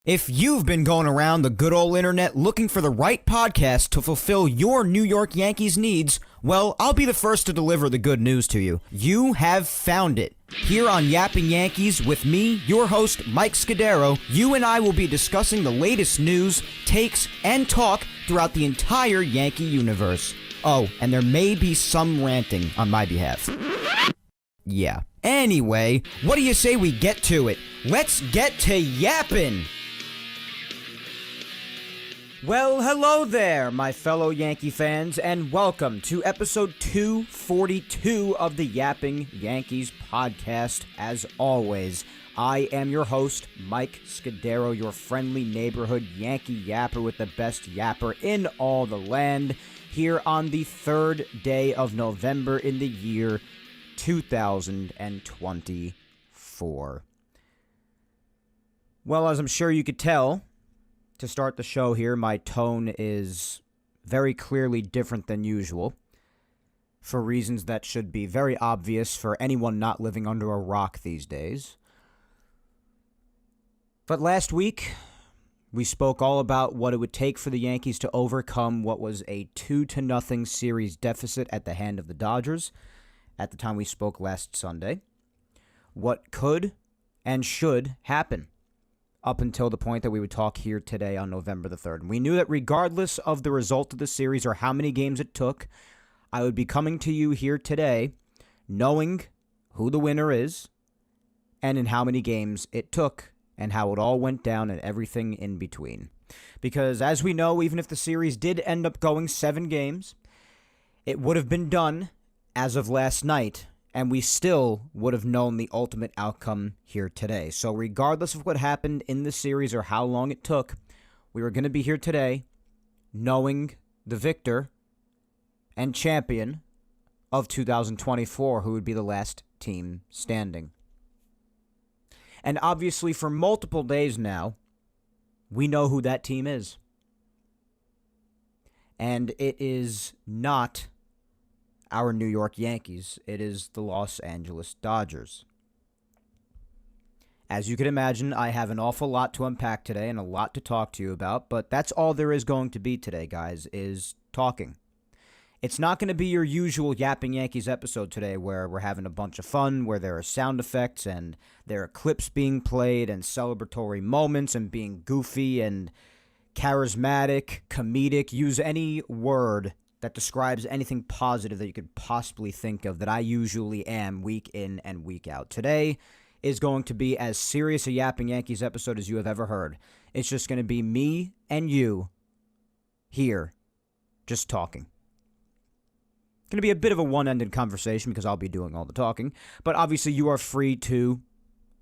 If you've been going around the good old internet looking for the right podcast to fulfill your New York Yankees needs, well, I'll be the first to deliver the good news to you. You have found it. Here on Yapping Yankees with me, your host, Mike Scudero, you and I will be discussing the latest news, takes, and talk throughout the entire Yankee universe. Oh, and there may be some ranting on my behalf. Yeah. Anyway, what do you say we get to it? Let's get to yapping! Well, hello there, my fellow Yankee fans, and welcome to episode 242 of the Yapping Yankees podcast. As always, I am your host, Mike Scudero, your friendly neighborhood Yankee yapper with the best yapper in all the land, here on the third day of November in the year 2024. Well, as I'm sure you could tell, to start the show here, my tone is very clearly different than usual, for reasons that should be very obvious for anyone not living under a rock these days. But last week, we spoke all about what it would take for the Yankees to overcome what was a 2-0 series deficit at the hand of the Dodgers at the time we spoke last Sunday. What could and should happen up until the point that we would talk here today on November the 3rd. And we knew that regardless of the result of the series or how many games it took, I would be coming to you here today knowing who the winner is and in how many games it took and how it all went down and everything in between. Because as we know, even if the series did end up going 7 games, it would have been done as of last night, and we still would have known the ultimate outcome here today. So regardless of what happened in the series or how long it took, we were going to be here today knowing the victor and champion of 2024, who would be the last team standing. And obviously for multiple days now, we know who that team is. And it is not our New York Yankees. It is the Los Angeles Dodgers. As you can imagine, I have an awful lot to unpack today and a lot to talk to you about, but that's all there is going to be today, guys, is talking. It's not going to be your usual Yapping Yankees episode today where we're having a bunch of fun, where there are sound effects and there are clips being played and celebratory moments and being goofy and charismatic, comedic, use any word that describes anything positive that you could possibly think of that I usually am week in and week out. Today is going to be as serious a Yapping Yankees episode as you have ever heard. It's just going to be me and you here just talking. It's going to be a bit of a one-ended conversation because I'll be doing all the talking, but obviously you are free to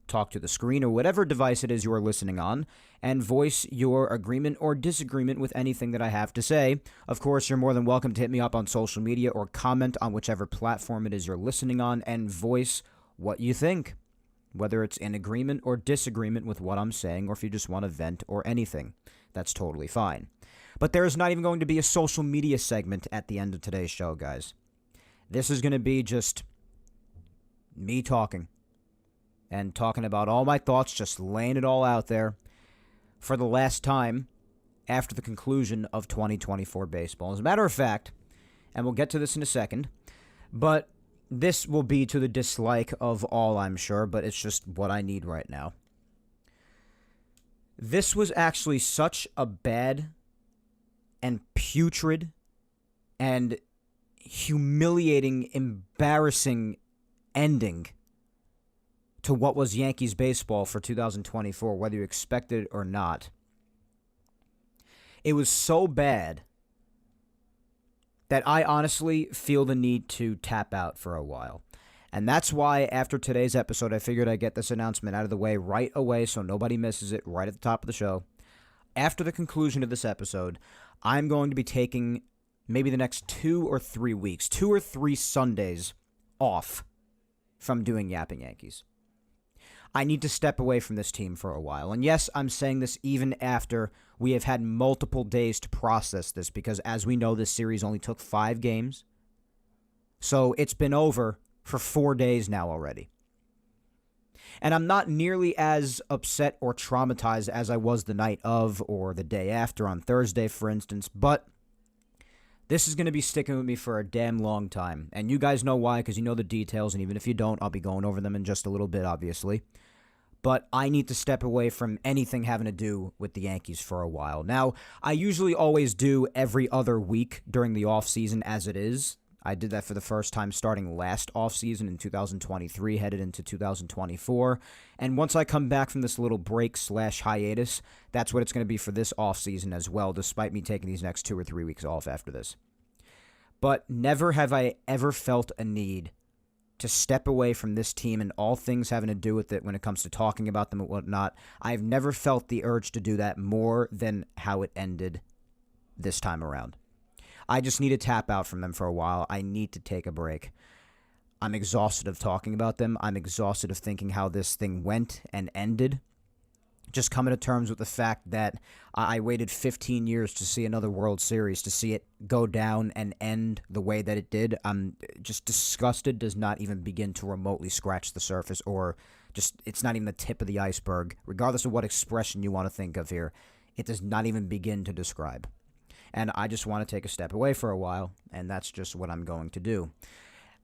talk to the screen or whatever device it is you are listening on and voice your agreement or disagreement with anything that I have to say. Of course, you're more than welcome to hit me up on social media or comment on whichever platform it is you're listening on and voice what you think, whether it's in agreement or disagreement with what I'm saying or if you just want to vent or anything. That's totally fine. But there is not even going to be a social media segment at the end of today's show, guys. This is going to be just me talking. And talking about all my thoughts, just laying it all out there for the last time after the conclusion of 2024 baseball. As a matter of fact, and we'll get to this in a second, but this will be to the dislike of all, I'm sure, but it's just what I need right now. This was actually such a bad and putrid and humiliating, embarrassing ending to what was Yankees baseball for 2024, whether you expected it or not. It was so bad that I honestly feel the need to tap out for a while. And that's why after today's episode, I figured I'd get this announcement out of the way right away so nobody misses it right at the top of the show. After the conclusion of this episode, I'm going to be taking maybe the next 2 or 3 weeks, 2 or 3 Sundays off from doing Yapping Yankees. I need to step away from this team for a while. And yes, I'm saying this even after we have had multiple days to process this because, as we know, this series only took 5 games. So it's been over for 4 days now already. And I'm not nearly as upset or traumatized as I was the night of or the day after on Thursday, for instance. But this is going to be sticking with me for a damn long time. And you guys know why, because you know the details. And even if you don't, I'll be going over them in just a little bit, obviously. But I need to step away from anything having to do with the Yankees for a while. Now, I usually always do every other week during the offseason as it is. I did that for the first time starting last offseason in 2023, headed into 2024. And once I come back from this little break/hiatus, that's what it's going to be for this offseason as well, despite me taking these next 2 or 3 weeks off after this. But never have I ever felt a need to step away from this team and all things having to do with it when it comes to talking about them and whatnot. I've never felt the urge to do that more than how it ended this time around. I just need to tap out from them for a while. I need to take a break. I'm exhausted of talking about them. I'm exhausted of thinking how this thing went and ended. Just coming to terms with the fact that I waited 15 years to see another World Series, to see it go down and end the way that it did. I'm just disgusted, does not even begin to remotely scratch the surface, or just, it's not even the tip of the iceberg. Regardless of what expression you want to think of here, it does not even begin to describe. And I just want to take a step away for a while, and that's just what I'm going to do.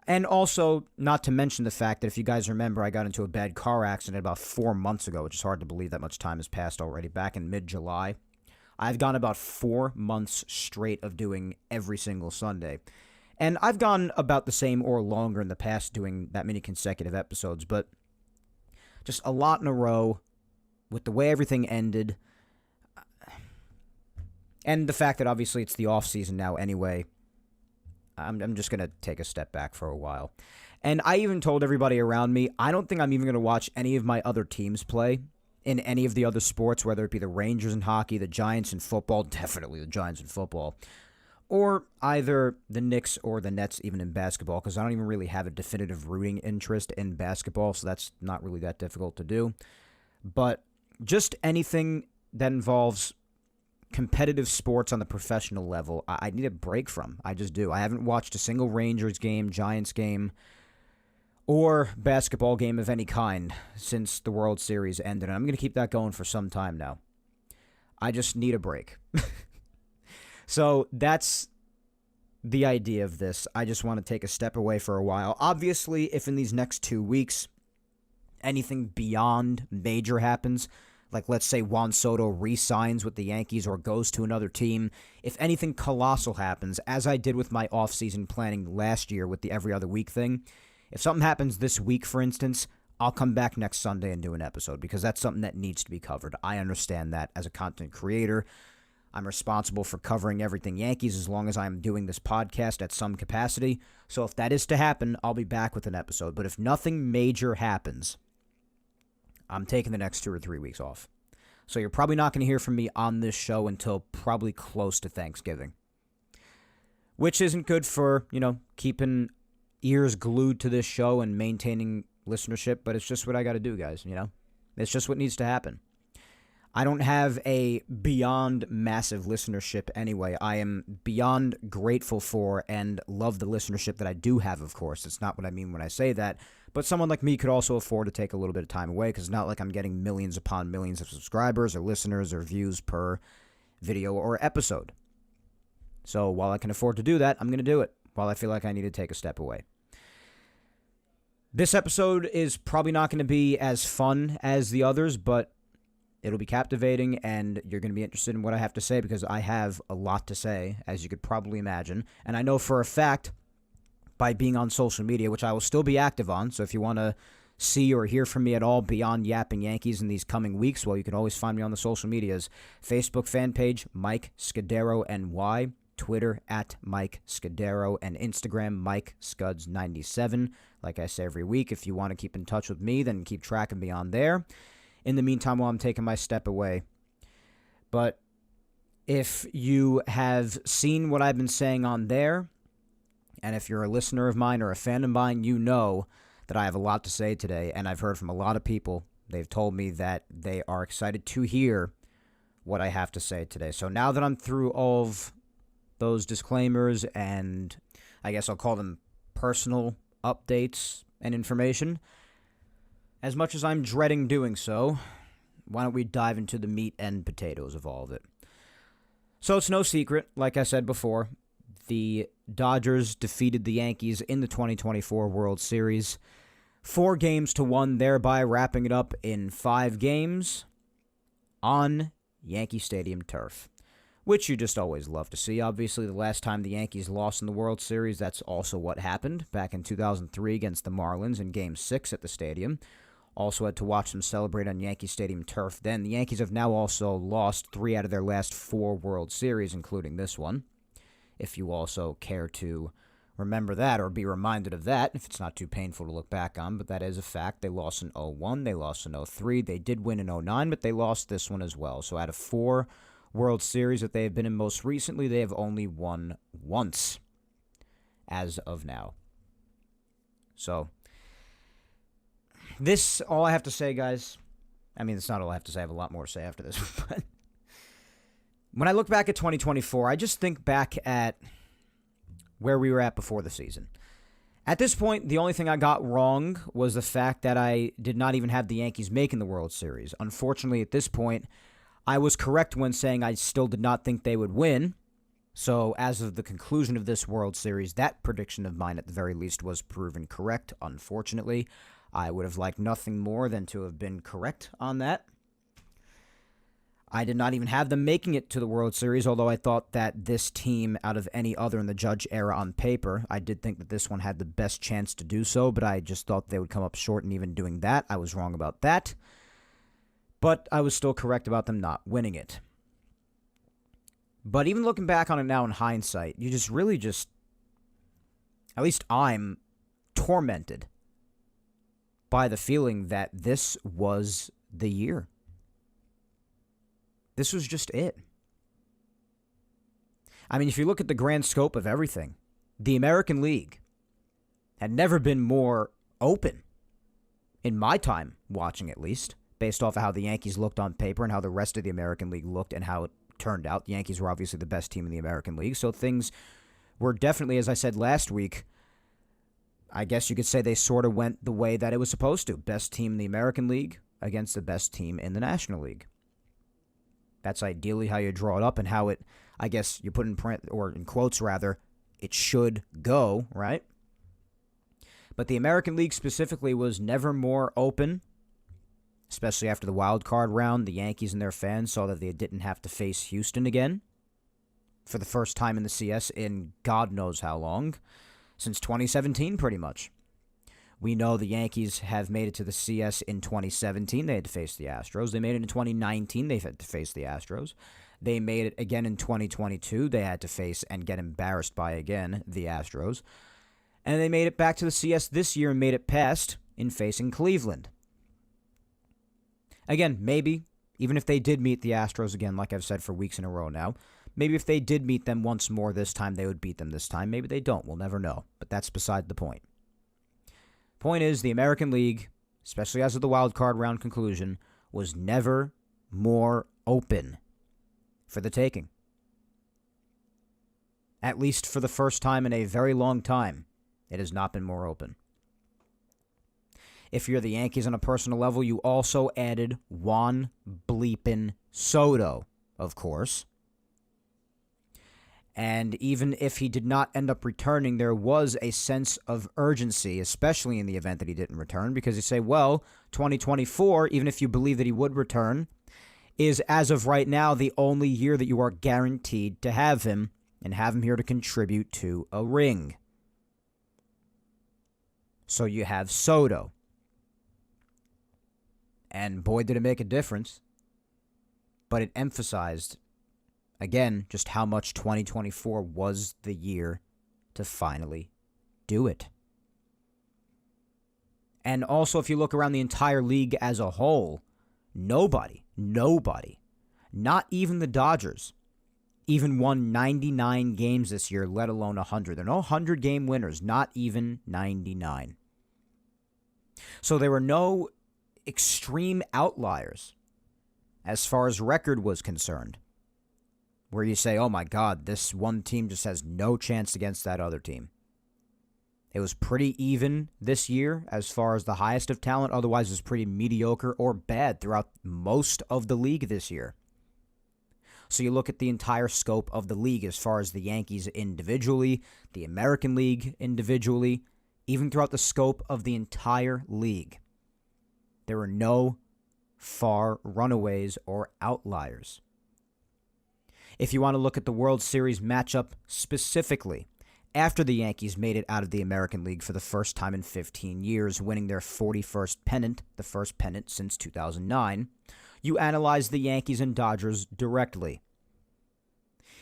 And also, not to mention the fact that if you guys remember, I got into a bad car accident about 4 months ago, which is hard to believe that much time has passed already, back in mid-July. I've gone about 4 months straight of doing every single Sunday. And I've gone about the same or longer in the past doing that many consecutive episodes, but just a lot in a row with the way everything ended. And the fact that obviously it's the off-season now anyway, I'm just going to take a step back for a while. And I even told everybody around me, I don't think I'm even going to watch any of my other teams play in any of the other sports, whether it be the Rangers in hockey, the Giants in football, definitely the Giants in football, or either the Knicks or the Nets even in basketball, because I don't even really have a definitive rooting interest in basketball, so that's not really that difficult to do. But just anything that involves competitive sports on the professional level, I need a break from. I just do. I haven't watched a single Rangers game, Giants game, or basketball game of any kind since the World Series ended, and I'm going to keep that going for some time now. I just need a break. So that's the idea of this. I just want to take a step away for a while. Obviously, if in these next 2 weeks anything beyond major happens, like let's say Juan Soto re-signs with the Yankees or goes to another team, if anything colossal happens, as I did with my off-season planning last year with the every other week thing, if something happens this week, for instance, I'll come back next Sunday and do an episode because that's something that needs to be covered. I understand that as a content creator. I'm responsible for covering everything Yankees as long as I'm doing this podcast at some capacity. So if that is to happen, I'll be back with an episode. But if nothing major happens, I'm taking the next 2 or 3 weeks off. So you're probably not going to hear from me on this show until probably close to Thanksgiving. Which isn't good for, keeping ears glued to this show and maintaining listenership, but it's just what I got to do, guys, It's just what needs to happen. I don't have a beyond massive listenership anyway. I am beyond grateful for and love the listenership that I do have, of course. It's not what I mean when I say that. But someone like me could also afford to take a little bit of time away because it's not like I'm getting millions upon millions of subscribers or listeners or views per video or episode. So while I can afford to do that, I'm going to do it while I feel like I need to take a step away. This episode is probably not going to be as fun as the others, but it'll be captivating, and you're going to be interested in what I have to say because I have a lot to say, as you could probably imagine. And I know for a fact, by being on social media, which I will still be active on, so if you want to see or hear from me at all beyond Yapping Yankees in these coming weeks, well, you can always find me on the social medias. Facebook fan page, Mike Scudero NY, Twitter at Mike Scudero, and Instagram, Mike Scuds97. Like I say every week, if you want to keep in touch with me, then keep track of me on there. In the meantime, while I'm taking my step away. But if you have seen what I've been saying on there, and if you're a listener of mine or a fan of mine, you know that I have a lot to say today, and I've heard from a lot of people. They've told me that they are excited to hear what I have to say today. So now that I'm through all of those disclaimers, and I guess I'll call them personal updates and information, as much as I'm dreading doing so, why don't we dive into the meat and potatoes of all of it? So it's no secret, like I said before, the Dodgers defeated the Yankees in the 2024 World Series 4-1, thereby wrapping it up in 5 games on Yankee Stadium turf, which you just always love to see. Obviously, the last time the Yankees lost in the World Series, that's also what happened back in 2003 against the Marlins in Game 6 at the stadium. Also had to watch them celebrate on Yankee Stadium turf then. The Yankees have now also lost 3 out of their last 4 World Series, including this one, if you also care to remember that or be reminded of that, if it's not too painful to look back on, but that is a fact. They lost in 01, they lost in 03, they did win in 09, but they lost this one as well. So out of 4 World Series that they have been in most recently, they have only won once as of now. So this, all I have to say, guys, I mean, it's not all I have to say. I have a lot more to say after this, but when I look back at 2024, I just think back at where we were at before the season. At this point, the only thing I got wrong was the fact that I did not even have the Yankees making the World Series. Unfortunately, at this point, I was correct when saying I still did not think they would win. So as of the conclusion of this World Series, that prediction of mine at the very least was proven correct, unfortunately. I would have liked nothing more than to have been correct on that. I did not even have them making it to the World Series, although I thought that this team, out of any other in the Judge era on paper, I did think that this one had the best chance to do so, but I just thought they would come up short in even doing that. I was wrong about that, but I was still correct about them not winning it. But even looking back on it now in hindsight, you just really just, at least I'm tormented by the feeling that this was the year. This was just it. I mean, if you look at the grand scope of everything, the American League had never been more open, in my time watching at least, based off of how the Yankees looked on paper and how the rest of the American League looked and how it turned out. The Yankees were obviously the best team in the American League, so things were definitely, as I said last week, I guess you could say they sort of went the way that it was supposed to. Best team in the American League against the best team in the National League. That's ideally how you draw it up and how it, I guess you put in print, or in quotes rather, it should go, right? But the American League specifically was never more open, especially after the wild card round. The Yankees and their fans saw that they didn't have to face Houston again for the first time in the CS in God knows how long, since 2017 pretty much. We know the Yankees have made it to the CS in 2017. They had to face the Astros. They made it in 2019. They've had to face the Astros. They made it again in 2022. They had to face and get embarrassed by again the Astros. And they made it back to the CS this year and made it past in facing Cleveland. Again, maybe, even if they did meet the Astros again, like I've said for weeks in a row now, maybe if they did meet them once more this time, they would beat them this time. Maybe they don't. We'll never know. But that's beside the point. Point is, the American League, especially as of the wild card round conclusion, was never more open for the taking. At least for the first time in a very long time, it has not been more open. If you're the Yankees on a personal level, you also added Juan Bleepin Soto, of course. And even if he did not end up returning, there was a sense of urgency, especially in the event that he didn't return, because you say, well, 2024, even if you believe that he would return, is, as of right now, the only year that you are guaranteed to have him and have him here to contribute to a ring. So you have Soto. And boy, did it make a difference. But it emphasized, again, just how much 2024 was the year to finally do it. And also, if you look around the entire league as a whole, nobody, not even the Dodgers, even won 99 games this year, let alone 100. There are no 100-game winners, not even 99. So there were no extreme outliers as far as record was concerned, where you say, oh my God, this one team just has no chance against that other team. It was pretty even this year as far as the highest of talent. Otherwise, it was pretty mediocre or bad throughout most of the league this year. So you look at the entire scope of the league as far as the Yankees individually, the American League individually, even throughout the scope of the entire league. There were no far runaways or outliers. If you want to look at the World Series matchup specifically, after the Yankees made it out of the American League for the first time in 15 years, winning their 41st pennant, the first pennant since 2009, you analyze the Yankees and Dodgers directly.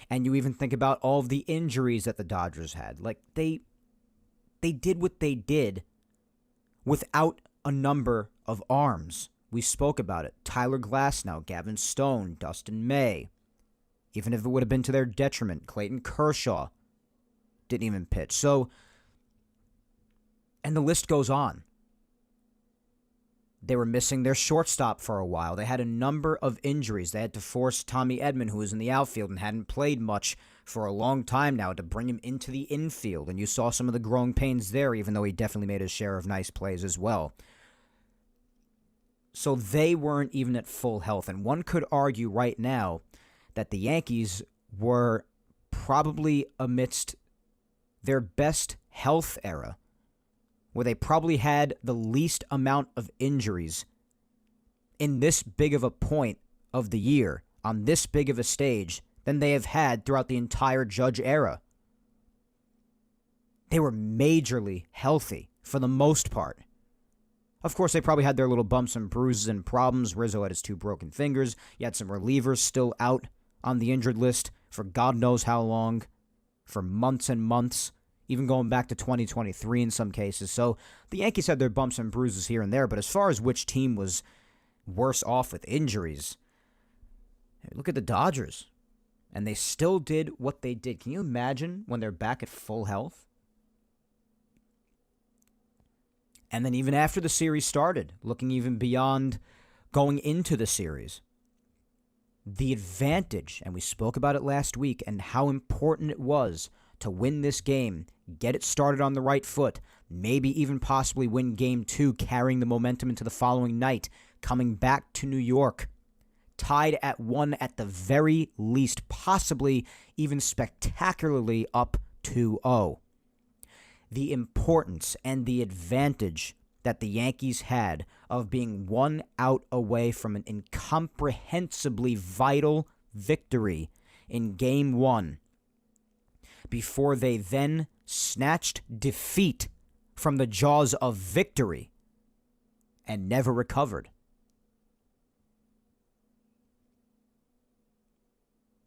And you even think about all of the injuries that the Dodgers had. Like, they did what they did without a number of arms. We spoke about it. Tyler Glasnow, Gavin Stone, Dustin May. Even if it would have been to their detriment, Clayton Kershaw didn't even pitch. So, and the list goes on. They were missing their shortstop for a while. They had a number of injuries. They had to force Tommy Edman, who was in the outfield and hadn't played much for a long time now, to bring him into the infield. And you saw some of the growing pains there, even though he definitely made his share of nice plays as well. So they weren't even at full health. And one could argue right now that the Yankees were probably amidst their best health era, where they probably had the least amount of injuries in this big of a point of the year, on this big of a stage, than they have had throughout the entire Judge era. They were majorly healthy for the most part. Of course, they probably had their little bumps and bruises and problems. Rizzo had his 2 broken fingers. You had some relievers still out on the injured list for God knows how long, for months and months, even going back to 2023 in some cases. So the Yankees had their bumps and bruises here and there, but as far as which team was worse off with injuries, look at the Dodgers. And they still did what they did. Can you imagine when they're back at full health? And then even after the series started, looking even beyond going into the series, the advantage, and we spoke about it last week, and how important it was to win this game, get it started on the right foot, maybe even possibly win Game 2, carrying the momentum into the following night, coming back to New York, tied at 1 at the very least, possibly even spectacularly up 2-0. The importance and the advantage that the Yankees had of being 1 out away from an incomprehensibly vital victory in Game 1 before they then snatched defeat from the jaws of victory and never recovered.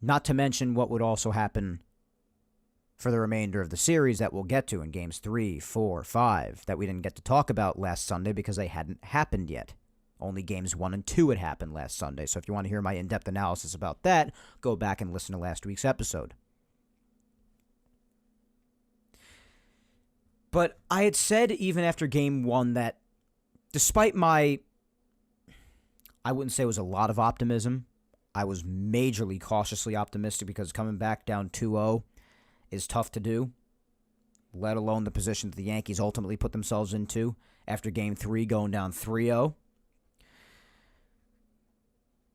Not to mention what would also happen for the remainder of the series that we'll get to in Games 3, 4, 5, that we didn't get to talk about last Sunday because they hadn't happened yet. Only Games 1 and 2 had happened last Sunday, so if you want to hear my in-depth analysis about that, go back and listen to last week's episode. But I had said even after Game 1 that despite my, I wouldn't say it was a lot of optimism, I was majorly cautiously optimistic because coming back down 2-0 is tough to do, let alone the position that the Yankees ultimately put themselves into after Game 3 going down 3-0.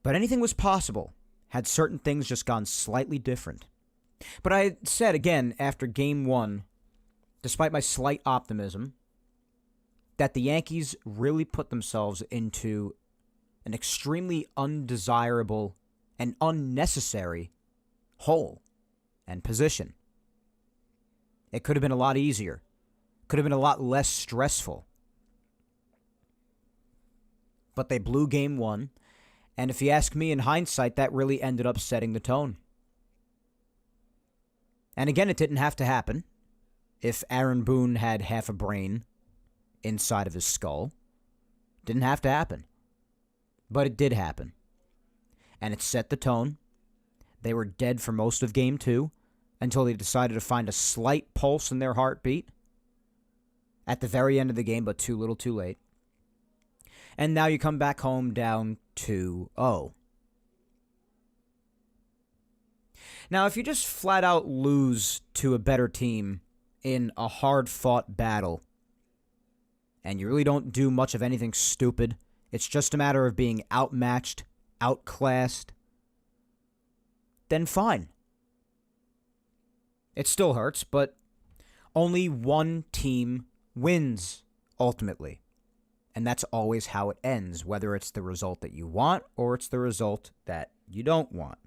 But anything was possible had certain things just gone slightly different. But I said again after Game 1, despite my slight optimism, that the Yankees really put themselves into an extremely undesirable and unnecessary hole and position. It could have been a lot easier. Could have been a lot less stressful. But they blew Game 1, and if you ask me in hindsight, that really ended up setting the tone. And again, it didn't have to happen. If Aaron Boone had half a brain inside of his skull, didn't have to happen. But it did happen. And it set the tone. They were dead for most of Game 2 until they decided to find a slight pulse in their heartbeat at the very end of the game, but too little too late. And now you come back home down 2-0. Now, if you just flat out lose to a better team in a hard-fought battle and you really don't do much of anything stupid, it's just a matter of being outmatched, outclassed, then fine. It still hurts, but only one team wins, ultimately. And that's always how it ends, whether it's the result that you want or it's the result that you don't want.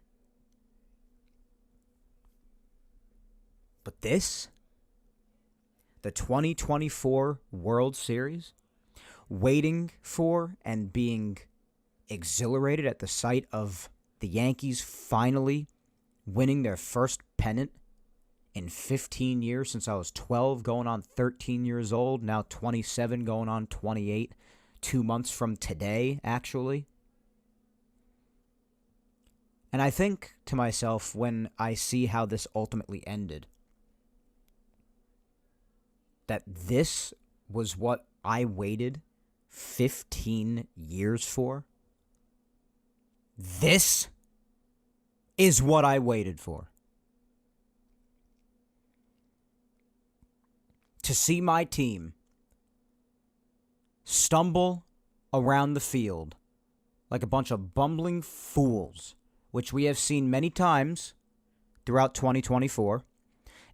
But this, the 2024 World Series, waiting for and being exhilarated at the sight of the Yankees finally winning their first pennant in 15 years, since I was 12 going on 13 years old, now 27 going on 28, 2 months from today, actually. And I think to myself, when I see how this ultimately ended, that this was what I waited 15 years for. This is what I waited for. To see my team stumble around the field like a bunch of bumbling fools, which we have seen many times throughout 2024.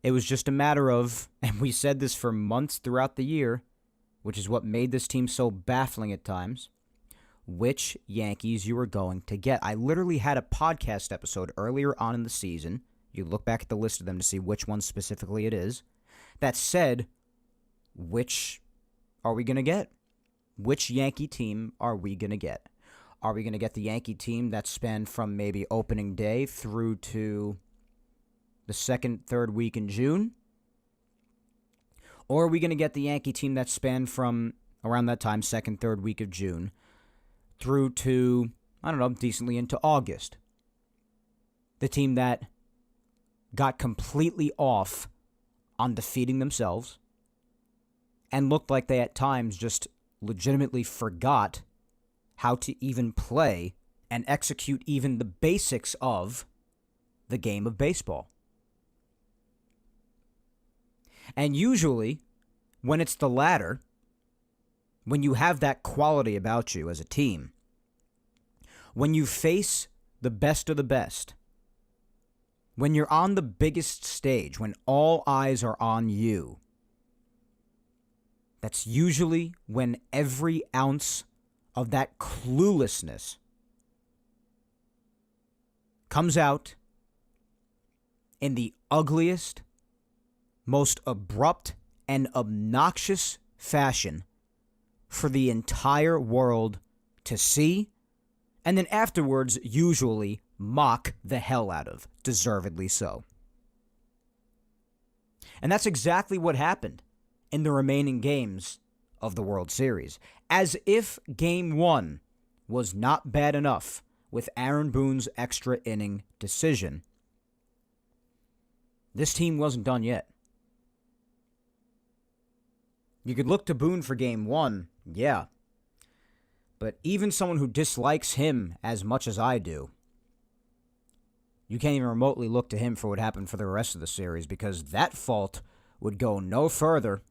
It was just a matter of, and we said this for months throughout the year, which is what made this team so baffling at times, which Yankees you were going to get. I literally had a podcast episode earlier on in the season, you look back at the list of them to see which one specifically it is, that said, which are we going to get? Which Yankee team are we going to get? Are we going to get the Yankee team that spanned from maybe opening day through to the second, third week in June? Or are we going to get the Yankee team that spanned from around that time, second, third week of June, through to, I don't know, decently into August? The team that got completely off on defeating themselves and looked like they at times just legitimately forgot how to even play and execute even the basics of the game of baseball. And usually, when it's the latter, when you have that quality about you as a team, when you face the best of the best, when you're on the biggest stage, when all eyes are on you, that's usually when every ounce of that cluelessness comes out in the ugliest, most abrupt, and obnoxious fashion for the entire world to see, and then afterwards usually mock the hell out of, deservedly so. And that's exactly what happened in the remaining games of the World Series. As if Game 1 was not bad enough with Aaron Boone's extra inning decision, this team wasn't done yet. You could look to Boone for Game 1, yeah. But even someone who dislikes him as much as I do, you can't even remotely look to him for what happened for the rest of the series, because that fault would go no further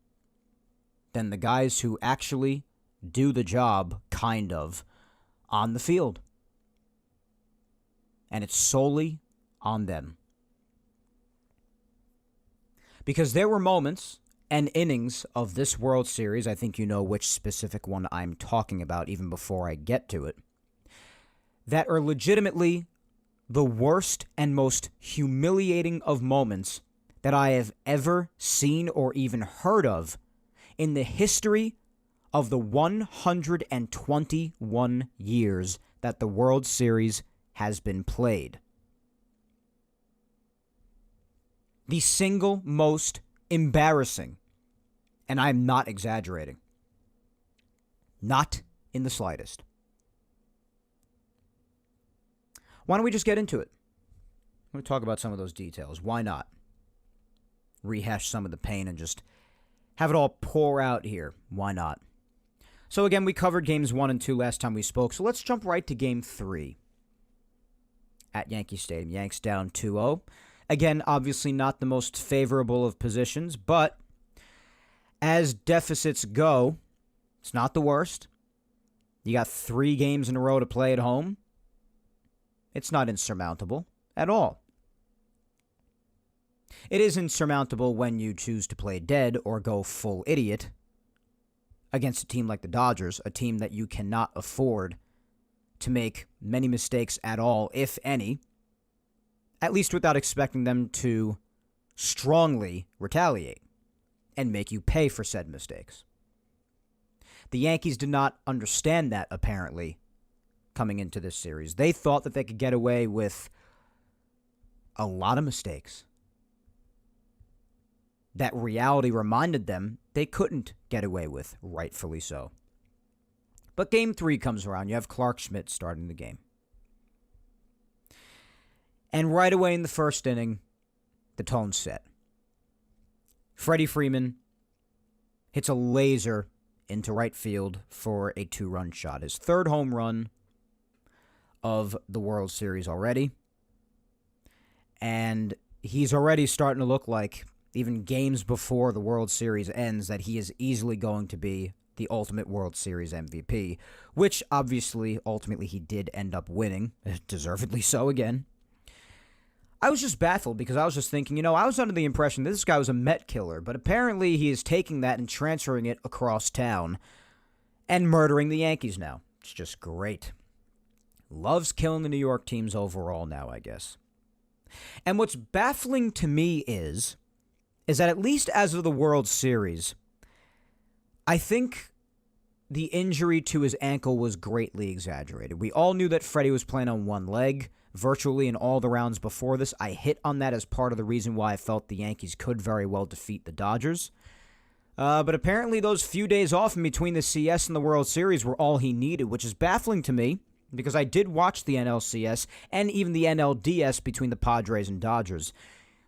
than the guys who actually do the job, kind of, on the field. And it's solely on them. Because there were moments and innings of this World Series, I think you know which specific one I'm talking about even before I get to it, that are legitimately the worst and most humiliating of moments that I have ever seen or even heard of in the history of the 121 years that the World Series has been played. The single most embarrassing, and I'm not exaggerating, not in the slightest. Why don't we just get into it? We'll talk about some of those details. Why not? Rehash some of the pain and just have it all pour out here. Why not? So again, we covered games 1 and 2 last time we spoke, so let's jump right to game 3 at Yankee Stadium. Yanks down 2-0. Again, obviously not the most favorable of positions, but as deficits go, it's not the worst. You got 3 games in a row to play at home. It's not insurmountable at all. It is insurmountable when you choose to play dead or go full idiot against a team like the Dodgers, a team that you cannot afford to make many mistakes at all, if any, at least without expecting them to strongly retaliate and make you pay for said mistakes. The Yankees did not understand that, apparently, coming into this series. They thought that they could get away with a lot of mistakes. That reality reminded them they couldn't get away with, rightfully so. But Game 3 comes around. You have Clark Schmidt starting the game. And right away in the first inning, the tone's set. Freddie Freeman hits a laser into right field for a 2-run shot. His 3rd home run of the World Series already. And he's already starting to look like, even games before the World Series ends, that he is easily going to be the ultimate World Series MVP, which obviously, ultimately, he did end up winning, deservedly so again. I was just baffled because I was just thinking, I was under the impression that this guy was a Met killer, but apparently he is taking that and transferring it across town and murdering the Yankees now. It's just great. Loves killing the New York teams overall now, I guess. And what's baffling to me is that at least as of the World Series, I think the injury to his ankle was greatly exaggerated. We all knew that Freddie was playing on one leg virtually in all the rounds before this. I hit on that as part of the reason why I felt the Yankees could very well defeat the Dodgers. But apparently those few days off in between the CS and the World Series were all he needed, which is baffling to me because I did watch the NLCS and even the NLDS between the Padres and Dodgers.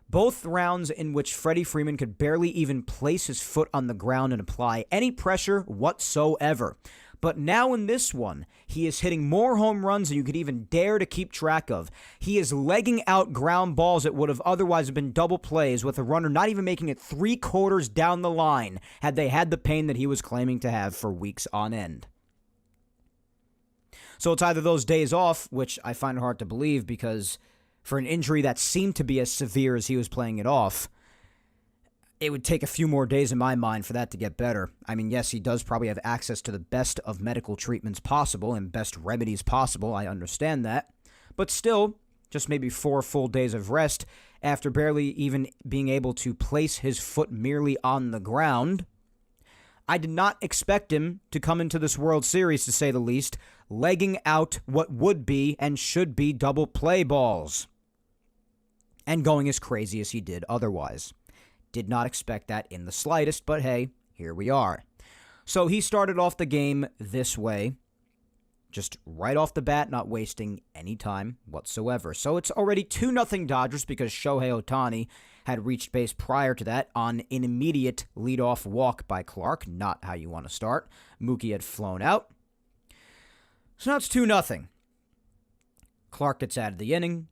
Both rounds in which Freddie Freeman could barely even place his foot on the ground and apply any pressure whatsoever. But now in this one, he is hitting more home runs than you could even dare to keep track of. He is legging out ground balls that would have otherwise been double plays with a runner not even making it 3/4 down the line had they had the pain that he was claiming to have for weeks on end. So it's either those days off, which I find hard to believe because for an injury that seemed to be as severe as he was playing it off, it would take a few more days in my mind for that to get better. I mean, yes, he does probably have access to the best of medical treatments possible and best remedies possible. I understand that. But still, just maybe 4 full days of rest after barely even being able to place his foot merely on the ground. I did not expect him to come into this World Series, to say the least, legging out what would be and should be double play balls and going as crazy as he did otherwise. Did not expect that in the slightest, but hey, here we are. So he started off the game this way, just right off the bat, not wasting any time whatsoever. So it's already 2-0 Dodgers because Shohei Ohtani had reached base prior to that on an immediate leadoff walk by Clark. Not how you want to start. Mookie had flown out. So now it's 2-0. Clark gets out of the inning.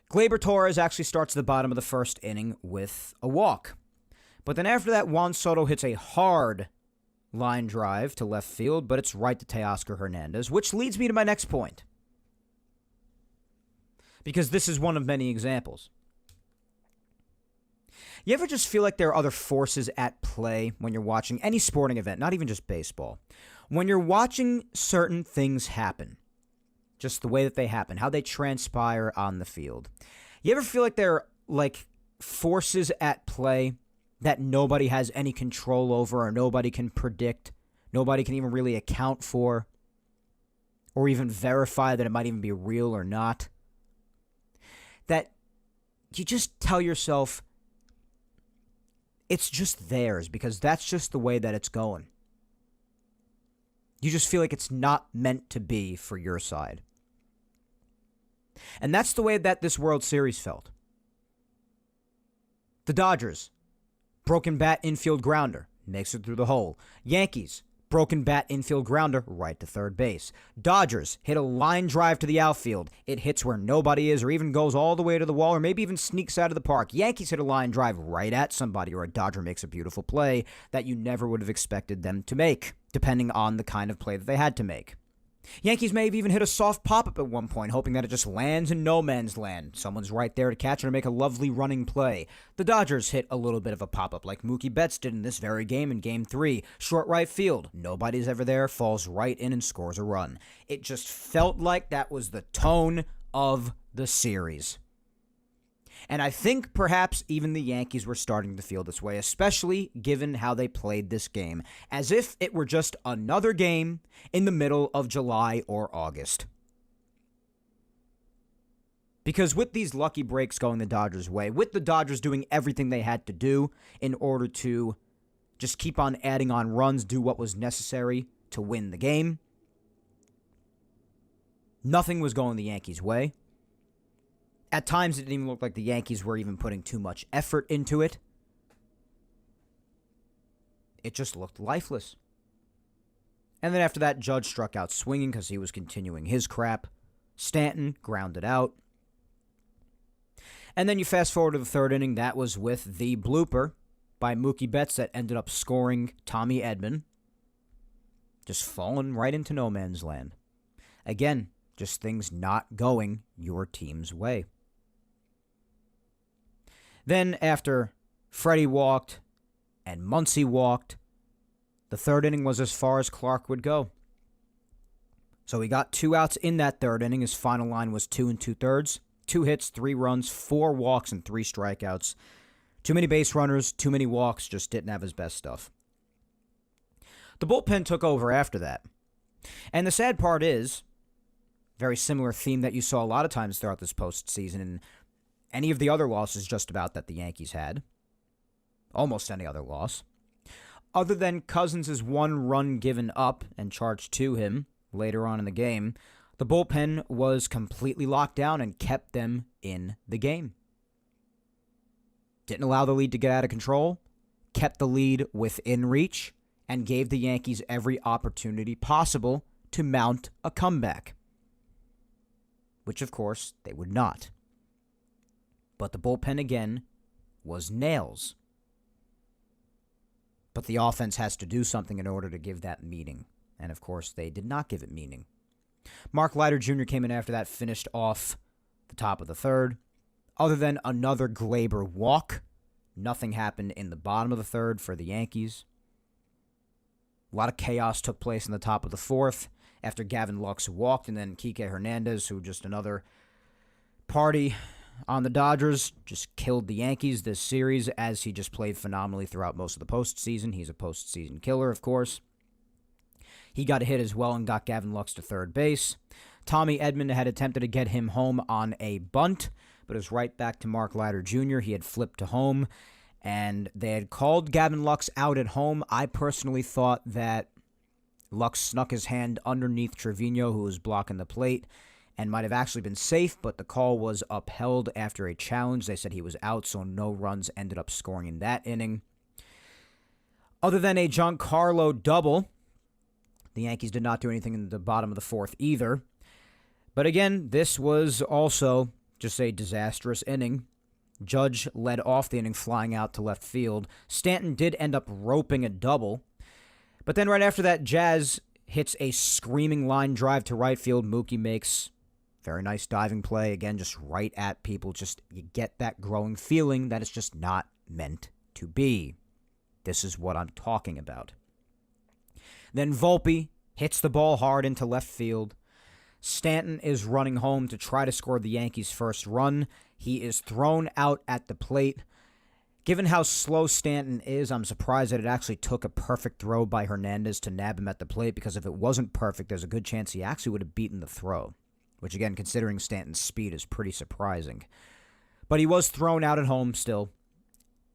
Gleyber Torres actually starts at the bottom of the first inning with a walk. But then after that, Juan Soto hits a hard line drive to left field, but it's right to Teoscar Hernandez, which leads me to my next point. Because this is one of many examples. You ever just feel like there are other forces at play when you're watching any sporting event, not even just baseball? When you're watching certain things happen, just the way that they happen, how they transpire on the field. You ever feel like there are like forces at play that nobody has any control over or nobody can predict, nobody can even really account for, or even verify that it might even be real or not? That you just tell yourself it's just theirs because that's just the way that it's going. You just feel like it's not meant to be for your side. And that's the way that this World Series felt. The Dodgers, broken bat infield grounder, makes it through the hole. Yankees, Broken bat infield grounder right to third base. Dodgers hit a line drive to the outfield. It hits where nobody is or even goes all the way to the wall or maybe even sneaks out of the park. Yankees hit a line drive right at somebody, or a Dodger makes a beautiful play that you never would have expected them to make, depending on the kind of play that they had to make. Yankees may have even hit a soft pop-up at one point, hoping that it just lands in no man's land. Someone's right there to catch it or make a lovely running play. The Dodgers hit a little bit of a pop-up like Mookie Betts did in this very game in Game 3. Short right field. Nobody's ever there, falls right in and scores a run. It just felt like that was the tone of the series. And I think perhaps even the Yankees were starting to feel this way, especially given how they played this game, as if it were just another game in the middle of July or August. Because with these lucky breaks going the Dodgers' way, with the Dodgers doing everything they had to do in order to just keep on adding on runs, do what was necessary to win the game, nothing was going the Yankees' way. At times, it didn't even look like the Yankees were even putting too much effort into it. It just looked lifeless. And then after that, Judge struck out swinging because he was continuing his crap. Stanton grounded out. And then you fast forward to the third inning. That was with the blooper by Mookie Betts that ended up scoring Tommy Edman. Just falling right into no man's land. Again, just things not going your team's way. Then after Freddie walked and Muncy walked, the third inning was as far as Clark would go. So he got 2 outs in that third inning. His final line was 2 2/3. 2 hits, 3 runs, 4 walks, and 3 strikeouts. Too many base runners, too many walks, just didn't have his best stuff. The bullpen took over after that. And the sad part is, very similar theme that you saw a lot of times throughout this postseason and any of the other losses just about that the Yankees had. Almost any other loss. Other than Cousins' 1 run given up and charged to him later on in the game, the bullpen was completely locked down and kept them in the game. Didn't allow the lead to get out of control, kept the lead within reach, and gave the Yankees every opportunity possible to mount a comeback. Which, of course, they would not. But the bullpen, again, was nails. But the offense has to do something in order to give that meaning. And, of course, they did not give it meaning. Mark Leiter Jr. came in after that, finished off the top of the third. Other than another Glaber walk, nothing happened in the bottom of the third for the Yankees. A lot of chaos took place in the top of the fourth after Gavin Lux walked, and then Kike Hernandez, who just another party on the Dodgers, just killed the Yankees this series, as he just played phenomenally throughout most of the postseason. He's a postseason killer, of course. He got a hit as well and got Gavin Lux to third base. Tommy Edman had attempted to get him home on a bunt, but it was right back to Mark Leiter Jr. He had flipped to home, and they had called Gavin Lux out at home. I personally thought that Lux snuck his hand underneath Trevino, who was blocking the plate, and might have actually been safe, but the call was upheld after a challenge. They said he was out, so no runs ended up scoring in that inning. Other than a Giancarlo double, the Yankees did not do anything in the bottom of the fourth either. But again, this was also just a disastrous inning. Judge led off the inning flying out to left field. Stanton did end up roping a double. But then right after that, Jazz hits a screaming line drive to right field. Mookie makes very nice diving play. Again, just right at people. Just you get that growing feeling that it's just not meant to be. This is what I'm talking about. Then Volpe hits the ball hard into left field. Stanton is running home to try to score the Yankees' first run. He is thrown out at the plate. Given how slow Stanton is, I'm surprised that it actually took a perfect throw by Hernandez to nab him at the plate, because if it wasn't perfect, there's a good chance he actually would have beaten the throw, which, again, considering Stanton's speed, is pretty surprising. But he was thrown out at home still,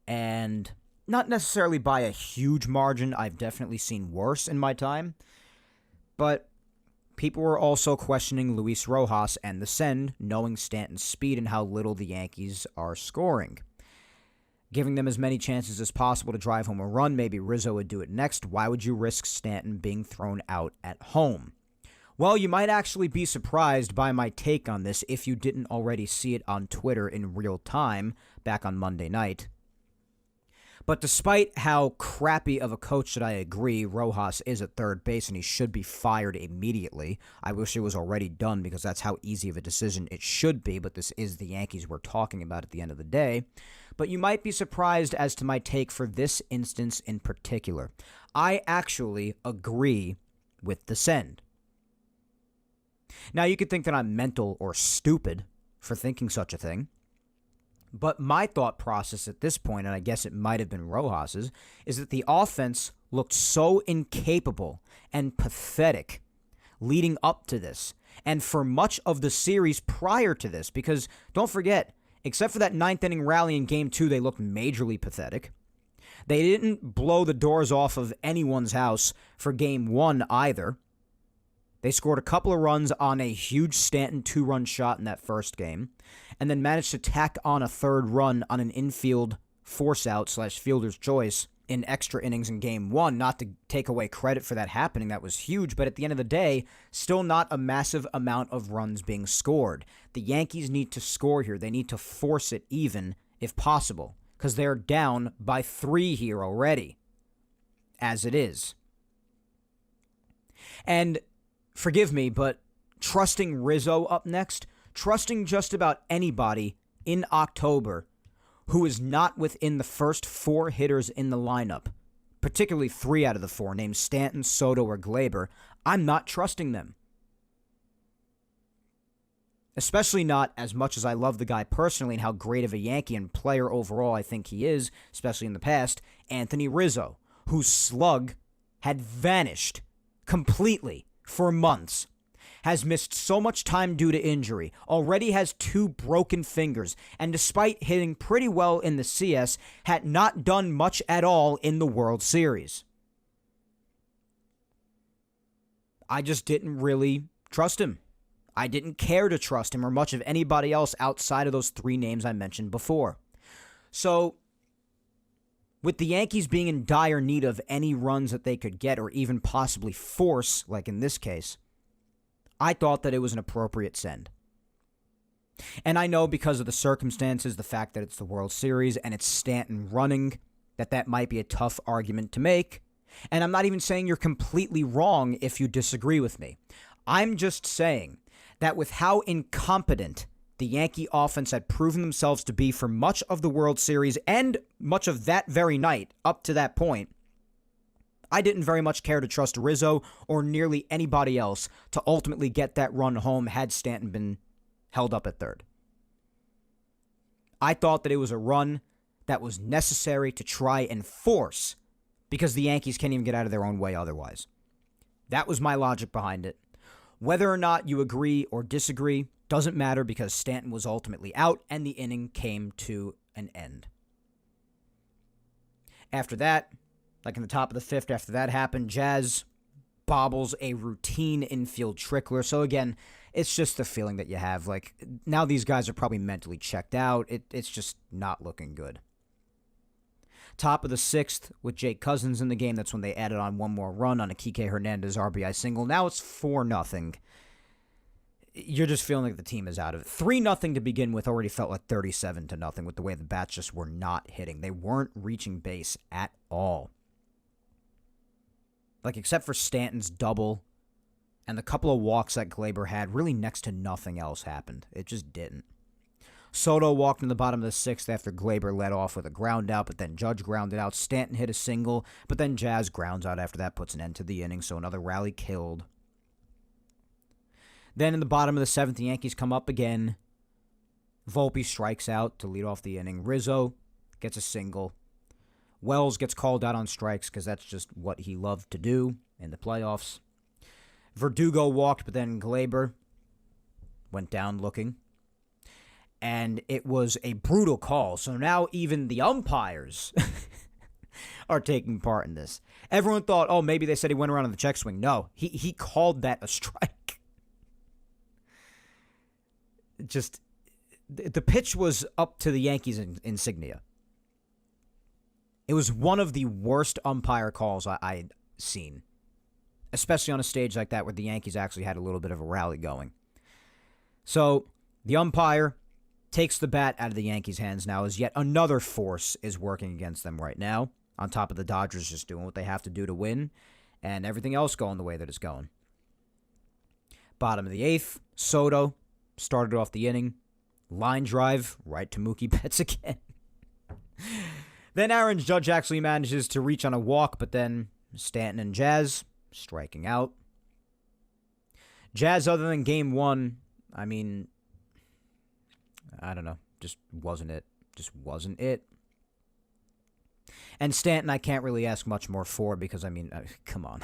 and not necessarily by a huge margin. I've definitely seen worse in my time, but people were also questioning Luis Rojas and the send, knowing Stanton's speed and how little the Yankees are scoring. giving them as many chances as possible to drive home a run. Maybe Rizzo would do it next. Why would you risk Stanton being thrown out at home? Well, you might actually be surprised by my take on this if you didn't already see it on Twitter in real time back on Monday night. But despite how crappy of a coach that I agree Rojas is at third base and he should be fired immediately, I wish it was already done because that's how easy of a decision it should be, but this is the Yankees we're talking about at the end of the day. But you might be surprised as to my take for this instance in particular. I actually agree with the send. Now, you could think that I'm mental or stupid for thinking such a thing. But my thought process at this point, and I guess it might have been Rojas's, is that the offense looked so incapable and pathetic leading up to this, and for much of the series prior to this, because don't forget, except for that ninth inning rally in Game 2, they looked majorly pathetic. They didn't blow the doors off of anyone's house for Game 1 either. They scored a couple of runs on a huge Stanton 2-run shot in that first game, and then managed to tack on a third run on an infield force-out / fielder's choice in extra innings in Game 1. Not to take away credit for that happening, that was huge, but at the end of the day, still not a massive amount of runs being scored. The Yankees need to score here. They need to force it even, if possible, because they're down by 3 here already, as it is. And forgive me, but trusting Rizzo up next, trusting just about anybody in October who is not within the first 4 hitters in the lineup, particularly 3 out of the 4, named Stanton, Soto, or Gleyber, I'm not trusting them. Especially not as much as I love the guy personally and how great of a Yankee and player overall I think he is, especially in the past, Anthony Rizzo, whose slug had vanished completely for months, has missed so much time due to injury, already has 2 broken fingers, and despite hitting pretty well in the CS, had not done much at all in the World Series. I just didn't really trust him. I didn't care to trust him or much of anybody else outside of those 3 names I mentioned before. So, with the Yankees being in dire need of any runs that they could get or even possibly force, like in this case, I thought that it was an appropriate send. And I know because of the circumstances, the fact that it's the World Series and it's Stanton running, that might be a tough argument to make. And I'm not even saying you're completely wrong if you disagree with me. I'm just saying that with how incompetent the Yankee offense had proven themselves to be for much of the World Series and much of that very night up to that point, I didn't very much care to trust Rizzo or nearly anybody else to ultimately get that run home had Stanton been held up at third. I thought that it was a run that was necessary to try and force because the Yankees can't even get out of their own way otherwise. That was my logic behind it. Whether or not you agree or disagree doesn't matter because Stanton was ultimately out and the inning came to an end. After that, like in the top of the 5th, after that happened, Jazz bobbles a routine infield trickler. So again, it's just the feeling that you have. Like, now these guys are probably mentally checked out. It's just not looking good. Top of the 6th with Jake Cousins in the game. That's when they added on one more run on a Kike Hernandez RBI single. Now it's 4-0. You're just feeling like the team is out of it. 3-0 to begin with already felt like 37-0 with the way the bats just were not hitting. They weren't reaching base at all. Like, except for Stanton's double and the couple of walks that Gleyber had, really next to nothing else happened. It just didn't. Soto walked in the bottom of the 6th after Gleyber led off with a ground out, but then Judge grounded out. Stanton hit a single, but then Jazz grounds out after that, puts an end to the inning, so another rally killed. Then in the bottom of the 7th, the Yankees come up again. Volpe strikes out to lead off the inning. Rizzo gets a single. Wells gets called out on strikes because that's just what he loved to do in the playoffs. Verdugo walked, but then Gleyber went down looking. And it was a brutal call. So now even the umpires are taking part in this. Everyone thought, oh, maybe they said he went around on the check swing. No, he called that a strike. Just, the pitch was up to the Yankees' insignia. It was one of the worst umpire calls I'd seen, especially on a stage like that where the Yankees actually had a little bit of a rally going. So the umpire takes the bat out of the Yankees' hands now as yet another force is working against them right now, on top of the Dodgers just doing what they have to do to win and everything else going the way that it's going. Bottom of the eighth, Soto started off the inning. Line drive right to Mookie Betts again. Then Aaron Judge actually manages to reach on a walk, but then Stanton and Jazz striking out. Jazz, other than game one, I mean, I don't know. Just wasn't it. Just wasn't it. And Stanton, I can't really ask much more for because, I mean, come on.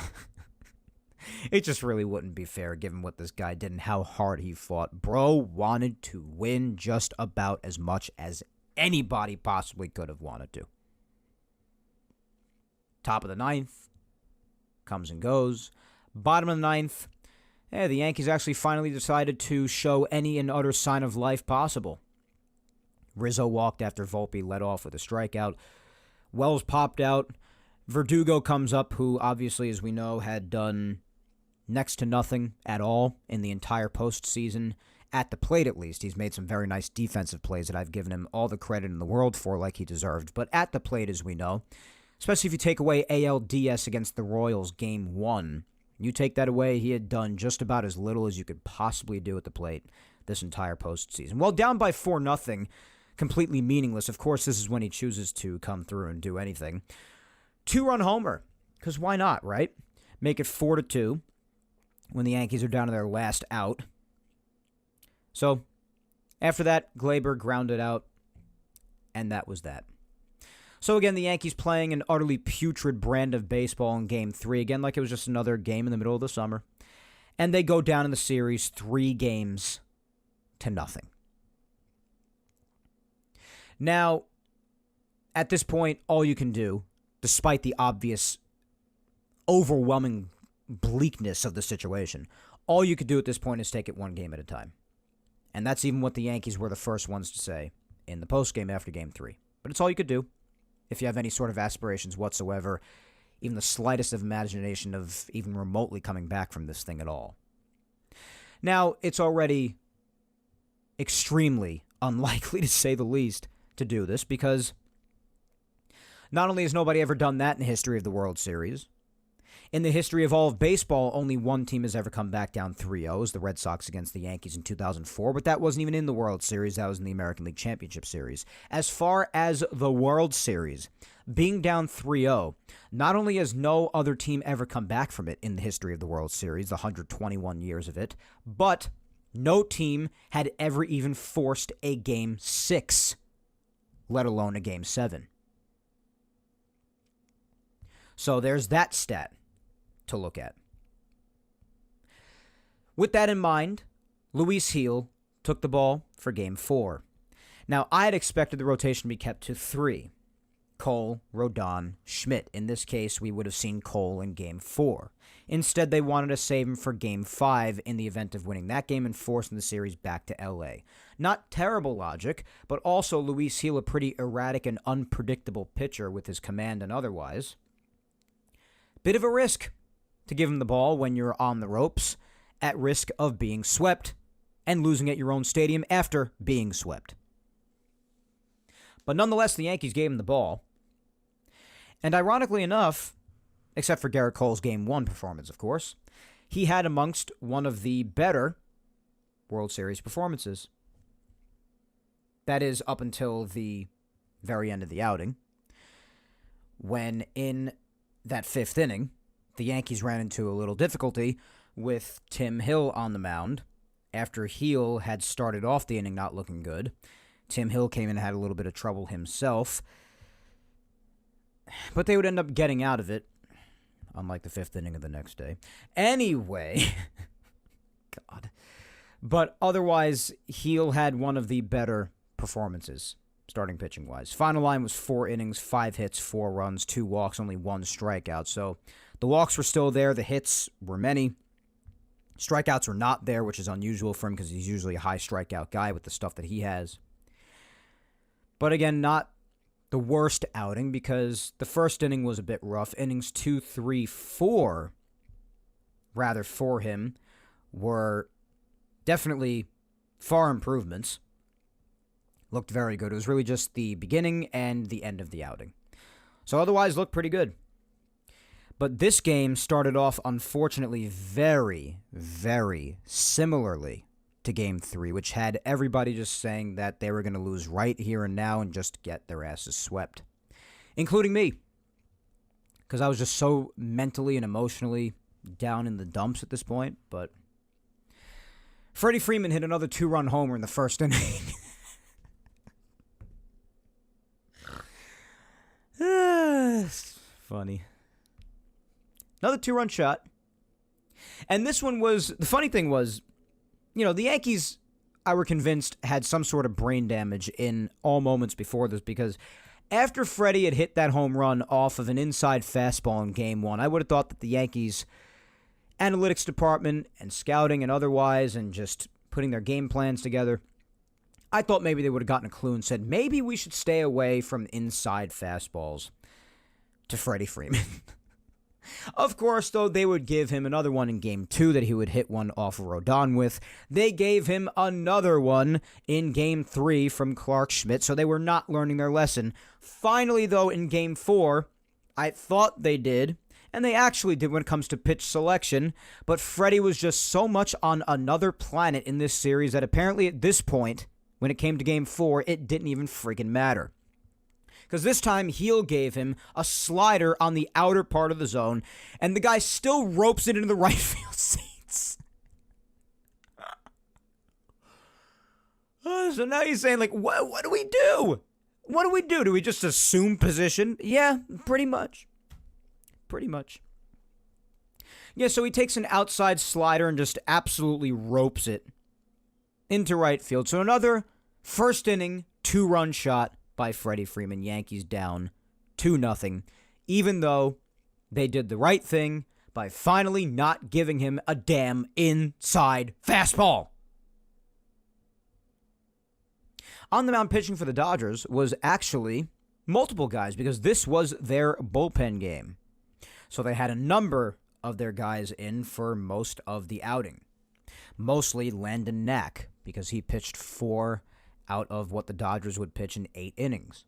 It just really wouldn't be fair given what this guy did and how hard he fought. Bro wanted to win just about as much as anybody possibly could have wanted to. Top of the ninth. Comes and goes. Bottom of the ninth. The Yankees actually finally decided to show any and utter sign of life possible. Rizzo walked after Volpe led off with a strikeout. Wells popped out. Verdugo comes up, who obviously, as we know, had done next to nothing at all in the entire postseason. At the plate, at least. He's made some very nice defensive plays that I've given him all the credit in the world for, like he deserved. But at the plate, as we know, especially if you take away ALDS against the Royals game one, you take that away, he had done just about as little as you could possibly do at the plate this entire postseason. Well, down by 4-0, completely meaningless. Of course, this is when he chooses to come through and do anything. 2-run homer, because why not, right? Make it 4-2 when the Yankees are down to their last out. So, after that, Glaber grounded out, and that was that. So again, the Yankees playing an utterly putrid brand of baseball in Game 3, again like it was just another game in the middle of the summer. And they go down in the series 3-0. Now, at this point, all you can do, despite the obvious overwhelming bleakness of the situation, all you could do at this point is take it one game at a time. And that's even what the Yankees were the first ones to say in the postgame after Game 3. But it's all you could do if you have any sort of aspirations whatsoever, even the slightest of imagination of even remotely coming back from this thing at all. Now, it's already extremely unlikely, to say the least, to do this, because not only has nobody ever done that in the history of the World Series, in the history of all of baseball, only one team has ever come back down 3-0, the Red Sox against the Yankees in 2004, but that wasn't even in the World Series, that was in the American League Championship Series. As far as the World Series, being down 3-0, not only has no other team ever come back from it in the history of the World Series, the 121 years of it, but no team had ever even forced a Game 6, let alone a Game 7. So there's that stat to look at. With that in mind, Luis Gil took the ball for Game 4. Now, I had expected the rotation to be kept to 3. Cole, Rodon, Schmidt. In this case, we would have seen Cole in Game 4. Instead, they wanted to save him for Game 5 in the event of winning that game and forcing the series back to LA. Not terrible logic, but also Luis Gil, a pretty erratic and unpredictable pitcher with his command and otherwise. Bit of a risk to give him the ball when you're on the ropes, at risk of being swept and losing at your own stadium after being swept. But nonetheless, the Yankees gave him the ball. And ironically enough, except for Garrett Cole's Game 1 performance, of course, he had amongst one of the better World Series performances. That is, up until the very end of the outing, when in that 5th inning, the Yankees ran into a little difficulty with Tim Hill on the mound. After Gil had started off the inning not looking good, Tim Hill came in and had a little bit of trouble himself. But they would end up getting out of it, unlike the 5th inning of the next day. Anyway, God. But otherwise, Gil had one of the better performances, starting pitching-wise. Final line was 4 innings, 5 hits, 4 runs, 2 walks, only 1 strikeout. So the walks were still there. The hits were many. Strikeouts were not there, which is unusual for him because he's usually a high strikeout guy with the stuff that he has. But again, not the worst outing because the first inning was a bit rough. Innings 2, 3, 4, rather, for him were definitely far improvements. Looked very good. It was really just the beginning and the end of the outing. So otherwise, looked pretty good. But this game started off, unfortunately, very, very similarly to Game 3, which had everybody just saying that they were going to lose right here and now and just get their asses swept, including me, because I was just so mentally and emotionally down in the dumps at this point. But Freddie Freeman hit another 2-run homer in the first inning. It's funny. Another 2-run shot. And this one was, the funny thing was, the Yankees, I were convinced, had some sort of brain damage in all moments before this, because after Freddie had hit that home run off of an inside fastball in Game 1, I would have thought that the Yankees analytics department and scouting and otherwise and just putting their game plans together, I thought maybe they would have gotten a clue and said, maybe we should stay away from inside fastballs to Freddie Freeman. Of course, though, they would give him another one in Game 2 that he would hit one off of Rodon with. They gave him another one in Game 3 from Clark Schmidt, so they were not learning their lesson. Finally, though, in Game 4, I thought they did, and they actually did when it comes to pitch selection, but Freddie was just so much on another planet in this series that apparently at this point, when it came to Game 4, it didn't even freaking matter. Because this time, Heel gave him a slider on the outer part of the zone, and the guy still ropes it into the right field seats. So now he's saying, like, what do we do? What do we do? Do we just assume position? Yeah, pretty much. Pretty much. Yeah, so he takes an outside slider and just absolutely ropes it into right field. So another first inning, 2-run shot by Freddie Freeman. Yankees down 2-0, even though they did the right thing by finally not giving him a damn inside fastball. On the mound pitching for the Dodgers was actually multiple guys because this was their bullpen game. So they had a number of their guys in for most of the outing. Mostly Landon Knack because he pitched 4 out of what the Dodgers would pitch in 8 innings.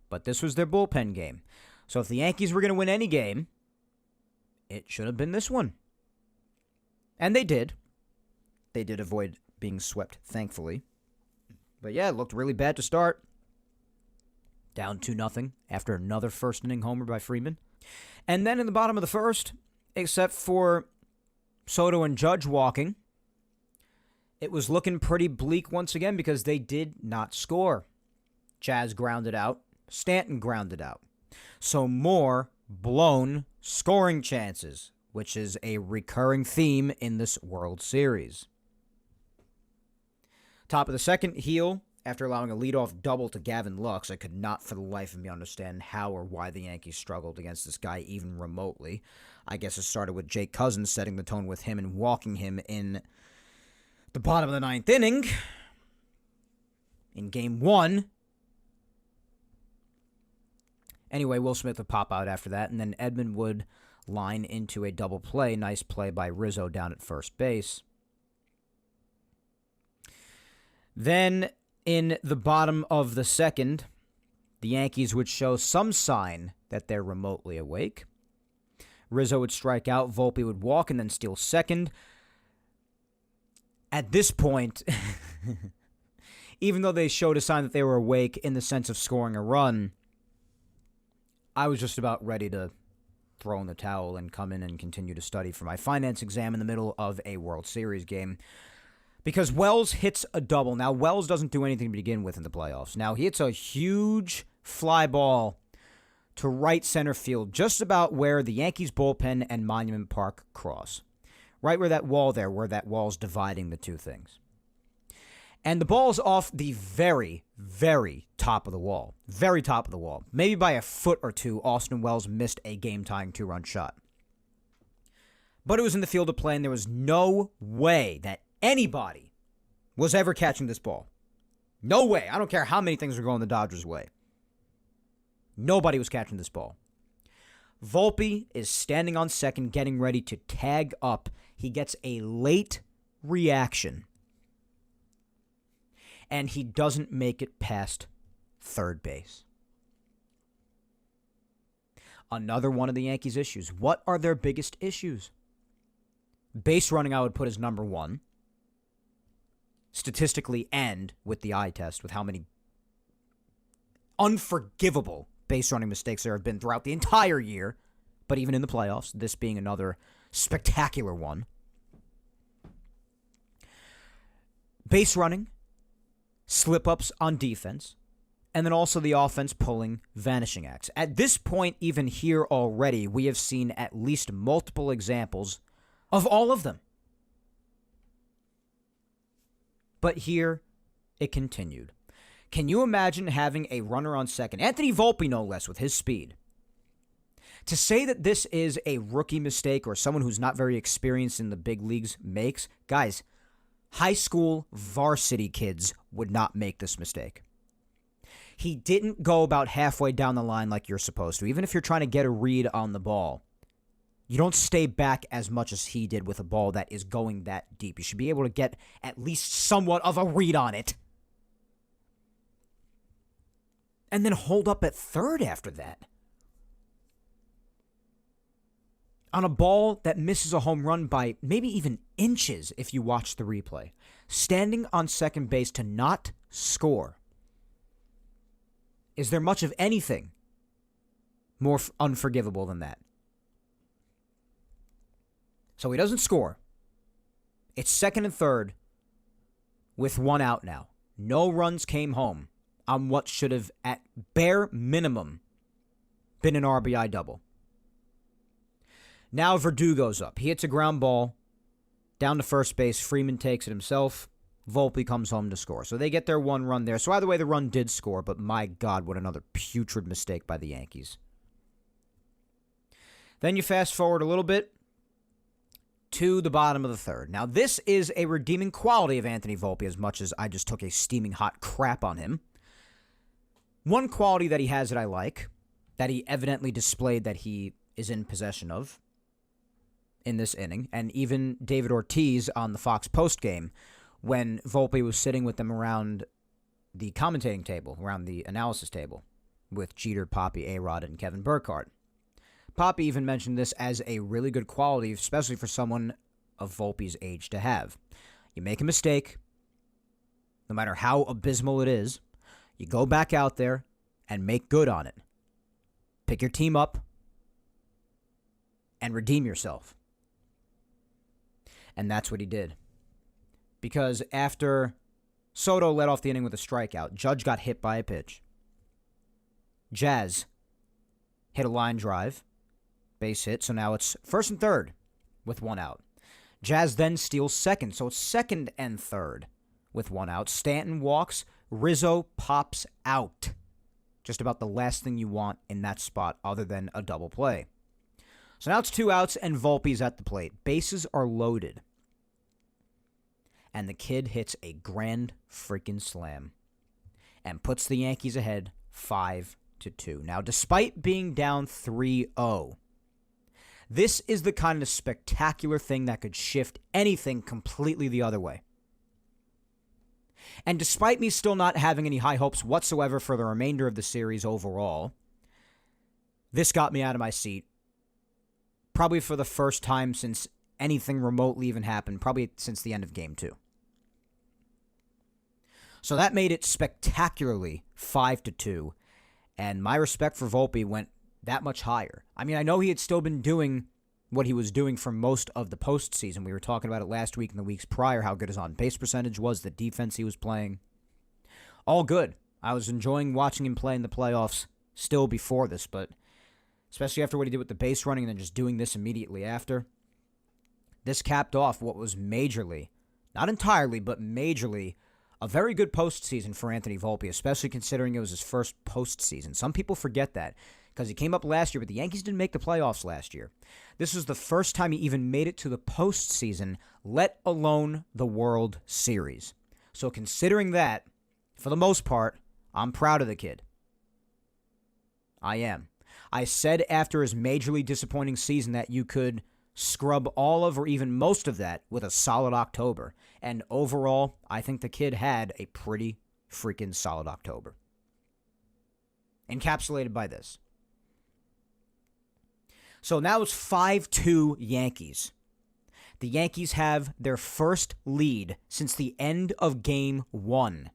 But this was their bullpen game. So if the Yankees were going to win any game, it should have been this one. And they did. They did avoid being swept, thankfully. But yeah, it looked really bad to start. Down 2-0 after another first inning homer by Freeman. And then in the bottom of the first, except for Soto and Judge walking, it was looking pretty bleak once again because they did not score. Jazz grounded out. Stanton grounded out. So more blown scoring chances, which is a recurring theme in this World Series. Top of the second, Heel, after allowing a leadoff double to Gavin Lux. I could not for the life of me understand how or why the Yankees struggled against this guy even remotely. I guess it started with Jake Cousins setting the tone with him and walking him in the bottom of the 9th inning in Game 1. Anyway, Will Smith would pop out after that, and then Edman would line into a double play. Nice play by Rizzo down at first base. Then, in the bottom of the second, the Yankees would show some sign that they're remotely awake. Rizzo would strike out, Volpe would walk, and then steal second. At this point, even though they showed a sign that they were awake in the sense of scoring a run, I was just about ready to throw in the towel and come in and continue to study for my finance exam in the middle of a World Series game. Because Wells hits a double. Now, Wells doesn't do anything to begin with in the playoffs. Now, he hits a huge fly ball to right center field, just about where the Yankees bullpen and Monument Park cross. Right where that wall's dividing the two things. And the ball's off the very, very top of the wall. Very top of the wall. Maybe by a foot or two, Austin Wells missed a game-tying 2-run shot. But it was in the field of play, and there was no way that anybody was ever catching this ball. No way. I don't care how many things are going the Dodgers' way. Nobody was catching this ball. Volpe is standing on second, getting ready to tag up. He gets a late reaction, and he doesn't make it past third base. Another one of the Yankees' issues. What are their biggest issues? Base running, I would put as number one, statistically and with the eye test, with how many unforgivable base running mistakes there have been throughout the entire year, but even in the playoffs, this being another spectacular one. Base running, slip-ups on defense, and then also the offense pulling vanishing acts. At this point, even here already, we have seen at least multiple examples of all of them. But here, it continued. Can you imagine having a runner on second, Anthony Volpe no less, with his speed? To say that this is a rookie mistake or someone who's not very experienced in the big leagues makes, guys, high school varsity kids would not make this mistake. He didn't go about halfway down the line like you're supposed to. Even if you're trying to get a read on the ball, you don't stay back as much as he did with a ball that is going that deep. You should be able to get at least somewhat of a read on it. And then hold up at third after that. On a ball that misses a home run by maybe even inches if you watch the replay. Standing on second base to not score. Is there much of anything more unforgivable than that? So he doesn't score. It's second and third with one out now. No runs came home on what should have, at bare minimum, been an RBI double. Now Verdugo's up. He hits a ground ball down to first base. Freeman takes it himself. Volpe comes home to score. So they get their one run there. So either way, the run did score, but my God, what another putrid mistake by the Yankees. Then you fast forward a little bit to the bottom of the third. Now, this is a redeeming quality of Anthony Volpe, as much as I just took a steaming hot crap on him. One quality that he has that I like, that he evidently displayed that he is in possession of in this inning, and even David Ortiz on the Fox postgame, when Volpe was sitting with them around the commentating table, around the analysis table, with Jeter, Poppy, A-Rod, and Kevin Burkhardt. Poppy even mentioned this as a really good quality, especially for someone of Volpe's age to have. You make a mistake, no matter how abysmal it is, you go back out there and make good on it. Pick your team up and redeem yourself. And that's what he did. Because after Soto led off the inning with a strikeout, Judge got hit by a pitch. Jazz hit a line drive, base hit, so now it's first and third with one out. Jazz then steals second, so it's second and third with one out. Stanton walks, Rizzo pops out. Just about the last thing you want in that spot other than a double play. So now it's two outs and Volpe's at the plate. Bases are loaded. And the kid hits a grand freaking slam and puts the Yankees ahead 5-2. Now, despite being down 3-0, this is the kind of spectacular thing that could shift anything completely the other way. And despite me still not having any high hopes whatsoever for the remainder of the series overall, this got me out of my seat. Probably for the first time since anything remotely even happened, probably since the end of Game 2. So that made it spectacularly 5-2, and my respect for Volpe went that much higher. I mean, I know he had still been doing what he was doing for most of the postseason. We were talking about it last week and the weeks prior, how good his on-base percentage was, the defense he was playing. All good. I was enjoying watching him play in the playoffs still before this, but especially after what he did with the base running and then just doing this immediately after. This capped off what was majorly, not entirely, but majorly, a very good postseason for Anthony Volpe, especially considering it was his first postseason. Some people forget that because he came up last year, but the Yankees didn't make the playoffs last year. This was the first time he even made it to the postseason, let alone the World Series. So considering that, for the most part, I'm proud of the kid. I am. I said after his majorly disappointing season that you could scrub all of or even most of that with a solid October. And overall, I think the kid had a pretty freaking solid October. Encapsulated by this. So now it's 5-2 Yankees. The Yankees have their first lead since the end of Game 1.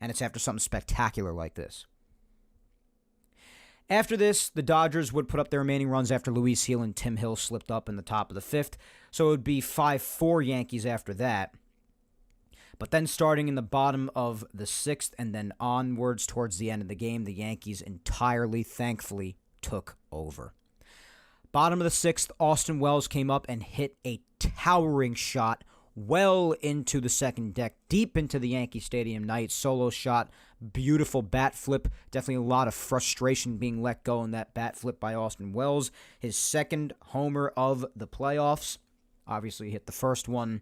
And it's after something spectacular like this. After this, the Dodgers would put up their remaining runs after Luis Gil and Tim Hill slipped up in the top of the fifth. So it would be 5-4 Yankees after that. But then starting in the bottom of the sixth and then onwards towards the end of the game, the Yankees entirely, thankfully, took over. Bottom of the sixth, Austin Wells came up and hit a towering shot well into the second deck, deep into the Yankee Stadium night. Solo shot, beautiful bat flip. Definitely a lot of frustration being let go in that bat flip by Austin Wells. His second homer of the playoffs. Obviously, he hit the first one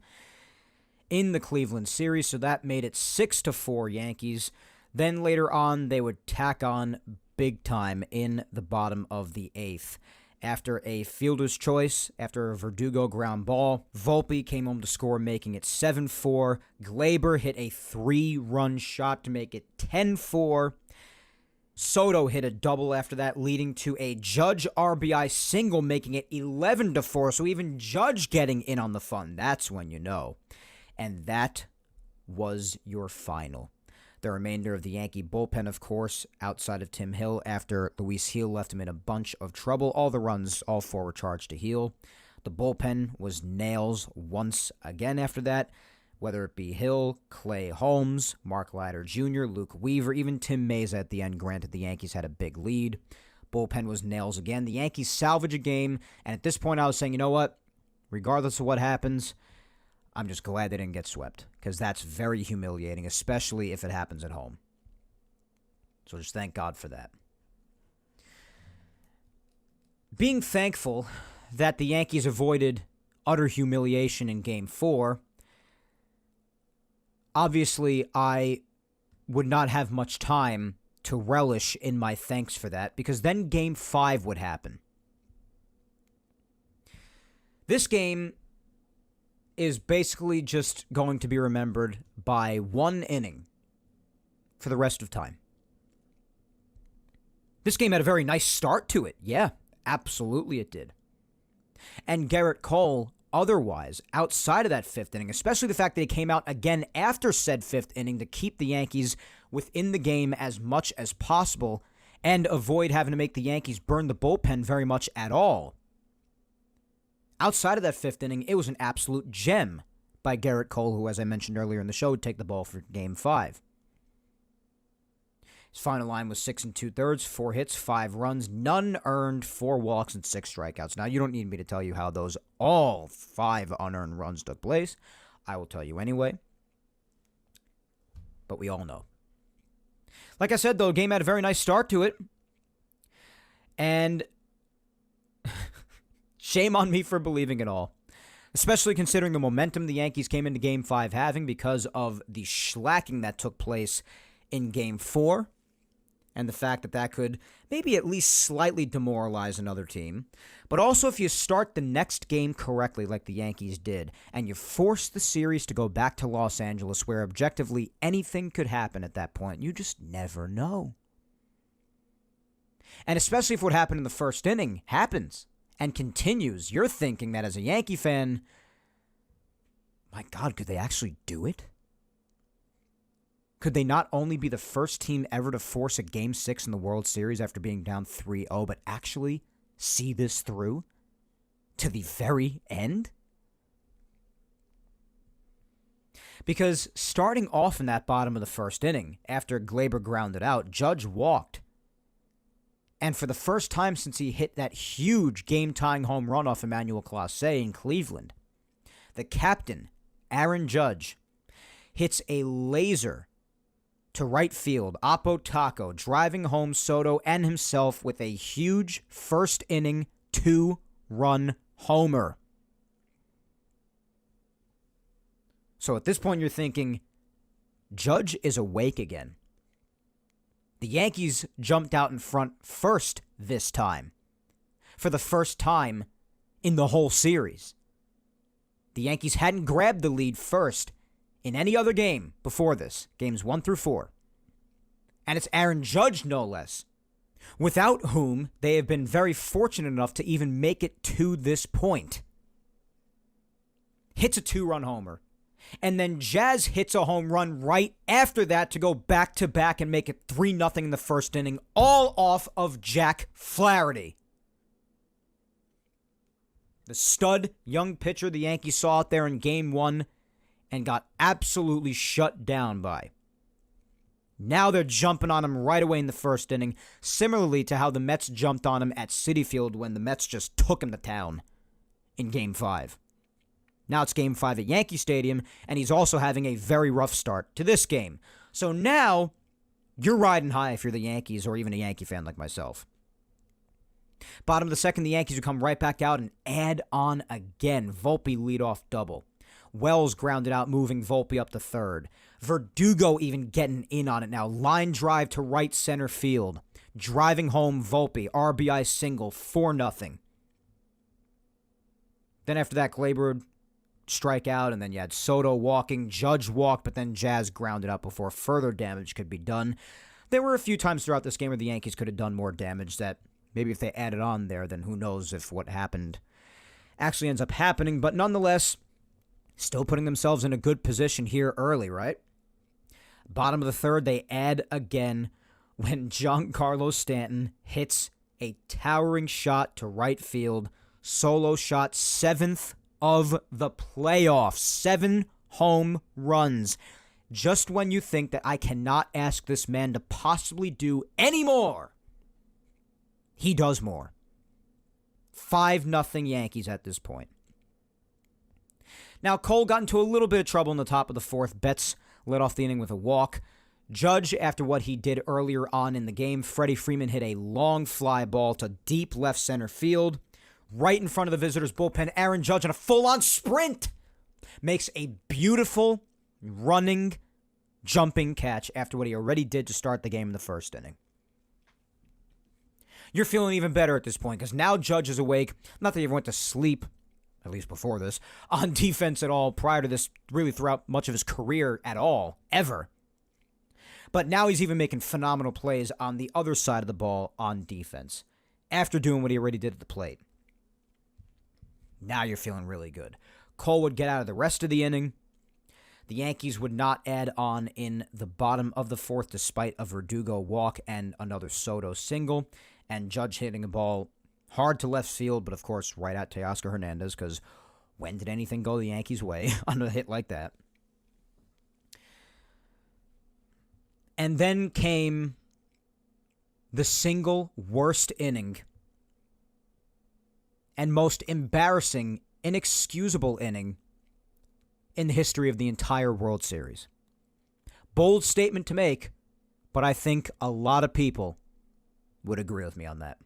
in the Cleveland series, so that made it 6-4 Yankees. Then later on, they would tack on big time in the bottom of the eighth. After a fielder's choice, after a Verdugo ground ball, Volpe came home to score, making it 7-4. Glaber hit a 3-run shot to make it 10-4. Soto hit a double after that, leading to a Judge RBI single, making it 11-4. So even Judge getting in on the fun. That's when you know. And that was your final. The remainder of the Yankee bullpen, of course, outside of Tim Hill, after Luis Gil left him in a bunch of trouble. All the runs, all four were charged to Gil. The bullpen was nails once again after that, whether it be Hill, Clay Holmes, Mark Leiter Jr., Luke Weaver, even Tim Mayza at the end. Granted, the Yankees had a big lead. Bullpen was nails again. The Yankees salvage a game, and at this point I was saying, you know what? Regardless of what happens, I'm just glad they didn't get swept, because that's very humiliating, especially if it happens at home. So just thank God for that. Being thankful that the Yankees avoided utter humiliation in Game 4, obviously I would not have much time to relish in my thanks for that, because then Game 5 would happen. This game is basically just going to be remembered by one inning for the rest of time. This game had a very nice start to it. Yeah, absolutely it did. And Garrett Cole, otherwise, outside of that fifth inning, especially the fact that he came out again after said fifth inning to keep the Yankees within the game as much as possible and avoid having to make the Yankees burn the bullpen very much at all. Outside of that fifth inning, it was an absolute gem by Garrett Cole, who, as I mentioned earlier in the show, would take the ball for Game 5. His final line was 6 2/3, 4 hits, 5 runs, none earned, 4 walks, and 6 strikeouts. Now, you don't need me to tell you how those all 5 unearned runs took place. I will tell you anyway. But we all know. Like I said, though, the game had a very nice start to it. And shame on me for believing it all, especially considering the momentum the Yankees came into Game 5 having because of the shellacking that took place in Game 4 and the fact that that could maybe at least slightly demoralize another team. But also if you start the next game correctly like the Yankees did and you force the series to go back to Los Angeles where objectively anything could happen at that point, you just never know. And especially if what happened in the first inning happens and continues, you're thinking that as a Yankee fan, my God, could they actually do it? Could they not only be the first team ever to force a Game 6 in the World Series after being down 3-0, but actually see this through to the very end? Because starting off in that bottom of the first inning, after Glaber grounded out, Judge walked. And for the first time since he hit that huge game-tying home run off Emmanuel Clase in Cleveland, the captain, Aaron Judge, hits a laser to right field, Oppo Taco, driving home Soto and himself with a huge first-inning 2-run homer. So at this point you're thinking, Judge is awake again. The Yankees jumped out in front first this time, for the first time in the whole series. The Yankees hadn't grabbed the lead first in any other game before this, games 1 through 4. And it's Aaron Judge, no less, without whom they have been very fortunate enough to even make it to this point. Hits a 2-run homer. And then Jazz hits a home run right after that to go back-to-back and make it 3-0 in the first inning, all off of Jack Flaherty. The stud young pitcher the Yankees saw out there in Game 1 and got absolutely shut down by. Now they're jumping on him right away in the first inning, similarly to how the Mets jumped on him at Citi Field when the Mets just took him to town in Game 5. Now it's Game 5 at Yankee Stadium, and he's also having a very rough start to this game. So now, you're riding high if you're the Yankees or even a Yankee fan like myself. Bottom of the second, the Yankees would come right back out and add on again. Volpe leadoff double. Wells grounded out, moving Volpe up to third. Verdugo even getting in on it now. Line drive to right center field. Driving home Volpe. RBI single, 4-0. Then after that, Gleyber would strike out, and then you had Soto walking. Judge walked, but then Jazz grounded out before further damage could be done. There were a few times throughout this game where the Yankees could have done more damage that maybe if they added on there, then who knows if what happened actually ends up happening. But nonetheless, still putting themselves in a good position here early, right? Bottom of the third, they add again when Giancarlo Stanton hits a towering shot to right field. Solo shot, 7th of the playoffs. 7 home runs. Just when you think that I cannot ask this man to possibly do any more, he does more. 5-0 Yankees at this point. Now, Cole got into a little bit of trouble in the top of the fourth. Betts led off the inning with a walk. Judge, after what he did earlier on in the game, Freddie Freeman hit a long fly ball to deep left center field. Right in front of the visitors' bullpen, Aaron Judge on a full-on sprint makes a beautiful running, jumping catch after what he already did to start the game in the first inning. You're feeling even better at this point because now Judge is awake. Not that he ever went to sleep, at least before this, on defense at all prior to this, really throughout much of his career at all, ever. But now he's even making phenomenal plays on the other side of the ball on defense after doing what he already did at the plate. Now you're feeling really good. Cole would get out of the rest of the inning. The Yankees would not add on in the bottom of the fourth despite a Verdugo walk and another Soto single. And Judge hitting a ball hard to left field, but of course right at Teoscar Hernandez, because when did anything go the Yankees' way on a hit like that? And then came the single worst inning and most embarrassing, inexcusable inning in the history of the entire World Series. Bold statement to make, but I think a lot of people would agree with me on that.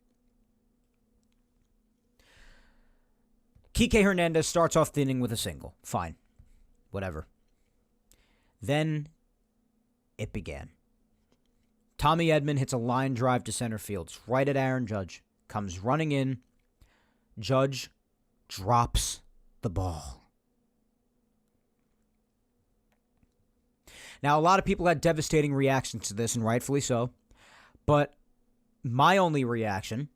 Kike Hernandez starts off the inning with a single. Fine. Whatever. Then it began. Tommy Edman hits a line drive to center field. It's right at Aaron Judge. Comes running in. Judge drops the ball. Now, a lot of people had devastating reactions to this, and rightfully so. But my only reaction,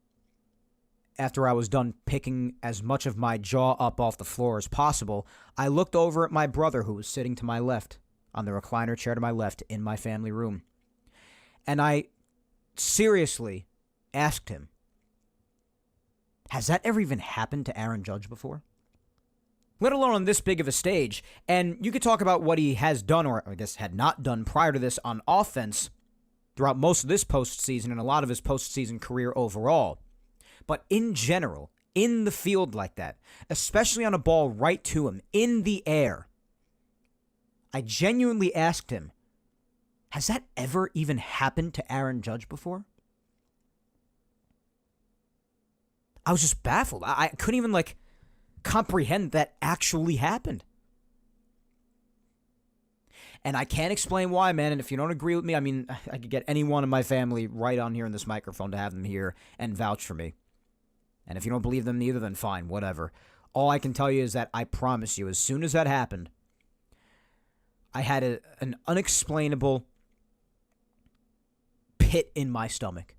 after I was done picking as much of my jaw up off the floor as possible, I looked over at my brother who was sitting to my left, on the recliner chair to my left in my family room. And I seriously asked him, has that ever even happened to Aaron Judge before? Let alone on this big of a stage. And you could talk about what he has done, or I guess had not done prior to this on offense throughout most of this postseason and a lot of his postseason career overall. But in general, in the field like that, especially on a ball right to him, in the air, I genuinely asked him, has that ever even happened to Aaron Judge before? I was just baffled. I couldn't even, comprehend that actually happened. And I can't explain why, man. And if you don't agree with me, I mean, I could get anyone in my family right on here in this microphone to have them here and vouch for me. And if you don't believe them neither, then fine, whatever. All I can tell you is that I promise you, as soon as that happened, I had an unexplainable pit in my stomach.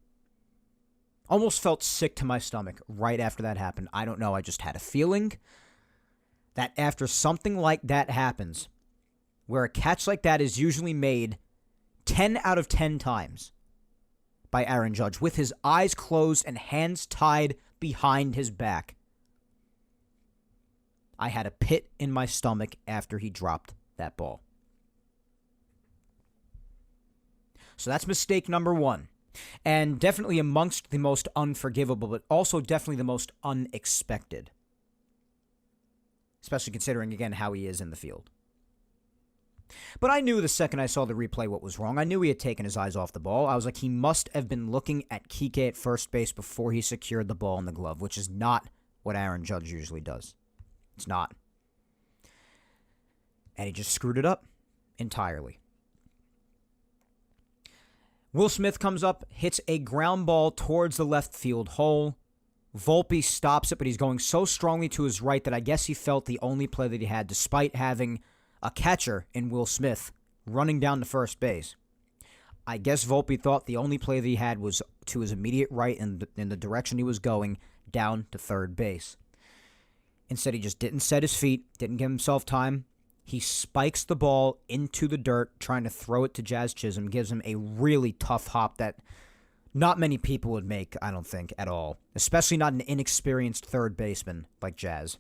Almost felt sick to my stomach right after that happened. I don't know. I just had a feeling that after something like that happens, where a catch like that is usually made 10 out of 10 times by Aaron Judge, with his eyes closed and hands tied behind his back, I had a pit in my stomach after he dropped that ball. So that's mistake number one. And definitely amongst the most unforgivable, but also definitely the most unexpected. Especially considering, again, how he is in the field. But I knew the second I saw the replay what was wrong. I knew he had taken his eyes off the ball. I was like, he must have been looking at Kike at first base before he secured the ball in the glove, which is not what Aaron Judge usually does. It's not. And he just screwed it up entirely. Will Smith comes up, hits a ground ball towards the left field hole. Volpe stops it, but he's going so strongly to his right that I guess he felt the only play that he had, despite having a catcher in Will Smith running down to first base. I guess Volpe thought the only play that he had was to his immediate right in the direction he was going, down to third base. Instead, he just didn't set his feet, didn't give himself time. He spikes the ball into the dirt, trying to throw it to Jazz Chisholm, gives him a really tough hop that not many people would make, I don't think, at all. Especially not an inexperienced third baseman like Jazz.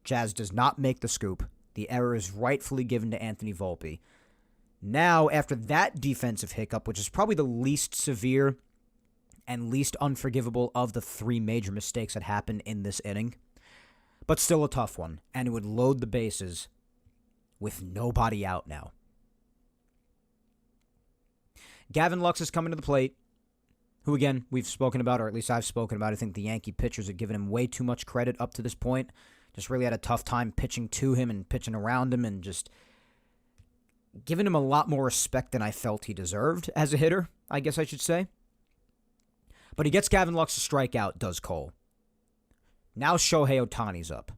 Jazz does not make the scoop. The error is rightfully given to Anthony Volpe. Now, after that defensive hiccup, which is probably the least severe and least unforgivable of the three major mistakes that happened in this inning, but still a tough one, and it would load the bases with nobody out now. Gavin Lux is coming to the plate, who, again, we've spoken about, or at least I've spoken about. I think the Yankee pitchers have given him way too much credit up to this point. Just really had a tough time pitching to him and pitching around him and just giving him a lot more respect than I felt he deserved as a hitter, I guess I should say. But he gets Gavin Lux to strike out, does Cole. Now Shohei Ohtani's up.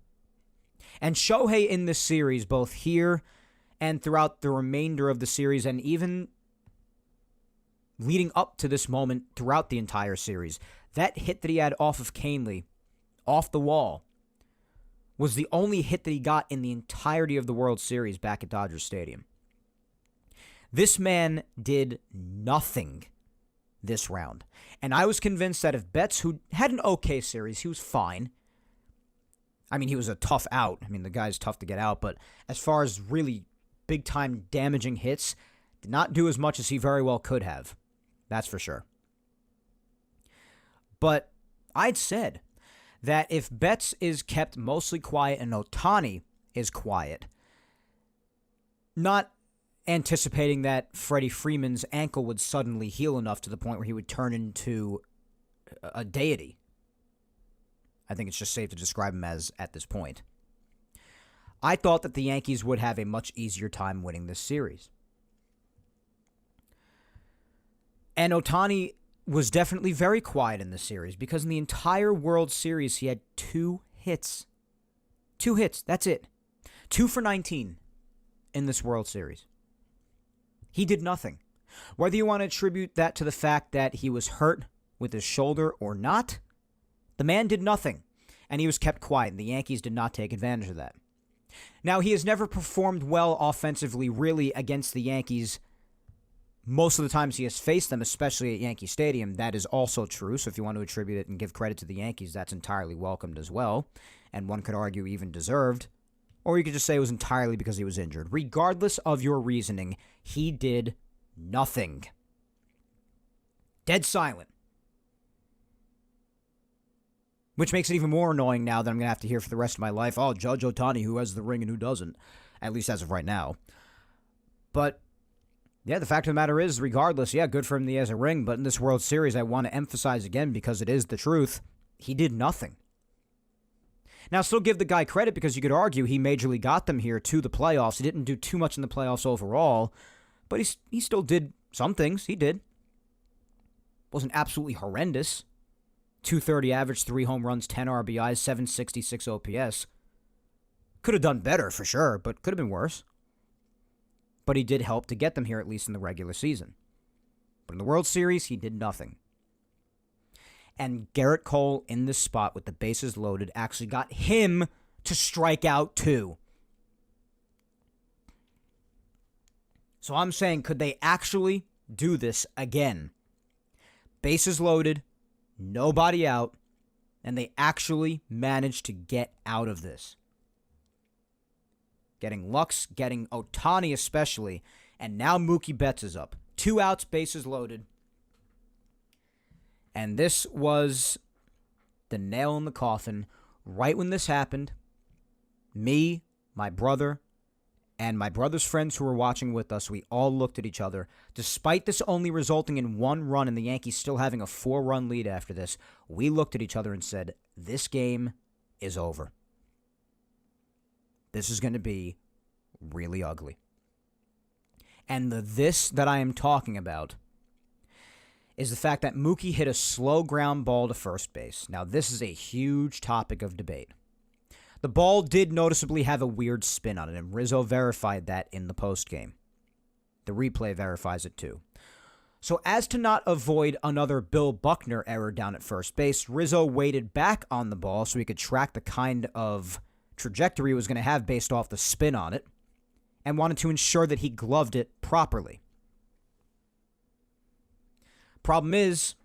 And Shohei in this series, both here and throughout the remainder of the series, and even leading up to this moment throughout the entire series, that hit that he had off of Canely, off the wall, was the only hit that he got in the entirety of the World Series back at Dodger Stadium. This man did nothing this round. And I was convinced that if Betts, who had an okay series, he was fine. I mean, he was a tough out. I mean, the guy's tough to get out. But as far as really big-time damaging hits, did not do as much as he very well could have. That's for sure. But I'd said that if Betts is kept mostly quiet and Ohtani is quiet, not anticipating that Freddie Freeman's ankle would suddenly heal enough to the point where he would turn into a deity. I think it's just safe to describe him as at this point. I thought that the Yankees would have a much easier time winning this series. And Ohtani was definitely very quiet in this series because in the entire World Series, he had 2 hits. 2 hits, that's it. 2 for 19 in this World Series. He did nothing. Whether you want to attribute that to the fact that he was hurt with his shoulder or not, the man did nothing, and he was kept quiet, and the Yankees did not take advantage of that. Now, he has never performed well offensively, really, against the Yankees. Most of the times he has faced them, especially at Yankee Stadium, that is also true. So if you want to attribute it and give credit to the Yankees, that's entirely welcomed as well, and one could argue even deserved. Or you could just say it was entirely because he was injured. Regardless of your reasoning, he did nothing. Dead silent. Which makes it even more annoying now that I'm going to have to hear for the rest of my life, oh, Judge Ohtani, who has the ring and who doesn't, at least as of right now. But, yeah, the fact of the matter is, regardless, yeah, good for him that he has a ring, but in this World Series, I want to emphasize again, because it is the truth, he did nothing. Now, still give the guy credit because you could argue he majorly got them here to the playoffs. He didn't do too much in the playoffs overall, but he still did some things. He did. Wasn't absolutely horrendous. 230 average, 3 home runs, 10 RBIs, 766 OPS. Could have done better for sure, but could have been worse. But he did help to get them here, at least in the regular season. But in the World Series, he did nothing. And Garrett Cole in this spot with the bases loaded actually got him to strike out too. So I'm saying, could they actually do this again? Bases loaded, nobody out, and they actually managed to get out of this. Getting Lux, getting Ohtani especially, and now Mookie Betts is up. 2 outs, bases loaded. And this was the nail in the coffin. Right when this happened, me, my brother, and my brother's friends who were watching with us, we all looked at each other. Despite this only resulting in 1 run and the Yankees still having a 4-run lead after this, we looked at each other and said, this game is over. This is going to be really ugly. And the this that I am talking about is the fact that Mookie hit a slow ground ball to first base. Now, this is a huge topic of debate. The ball did noticeably have a weird spin on it, and Rizzo verified that in the postgame. The replay verifies it too. So as to not avoid another Bill Buckner error down at first base, Rizzo waited back on the ball so he could track the kind of trajectory he was going to have based off the spin on it, and wanted to ensure that he gloved it properly. Problem is,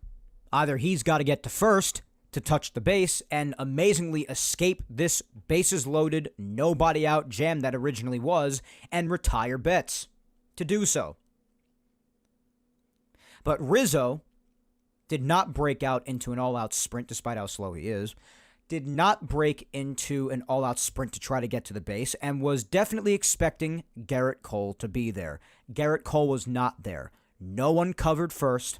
either he's got to get to first to touch the base and amazingly escape this bases-loaded, nobody-out jam that originally was, and retire Betts to do so. But Rizzo did not break out into an all-out sprint, despite how slow he is, did not break into an all-out sprint to try to get to the base, and was definitely expecting Garrett Cole to be there. Garrett Cole was not there. No one covered first.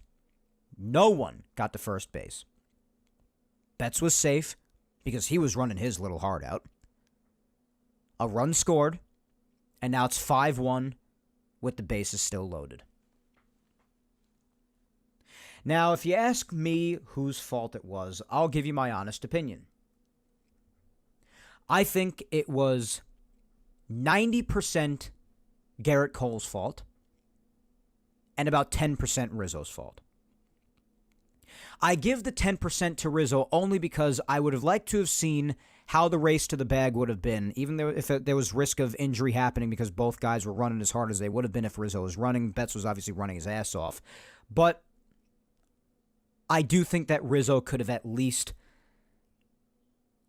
No one got to first base. Betts was safe because he was running his little heart out. A run scored, and now it's 5-1 with the bases still loaded. Now, if you ask me whose fault it was, I'll give you my honest opinion. I think it was 90% Garrett Cole's fault and about 10% Rizzo's fault. I give the 10% to Rizzo only because I would have liked to have seen how the race to the bag would have been, even though if there was risk of injury happening because both guys were running as hard as they would have been if Rizzo was running. Betts was obviously running his ass off. But I do think that Rizzo could have at least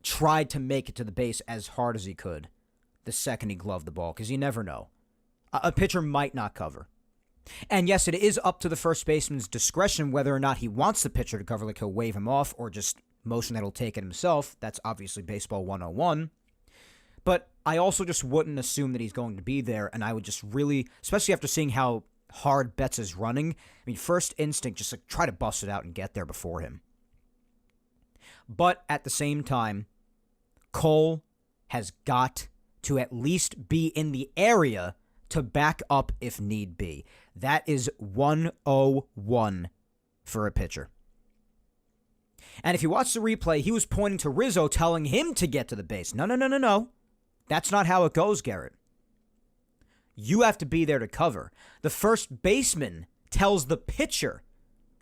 tried to make it to the base as hard as he could the second he gloved the ball, because you never know. A pitcher might not cover. And yes, it is up to the first baseman's discretion whether or not he wants the pitcher to cover, like he'll wave him off or just motion that he'll take it himself. That's obviously baseball 101. But I also just wouldn't assume that he's going to be there, and I would just really, especially after seeing how hard Betts is running, I mean, first instinct, just like try to bust it out and get there before him. But at the same time, Cole has got to at least be in the area to back up if need be. That is 101 for a pitcher. And if you watch the replay, he was pointing to Rizzo, telling him to get to the base. No. That's not how it goes, Garrett. You have to be there to cover. The first baseman tells the pitcher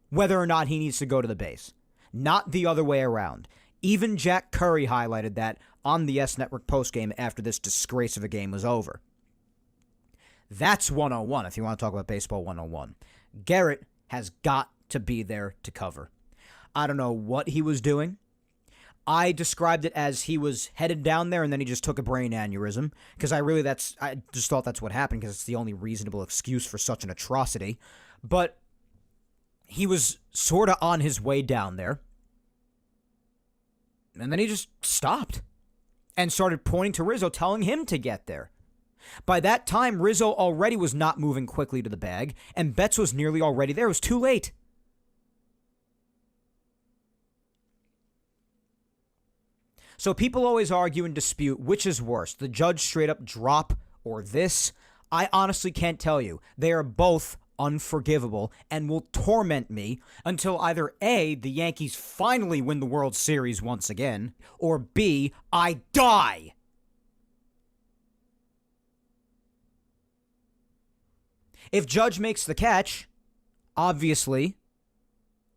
whether or not he needs to go to the base, not the other way around. Even Jack Curry highlighted that on the S Network postgame after this disgrace of a game was over. That's 101 if you want to talk about baseball 101. Garrett has got to be there to cover. I don't know what he was doing. I described it as he was headed down there and then he just took a brain aneurysm, because I just thought that's what happened because it's the only reasonable excuse for such an atrocity. But he was sort of on his way down there, and then he just stopped and started pointing to Rizzo, telling him to get there. By that time, Rizzo already was not moving quickly to the bag, and Betts was nearly already there. It was too late. So people always argue and dispute which is worse, the Judge straight up drop or this. I honestly can't tell you. They are both unforgivable and will torment me until either A, the Yankees finally win the World Series once again, or B, I die. If Judge makes the catch, obviously,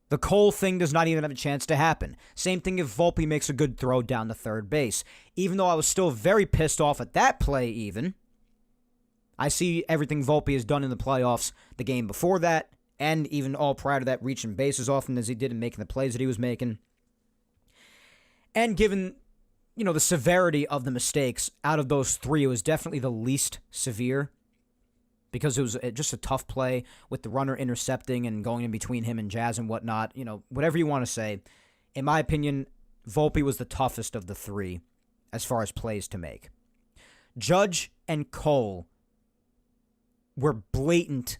the Cole thing does not even have a chance to happen. Same thing if Volpe makes a good throw down to third base. Even though I was still very pissed off at that play even, I see everything Volpe has done in the playoffs, the game before that, and even all prior to that, reaching base as often as he did and making the plays that he was making. And given, the severity of the mistakes, out of those three, it was definitely the least severe because it was just a tough play with the runner intercepting and going in between him and Jazz and whatnot. Whatever you want to say. In my opinion, Volpe was the toughest of the three as far as plays to make. Judge and Cole were blatant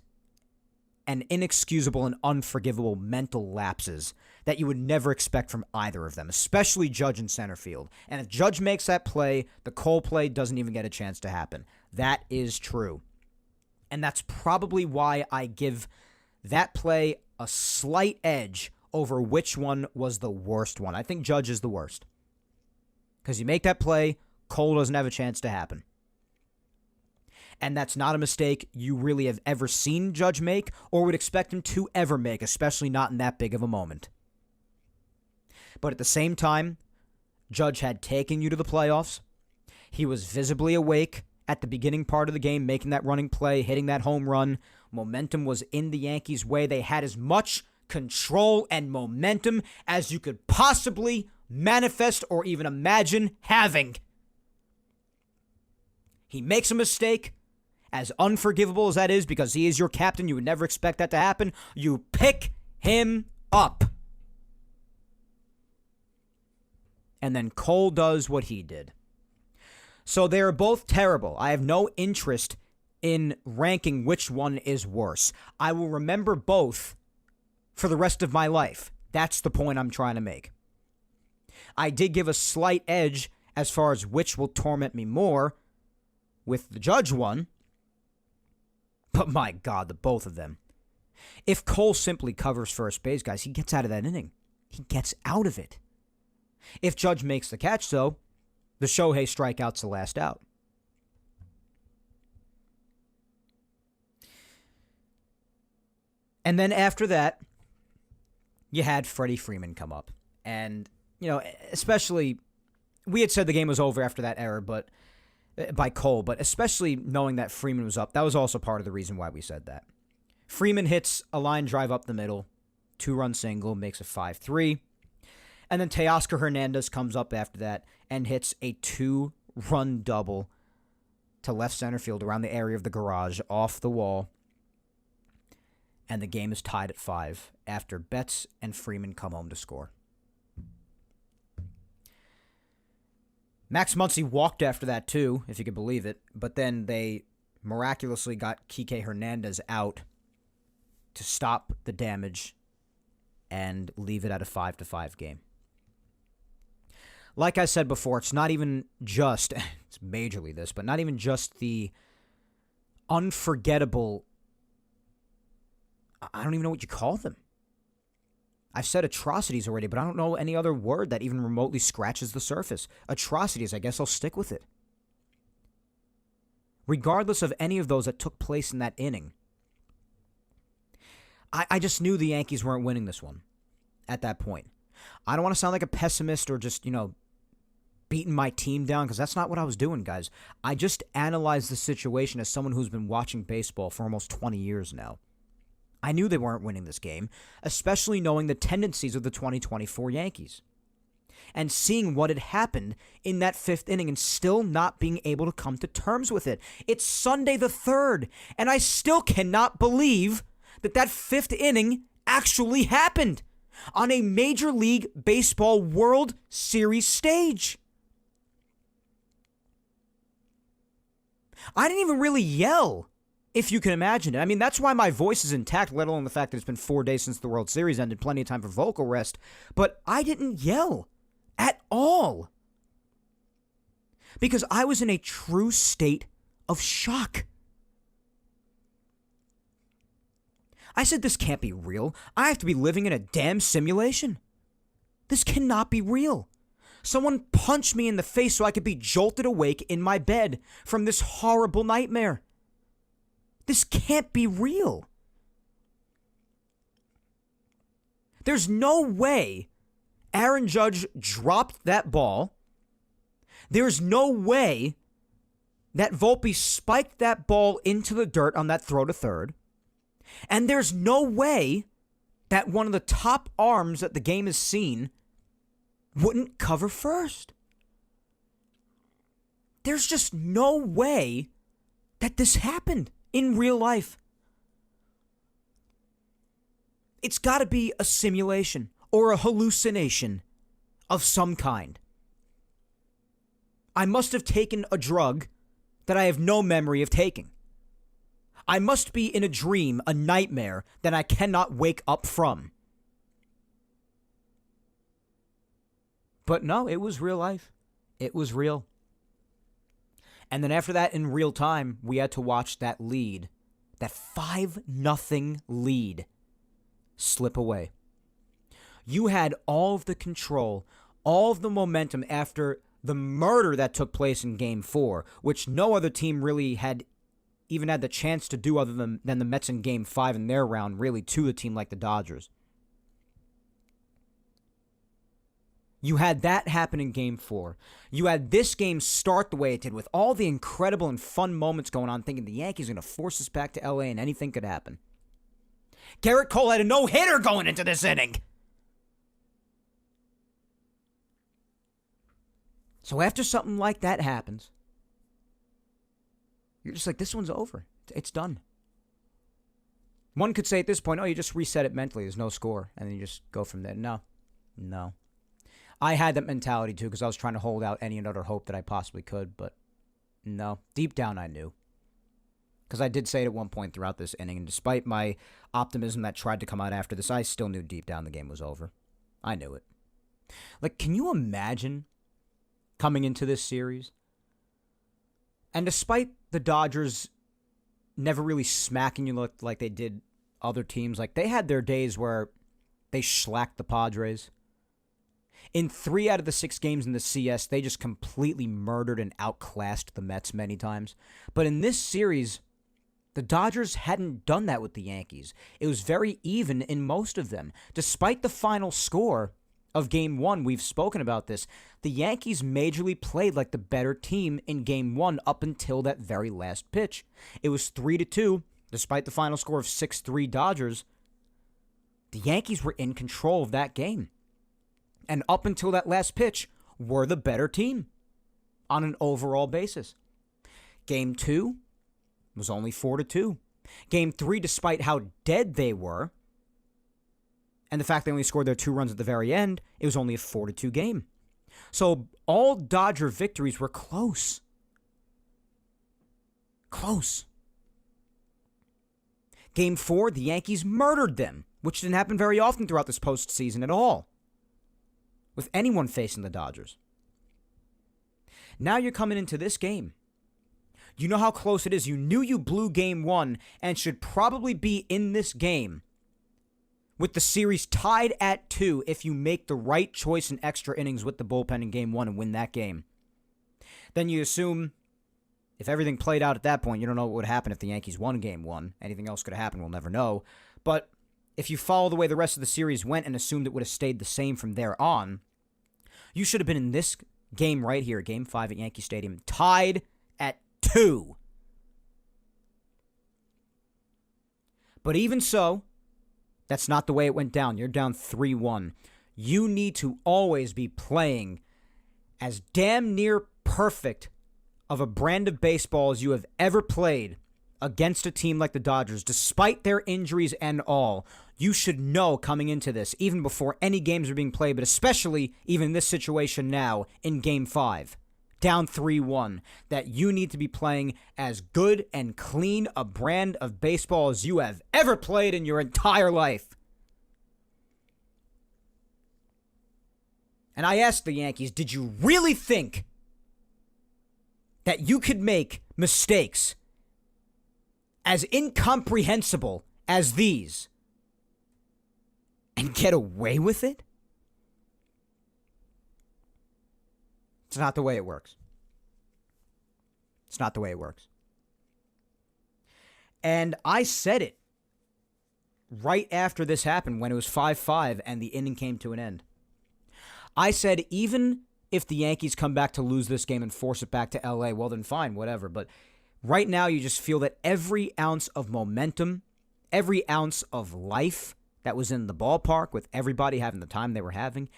and inexcusable and unforgivable mental lapses that you would never expect from either of them, especially Judge in center field. And if Judge makes that play, the Cole play doesn't even get a chance to happen. That is true. And that's probably why I give that play a slight edge over which one was the worst one. I think Judge is the worst. Because you make that play, Cole doesn't have a chance to happen. And that's not a mistake you really have ever seen Judge make or would expect him to ever make, especially not in that big of a moment. But at the same time, Judge had taken you to the playoffs. He was visibly awake at the beginning part of the game, making that running play, hitting that home run. Momentum was in the Yankees' way. They had as much control and momentum as you could possibly manifest or even imagine having. He makes a mistake. As unforgivable as that is, because he is your captain, you would never expect that to happen. You pick him up. And then Cole does what he did. So they are both terrible. I have no interest in ranking which one is worse. I will remember both for the rest of my life. That's the point I'm trying to make. I did give a slight edge as far as which will torment me more with the Judge one. But my God, the both of them. If Cole simply covers first base, guys, he gets out of that inning. He gets out of it. If Judge makes the catch, though, the Shohei strikeout's the last out. And then after that, you had Freddie Freeman come up. And, especially, we had said the game was over after that error, but by Cole, but especially knowing that Freeman was up, that was also part of the reason why we said that. Freeman hits a line drive up the middle, 2-run single, makes it 5-3. And then Teoscar Hernandez comes up after that and hits a 2-run double to left center field around the area of the garage, off the wall. And the game is tied at 5 after Betts and Freeman come home to score. Max Muncy walked after that too, if you could believe it, but then they miraculously got Kike Hernandez out to stop the damage and leave it at a 5-5 game. Like I said before, it's not even just, it's majorly this, but not even just the unforgettable, I don't even know what you call them. I've said atrocities already, but I don't know any other word that even remotely scratches the surface. Atrocities, I guess I'll stick with it. Regardless of any of those that took place in that inning, I just knew the Yankees weren't winning this one at that point. I don't want to sound like a pessimist or just, beating my team down, because that's not what I was doing, guys. I just analyzed the situation as someone who's been watching baseball for almost 20 years now. I knew they weren't winning this game, especially knowing the tendencies of the 2024 Yankees. And seeing what had happened in that 5th inning and still not being able to come to terms with it. It's Sunday the 3rd, and I still cannot believe that 5th inning actually happened on a Major League Baseball World Series stage. I didn't even really yell, if you can imagine it. I mean, that's why my voice is intact, let alone the fact that it's been 4 days since the World Series ended, plenty of time for vocal rest. But I didn't yell at all. because I was in a true state of shock. I said, this can't be real. I have to be living in a damn simulation. This cannot be real. Someone punched me in the face so I could be jolted awake in my bed from this horrible nightmare. This can't be real. There's no way Aaron Judge dropped that ball. There's no way that Volpe spiked that ball into the dirt on that throw to third. And there's no way that one of the top arms that the game has seen wouldn't cover first. There's just no way that this happened in real life. It's got to be a simulation or a hallucination of some kind. I must have taken a drug that I have no memory of taking. I must be in a dream, a nightmare that I cannot wake up from. But no, it was real life. It was real. And then after that, in real time, we had to watch that lead, that 5-0 lead, slip away. You had all of the control, all of the momentum after the murder that took place in Game 4, which no other team really had even had the chance to do other than the Mets in Game 5 in their round, really, to a team like the Dodgers. You had that happen in Game 4. You had this game start the way it did with all the incredible and fun moments going on, thinking the Yankees are going to force us back to L.A. and anything could happen. Garrett Cole had a no-hitter going into this inning. So after something like that happens, you're just like, this one's over. It's done. One could say at this point, oh, you just reset it mentally. There's no score. And then you just go from there. No. I had that mentality too because I was trying to hold out any and other hope that I possibly could. But no, deep down I knew. Because I did say it at one point throughout this inning. And despite my optimism that tried to come out after this, I still knew deep down the game was over. I knew it. Like, can you imagine coming into this series? And despite the Dodgers never really smacking you like they did other teams, like they had their days where they shellacked the Padres. In 3 out of the 6 games in the CS, they just completely murdered and outclassed the Mets many times. But in this series, the Dodgers hadn't done that with the Yankees. It was very even in most of them. Despite the final score of Game 1, we've spoken about this, the Yankees majorly played like the better team in Game 1 up until that very last pitch. It was 3-2, despite the final score of 6-3 Dodgers. The Yankees were in control of that game. And up until that last pitch, were the better team on an overall basis. Game 2 was only 4-2. Game 3, despite how dead they were, and the fact they only scored their 2 runs at the very end, it was only a 4-2 game. So all Dodger victories were close. Close. Game 4, the Yankees murdered them, which didn't happen very often throughout this postseason at all, with anyone facing the Dodgers. Now you're coming into this game. You know how close it is. You knew you blew Game 1 and should probably be in this game with the series tied at 2 if you make the right choice in extra innings with the bullpen in Game 1 and win that game. Then you assume if everything played out at that point, you don't know what would happen if the Yankees won Game 1. Anything else could have happened, we'll never know. But if you follow the way the rest of the series went and assumed it would have stayed the same from there on, you should have been in this game right here, Game 5 at Yankee Stadium, tied at 2. But even so, that's not the way it went down. You're down 3-1. You need to always be playing as damn near perfect of a brand of baseball as you have ever played against a team like the Dodgers, despite their injuries and all. You should know coming into this, even before any games are being played, but especially even in this situation now in Game 5, down 3-1, that you need to be playing as good and clean a brand of baseball as you have ever played in your entire life. And I asked the Yankees, did you really think that you could make mistakes as incomprehensible as these and get away with it? It's not the way it works. It's not the way it works. And I said it right after this happened when it was 5-5 and the inning came to an end. I said even if the Yankees come back to lose this game and force it back to LA, well then fine, whatever. But right now you just feel that every ounce of momentum, every ounce of life that was in the ballpark with everybody having the time they were having,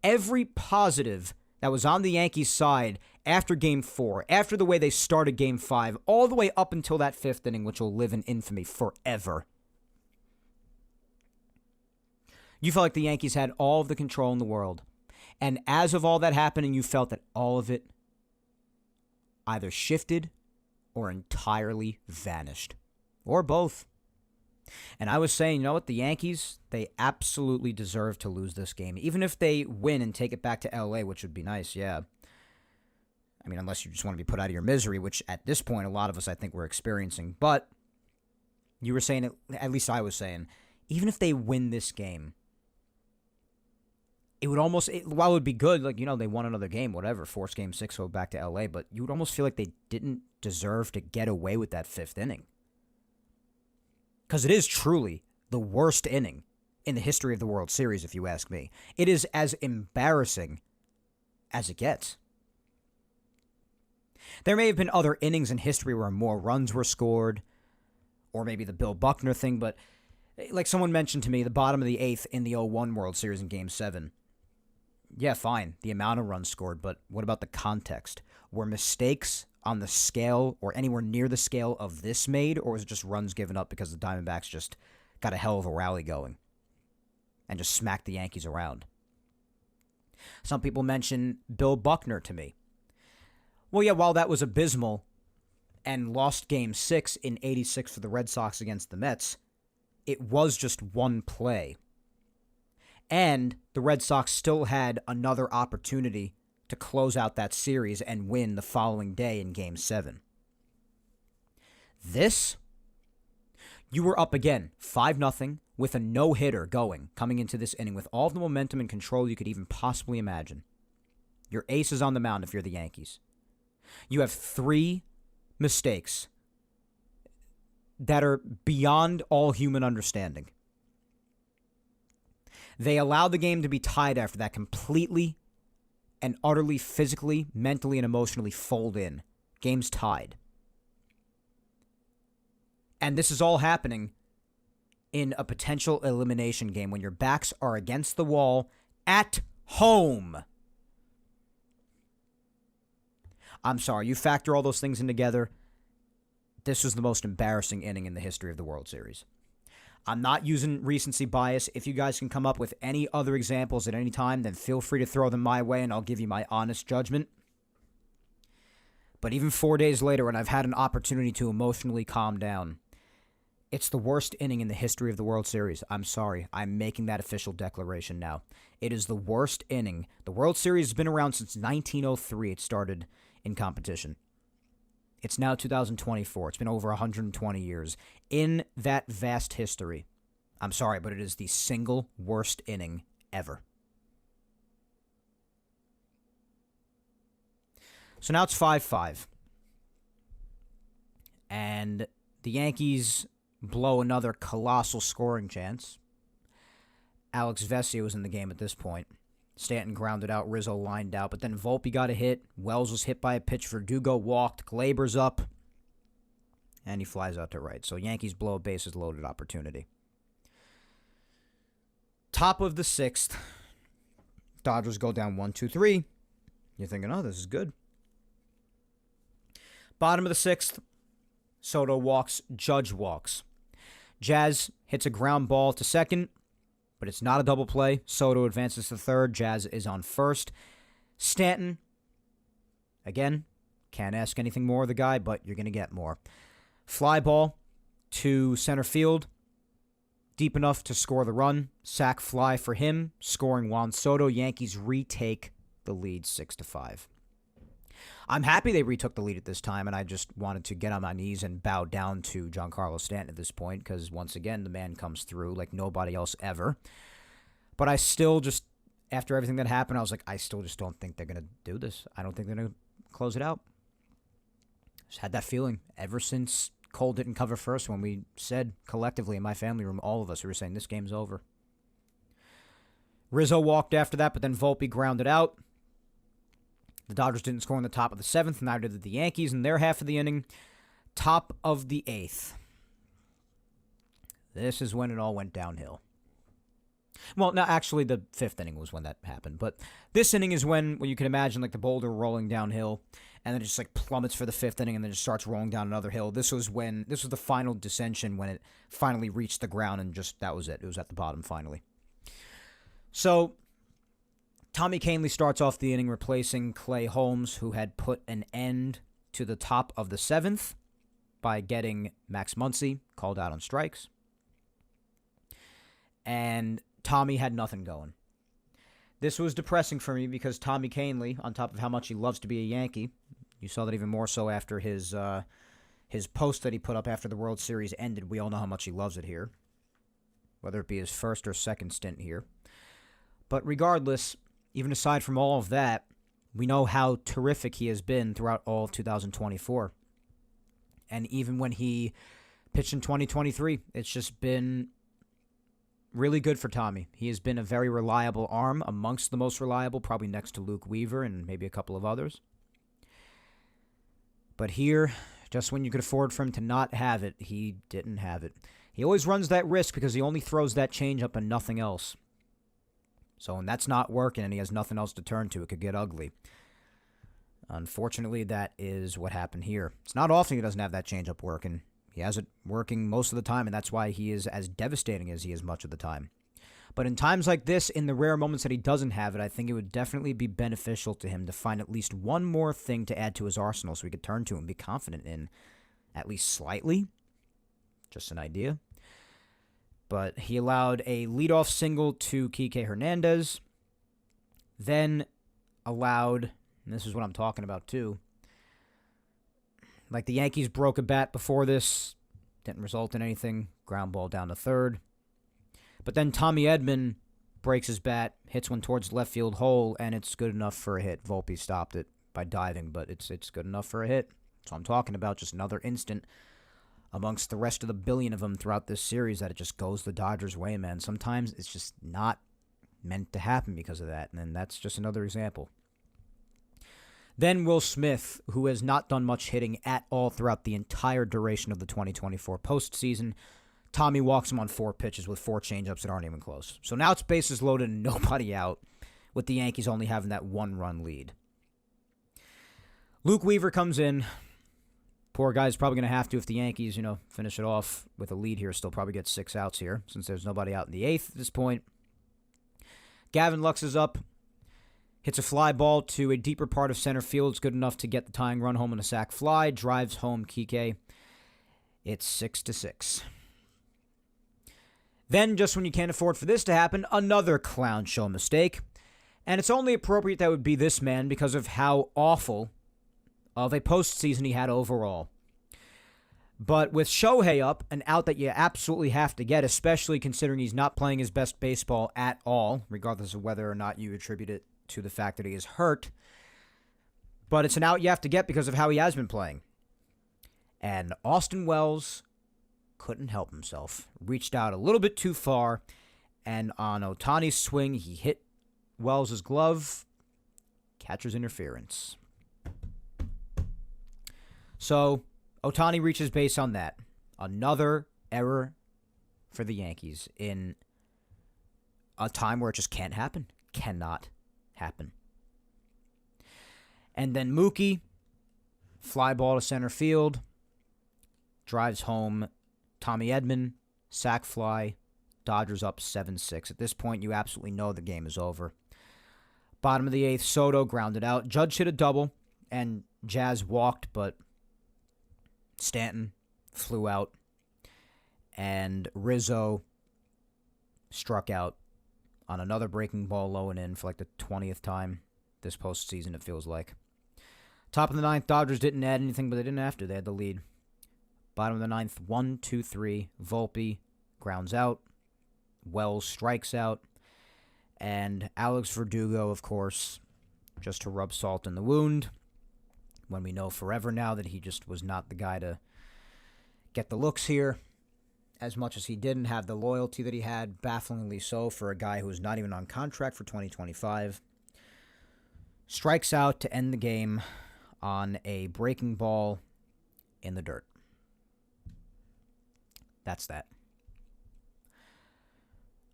every positive that was on the Yankees' side after Game 4, after the way they started Game 5, all the way up until that fifth inning, which will live in infamy forever. You felt like the Yankees had all of the control in the world. And as of all that happening, you felt that all of it either shifted or entirely vanished. Or both. And I was saying, you know what, the Yankees, they absolutely deserve to lose this game. Even if they win and take it back to LA, which would be nice, yeah. I mean, unless you just want to be put out of your misery, which at this point, a lot of us, I think, we're experiencing. But you were saying, at least I was saying, even if they win this game, it would almost, while it would be good, like, you know, they won another game, whatever, force Game 6, go back to LA, but you would almost feel like they didn't deserve to get away with that fifth inning. Because it is truly the worst inning in the history of the World Series, if you ask me. It is as embarrassing as it gets. There may have been other innings in history where more runs were scored, or maybe the Bill Buckner thing, but like someone mentioned to me, the bottom of the eighth in the 0-1 World Series in Game 7. Yeah, fine, the amount of runs scored, but what about the context? Were mistakes on the scale or anywhere near the scale of this made, or was it just runs given up because the Diamondbacks just got a hell of a rally going and just smacked the Yankees around? Some people mention Bill Buckner to me. Well, yeah, while that was abysmal and lost Game 6 in 86 for the Red Sox against the Mets, it was just one play. And the Red Sox still had another opportunity to close out that series and win the following day in Game 7. This, you were up again, 5-0, with a no-hitter coming into this inning with all the momentum and control you could even possibly imagine. Your ace is on the mound if you're the Yankees. You have 3 mistakes that are beyond all human understanding. They allowed the game to be tied after that completely and utterly physically, mentally, and emotionally fold in. Game's tied. And this is all happening in a potential elimination game when your backs are against the wall at home. I'm sorry, you factor all those things in together, this was the most embarrassing inning in the history of the World Series. I'm not using recency bias. If you guys can come up with any other examples at any time, then feel free to throw them my way and I'll give you my honest judgment. But even 4 days later, when I've had an opportunity to emotionally calm down, it's the worst inning in the history of the World Series. I'm sorry. I'm making that official declaration now. It is the worst inning. The World Series has been around since 1903. It started in competition. It's now 2024. It's been over 120 years. In that vast history, I'm sorry, but it is the single worst inning ever. So now it's 5-5. And the Yankees blow another colossal scoring chance. Alex Vesia was in the game at this point. Stanton grounded out, Rizzo lined out, but then Volpe got a hit. Wells was hit by a pitch. Verdugo walked. Glaber's up. And he flies out to right. So Yankees blow a bases loaded opportunity. Top of the 6th. Dodgers go down 1-2-3. You're thinking, oh, this is good. Bottom of the 6th. Soto walks. Judge walks. Jazz hits a ground ball to second, but it's not a double play. Soto advances to third. Jazz is on first. Stanton, again, can't ask anything more of the guy, but you're going to get more. Fly ball to center field. Deep enough to score the run. Sac fly for him, scoring Juan Soto. Yankees retake the lead 6-5. I'm happy they retook the lead at this time, and I just wanted to get on my knees and bow down to Giancarlo Stanton at this point because, once again, the man comes through like nobody else ever. But I still just, after everything that happened, I was like, I still just don't think they're going to do this. I don't think they're going to close it out. Just had that feeling ever since Cole didn't cover first when we said collectively in my family room, all of us, we were saying this game's over. Rizzo walked after that, but then Volpe grounded out. The Dodgers didn't score in the top of the 7th, neither did the Yankees in their half of the inning. Top of the 8th. This is when it all went downhill. Well, no, actually, the 5th inning was when that happened. But this inning is when you can imagine like the boulder rolling downhill, and then it just like plummets for the 5th inning, and then just starts rolling down another hill. This was the final descension when it finally reached the ground, and just that was it. It was at the bottom finally. So Tommy Kahnle starts off the inning replacing Clay Holmes, who had put an end to the top of the 7th by getting Max Muncy called out on strikes. And Tommy had nothing going. This was depressing for me because Tommy Kahnle, on top of how much he loves to be a Yankee, you saw that even more so after his post that he put up after the World Series ended. We all know how much he loves it here, whether it be his first or second stint here. But regardless, even aside from all of that, we know how terrific he has been throughout all of 2024. And even when he pitched in 2023, it's just been really good for Tommy. He has been a very reliable arm, amongst the most reliable, probably next to Luke Weaver and maybe a couple of others. But here, just when you could afford for him to not have it, he didn't have it. He always runs that risk because he only throws that changeup and nothing else. So when that's not working and he has nothing else to turn to, it could get ugly. Unfortunately, that is what happened here. It's not often he doesn't have that changeup working. He has it working most of the time, and that's why he is as devastating as he is much of the time. But in times like this, in the rare moments that he doesn't have it, I think it would definitely be beneficial to him to find at least one more thing to add to his arsenal so he could turn to and be confident in, at least slightly. Just an idea. But he allowed a leadoff single to Kike Hernandez, then allowed, and this is what I'm talking about too, like the Yankees broke a bat before this, didn't result in anything, ground ball down to third. But then Tommy Edman breaks his bat, hits one towards the left field hole, and it's good enough for a hit. Volpe stopped it by diving, but it's good enough for a hit. So I'm talking about just another instant amongst the rest of the billion of them throughout this series that it just goes the Dodgers' way, man. Sometimes it's just not meant to happen because of that, and then that's just another example. Then Will Smith, who has not done much hitting at all throughout the entire duration of the 2024 postseason, Tommy walks him on 4 pitches with 4 changeups that aren't even close. So now it's bases loaded and nobody out, with the Yankees only having that 1-run lead. Luke Weaver comes in. Poor guy's probably going to have to, if the Yankees, finish it off with a lead here, still probably get 6 outs here, since there's nobody out in the 8th at this point. Gavin Lux is up. Hits a fly ball to a deeper part of center field. It's good enough to get the tying run home on a sac fly. Drives home Kike. It's 6-6. Then, just when you can't afford for this to happen, another clown show mistake. And it's only appropriate that would be this man because of how awful of a postseason he had overall. But with Shohei up, an out that you absolutely have to get, especially considering he's not playing his best baseball at all, regardless of whether or not you attribute it to the fact that he is hurt. But it's an out you have to get because of how he has been playing. And Austin Wells couldn't help himself. Reached out a little bit too far, and on Ohtani's swing, he hit Wells' glove. Catcher's interference. So, Ohtani reaches base on that. Another error for the Yankees in a time where it just can't happen. Cannot happen. And then Mookie, fly ball to center field, drives home Tommy Edman, sac fly, Dodgers up 7-6. At this point, you absolutely know the game is over. Bottom of the 8th, Soto grounded out. Judge hit a double, and Jazz walked, but Stanton flew out, and Rizzo struck out on another breaking ball low and in for like the 20th time this postseason, it feels like. Top of the ninth, Dodgers didn't add anything, but they didn't have to. They had the lead. Bottom of the ninth, 1-2-3. Volpe grounds out. Wells strikes out. And Alex Verdugo, of course, just to rub salt in the wound, when we know forever now that he just was not the guy to get the looks here, as much as he didn't have the loyalty that he had, bafflingly so for a guy who's not even on contract for 2025. Strikes out to end the game on a breaking ball in the dirt. That's that.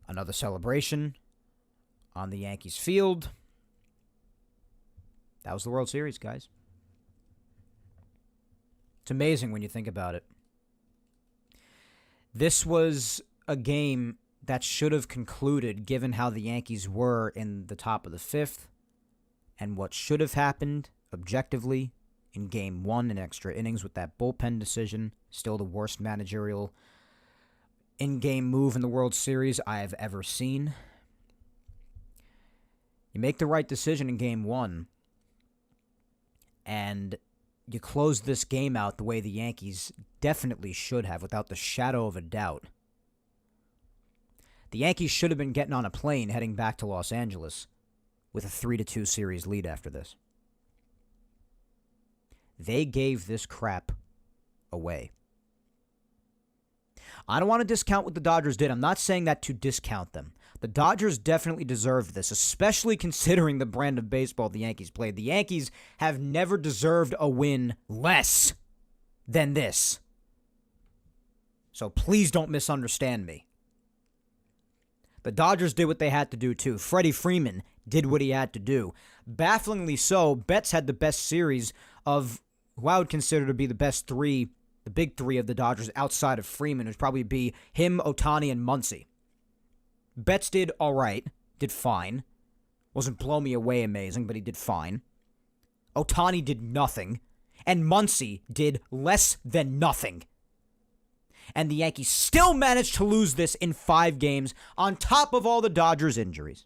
Another celebration on the Yankees field. That was the World Series, guys. It's amazing when you think about it. This was a game that should have concluded, given how the Yankees were in the top of the fifth, and what should have happened objectively in Game 1 in extra innings with that bullpen decision. Still the worst managerial in-game move in the World Series I have ever seen. You make the right decision in Game 1, and you close this game out the way the Yankees definitely should have, without the shadow of a doubt. The Yankees should have been getting on a plane heading back to Los Angeles with a 3-2 series lead after this. They gave this crap away. I don't want to discount what the Dodgers did. I'm not saying that to discount them. The Dodgers definitely deserved this, especially considering the brand of baseball the Yankees played. The Yankees have never deserved a win less than this. So please don't misunderstand me. The Dodgers did what they had to do, too. Freddie Freeman did what he had to do. Bafflingly so, Betts had the best series of who I would consider to be the best three, the big three of the Dodgers outside of Freeman, would probably be him, Ohtani, and Muncy. Betts did all right, did fine. Wasn't blow me away amazing, but he did fine. Ohtani did nothing, and Muncy did less than nothing. And the Yankees still managed to lose this in 5 games on top of all the Dodgers' injuries.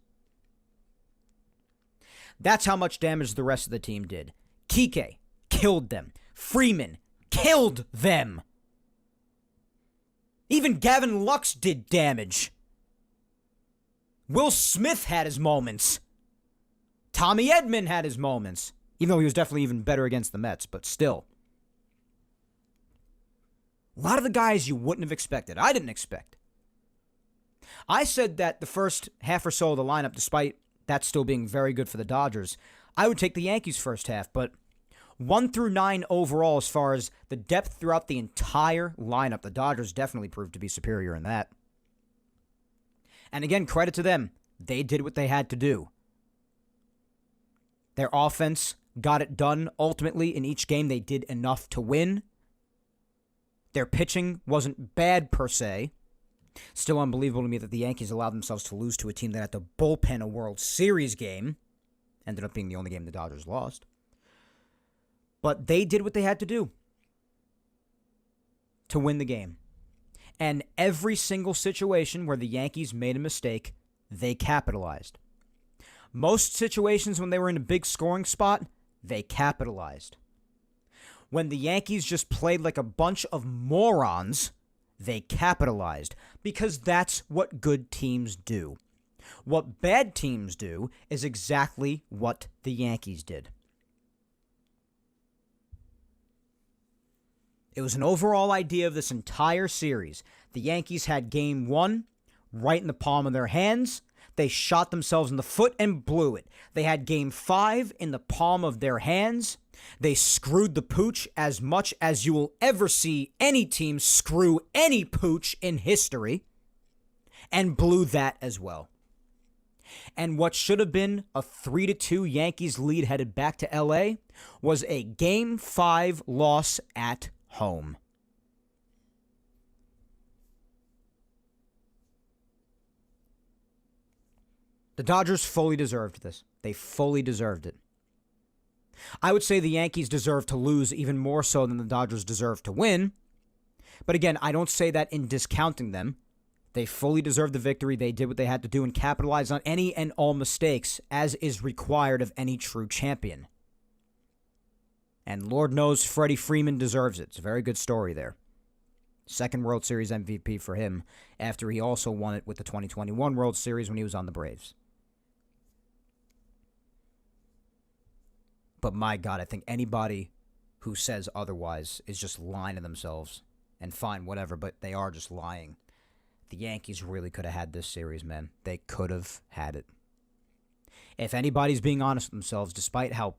That's how much damage the rest of the team did. Kike killed them. Freeman killed them. Even Gavin Lux did damage. Will Smith had his moments. Tommy Edman had his moments. Even though he was definitely even better against the Mets, but still. A lot of the guys you wouldn't have expected. I didn't expect. I said that the first half or so of the lineup, despite that still being very good for the Dodgers, I would take the Yankees first half, but 1 through 9 overall as far as the depth throughout the entire lineup, the Dodgers definitely proved to be superior in that. And again, credit to them. They did what they had to do. Their offense got it done. Ultimately, in each game, they did enough to win. Their pitching wasn't bad per se. Still unbelievable to me that the Yankees allowed themselves to lose to a team that had to bullpen a World Series game. Ended up being the only game the Dodgers lost. But they did what they had to do to win the game. And every single situation where the Yankees made a mistake, they capitalized. Most situations when they were in a big scoring spot, they capitalized. When the Yankees just played like a bunch of morons, they capitalized. Because that's what good teams do. What bad teams do is exactly what the Yankees did. It was an overall idea of this entire series. The Yankees had Game 1 right in the palm of their hands. They shot themselves in the foot and blew it. They had Game 5 in the palm of their hands. They screwed the pooch as much as you will ever see any team screw any pooch in history, and blew that as well. And what should have been a 3-2 Yankees lead headed back to L.A. was a Game 5 loss at home. The Dodgers fully deserved this. They fully deserved it. I would say the Yankees deserve to lose even more so than the Dodgers deserve to win. But again, I don't say that in discounting them. They fully deserved the victory. They did what they had to do and capitalized on any and all mistakes, as is required of any true champion. And Lord knows Freddie Freeman deserves it. It's a very good story there. Second World Series MVP for him after he also won it with the 2021 World Series when he was on the Braves. But my God, I think anybody who says otherwise is just lying to themselves. And fine, whatever, but they are just lying. The Yankees really could have had this series, man. They could have had it. If anybody's being honest with themselves, despite how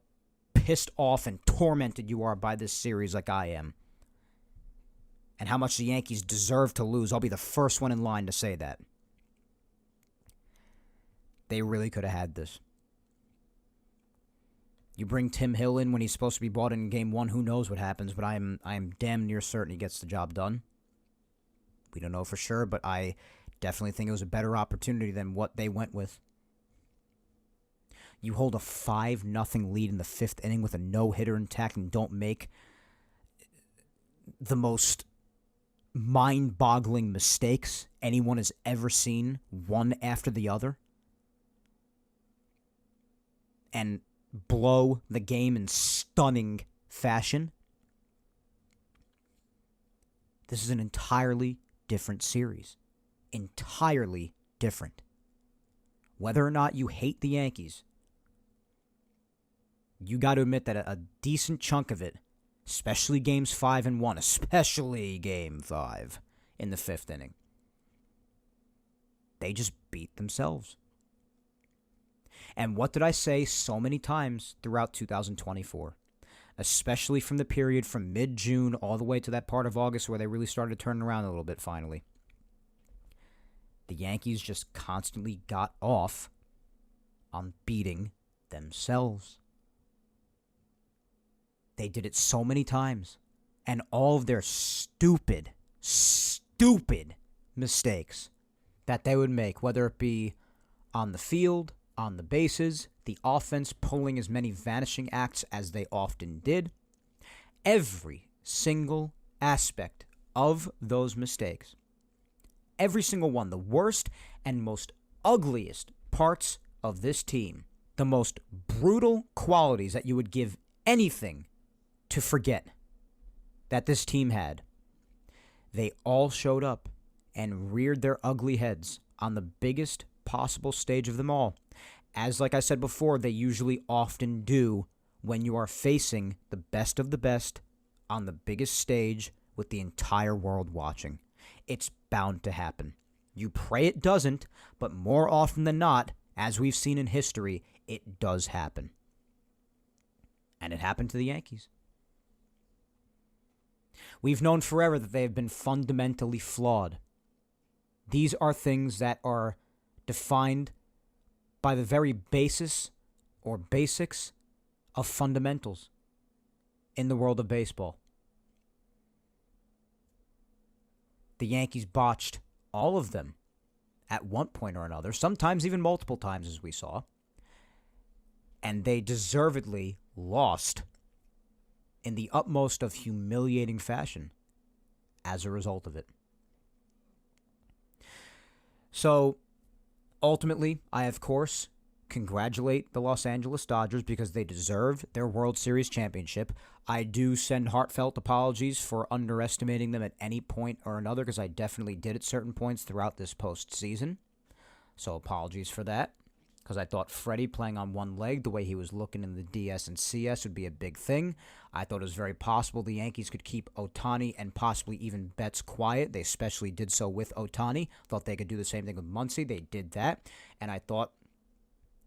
pissed off and tormented you are by this series like I am, and how much the Yankees deserve to lose, I'll be the first one in line to say that. They really could have had this. You bring Tim Hill in when he's supposed to be brought in Game 1, who knows what happens, but I am damn near certain he gets the job done. We don't know for sure, but I definitely think it was a better opportunity than what they went with. You hold a 5-0 lead in the 5th inning with a no-hitter intact and don't make the most mind-boggling mistakes anyone has ever seen, one after the other, and blow the game in stunning fashion. This is an entirely different series. Entirely different. Whether or not you hate the Yankees, you got to admit that a decent chunk of it, especially games 5 and 1, especially game 5 in the 5th inning, they just beat themselves. And what did I say so many times throughout 2024? Especially from the period from mid-June all the way to that part of August where they really started to turn around a little bit finally. The Yankees just constantly got off on beating themselves. They did it so many times. And all of their stupid mistakes that they would make, whether it be on the field, on the bases, the offense pulling as many vanishing acts as they often did. Every single aspect of those mistakes, every single one, the worst and most ugliest parts of this team, the most brutal qualities that you would give anything to forget that this team had, they all showed up and reared their ugly heads on the biggest possible stage of them all. As, like I said before, they usually often do when you are facing the best of the best on the biggest stage with the entire world watching. It's bound to happen. You pray it doesn't, but more often than not, as we've seen in history, it does happen. And it happened to the Yankees. We've known forever that they have been fundamentally flawed. These are things that are defined by the very basis or basics of fundamentals in the world of baseball. The Yankees botched all of them at one point or another, sometimes even multiple times as we saw, and they deservedly lost in the utmost of humiliating fashion as a result of it. So, ultimately, I, of course, congratulate the Los Angeles Dodgers because they deserve their World Series championship. I do send heartfelt apologies for underestimating them at any point or another because I definitely did at certain points throughout this postseason. So apologies for that because I thought Freddie playing on one leg, the way he was looking in the DS and CS, would be a big thing. I thought it was very possible the Yankees could keep Ohtani and possibly even Betts quiet. They especially did so with Ohtani. Thought they could do the same thing with Muncy. They did that. And I thought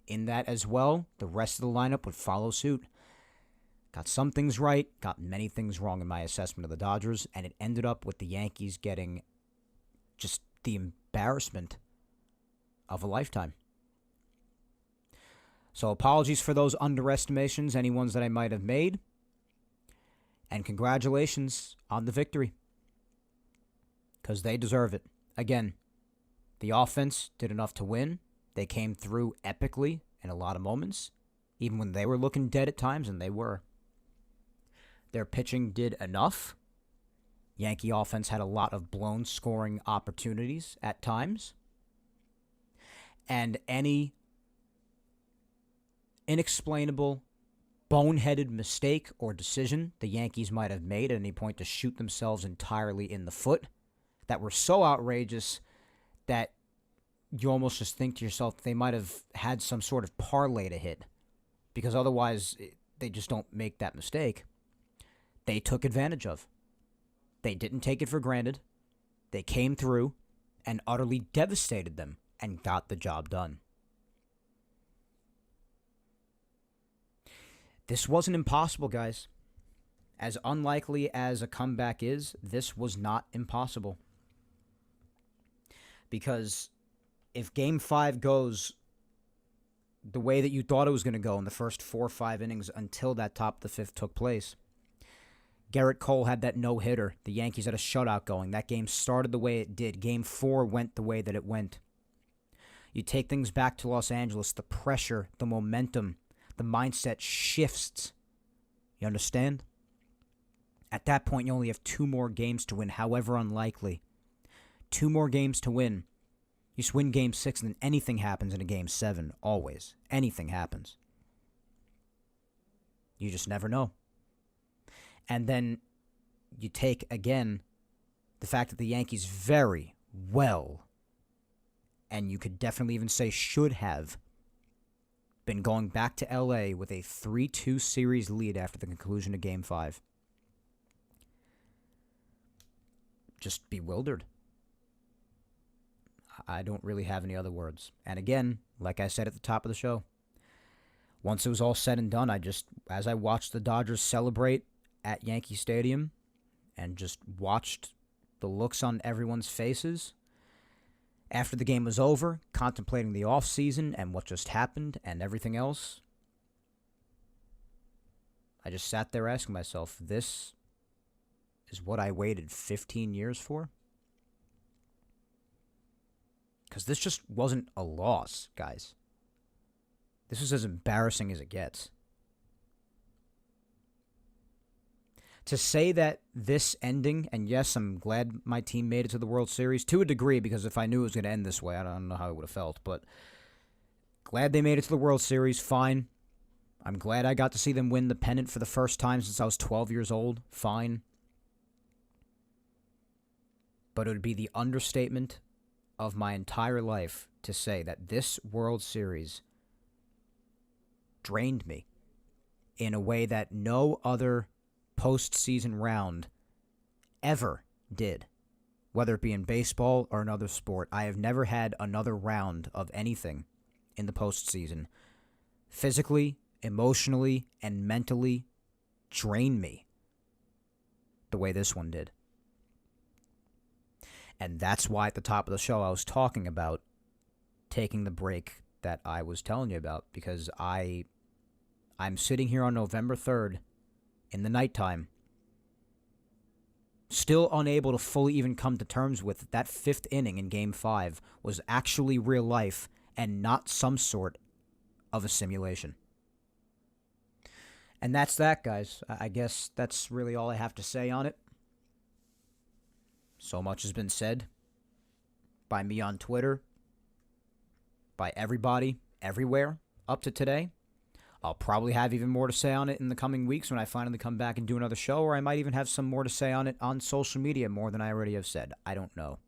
in that as well, the rest of the lineup would follow suit. Got some things right, got many things wrong in my assessment of the Dodgers, and it ended up with the Yankees getting just the embarrassment of a lifetime. So apologies for those underestimations, any ones that I might have made. And congratulations on the victory. Because they deserve it. Again, the offense did enough to win. They came through epically in a lot of moments, even when they were looking dead at times, and they were. Their pitching did enough. Yankee offense had a lot of blown scoring opportunities at times. And any inexplainable boneheaded mistake or decision the Yankees might have made at any point to shoot themselves entirely in the foot that were so outrageous that you almost just think to yourself they might have had some sort of parlay to hit, because otherwise they just don't make that mistake. They took advantage of. They didn't take it for granted. They came through and utterly devastated them and got the job done. This wasn't impossible, guys. As unlikely as a comeback is, this was not impossible. Because if Game 5 goes the way that you thought it was going to go in the first 4 or 5 innings until that top of the fifth took place, Garrett Cole had that no-hitter. The Yankees had a shutout going. That game started the way it did. Game 4 went the way that it went. You take things back to Los Angeles, the pressure, the momentum, the mindset shifts. You understand? At that point, you only have 2 more games to win, however unlikely. 2 more games to win. You just win Game 6, and then anything happens in a Game 7, always. Anything happens. You just never know. And then you take, again, the fact that the Yankees very well, and you could definitely even say should have, been going back to L.A. with a 3-2 series lead after the conclusion of Game 5. Just bewildered. I don't really have any other words. And again, like I said at the top of the show, once it was all said and done, as I watched the Dodgers celebrate at Yankee Stadium and just watched the looks on everyone's faces after the game was over, contemplating the offseason and what just happened and everything else, I just sat there asking myself, this is what I waited 15 years for? Because this just wasn't a loss, guys. This was as embarrassing as it gets. To say that this ending, and yes, I'm glad my team made it to the World Series, to a degree, because if I knew it was going to end this way, I don't know how I would have felt, but glad they made it to the World Series, fine. I'm glad I got to see them win the pennant for the first time since I was 12 years old, fine. But it would be the understatement of my entire life to say that this World Series drained me in a way that no other postseason round ever did, whether it be in baseball or another sport. I have never had another round of anything in the postseason physically, emotionally, and mentally drain me the way this one did. And that's why at the top of the show I was talking about taking the break that I was telling you about, because I'm sitting here on November 3rd in the nighttime, still unable to fully even come to terms with that 5th inning in Game 5 was actually real life and not some sort of a simulation. And that's that, guys. I guess that's really all I have to say on it. So much has been said by me on Twitter, by everybody, everywhere, up to today. I'll probably have even more to say on it in the coming weeks when I finally come back and do another show, or I might even have some more to say on it on social media, more than I already have said. I don't know.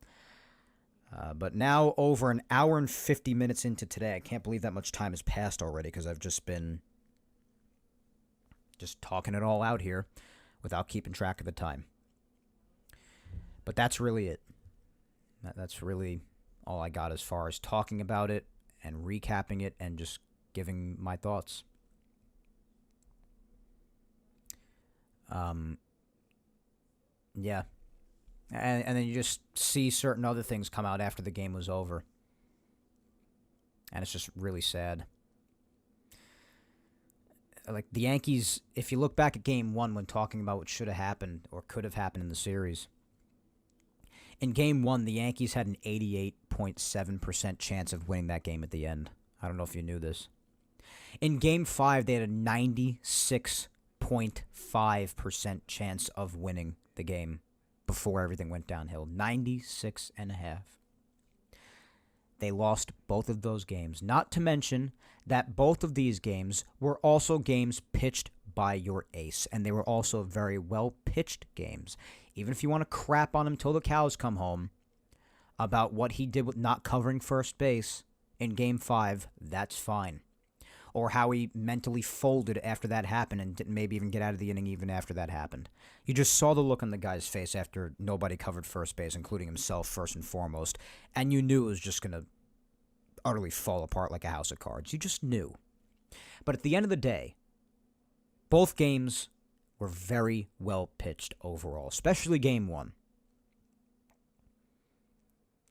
But now, over an hour and 50 minutes into today, I can't believe that much time has passed already, because I've just been talking it all out here without keeping track of the time. But that's really it. That's really all I got as far as talking about it and recapping it and just giving my thoughts. Yeah. And then you just see certain other things come out after the game was over. And it's just really sad. Like the Yankees, if you look back at Game 1 when talking about what should have happened or could have happened in the series, in Game 1, the Yankees had an 88.7% chance of winning that game at the end. I don't know if you knew this. In Game 5, they had a 96.5% chance of winning the game before everything went downhill. 96.5%. They lost both of those games. Not to mention that both of these games were also games pitched by your ace, and they were also very well-pitched games. Even if you want to crap on him till the cows come home about what he did with not covering first base in Game 5, that's fine. Or how he mentally folded after that happened and didn't maybe even get out of the inning even after that happened. You just saw the look on the guy's face after nobody covered first base, including himself first and foremost, and you knew it was just going to utterly fall apart like a house of cards. You just knew. But at the end of the day, both games were very well pitched overall, especially Game 1.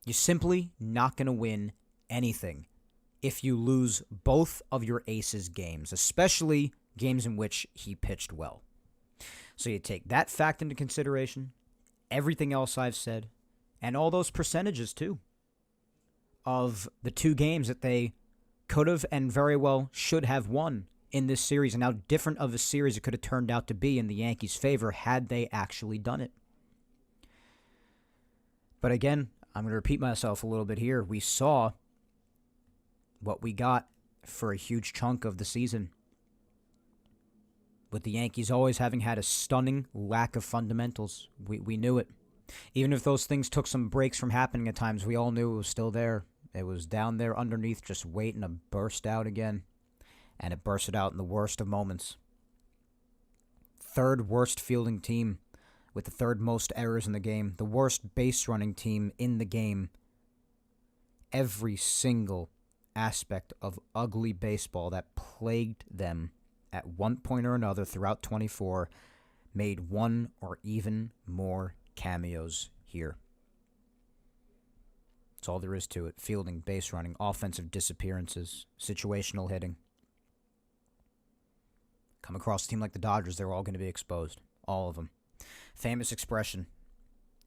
You're simply not going to win anything if you lose both of your ace's games, especially games in which he pitched well. So you take that fact into consideration, everything else I've said, and all those percentages too, of the two games that they could have and very well should have won in this series, and how different of a series it could have turned out to be in the Yankees' favor had they actually done it. But again, I'm going to repeat myself a little bit here. We saw what we got for a huge chunk of the season, with the Yankees always having had a stunning lack of fundamentals. We knew it. Even if those things took some breaks from happening at times, we all knew it was still there. It was down there underneath, just waiting to burst out again. And it bursted out in the worst of moments. Third worst fielding team with the third most errors in the game. The worst base running team in the game. Every single aspect of ugly baseball that plagued them at one point or another throughout 24 made one or even more cameos here. That's all there is to it. Fielding, base running, offensive disappearances, situational hitting. Come across a team like the Dodgers, they're all going to be exposed. All of them. Famous expression.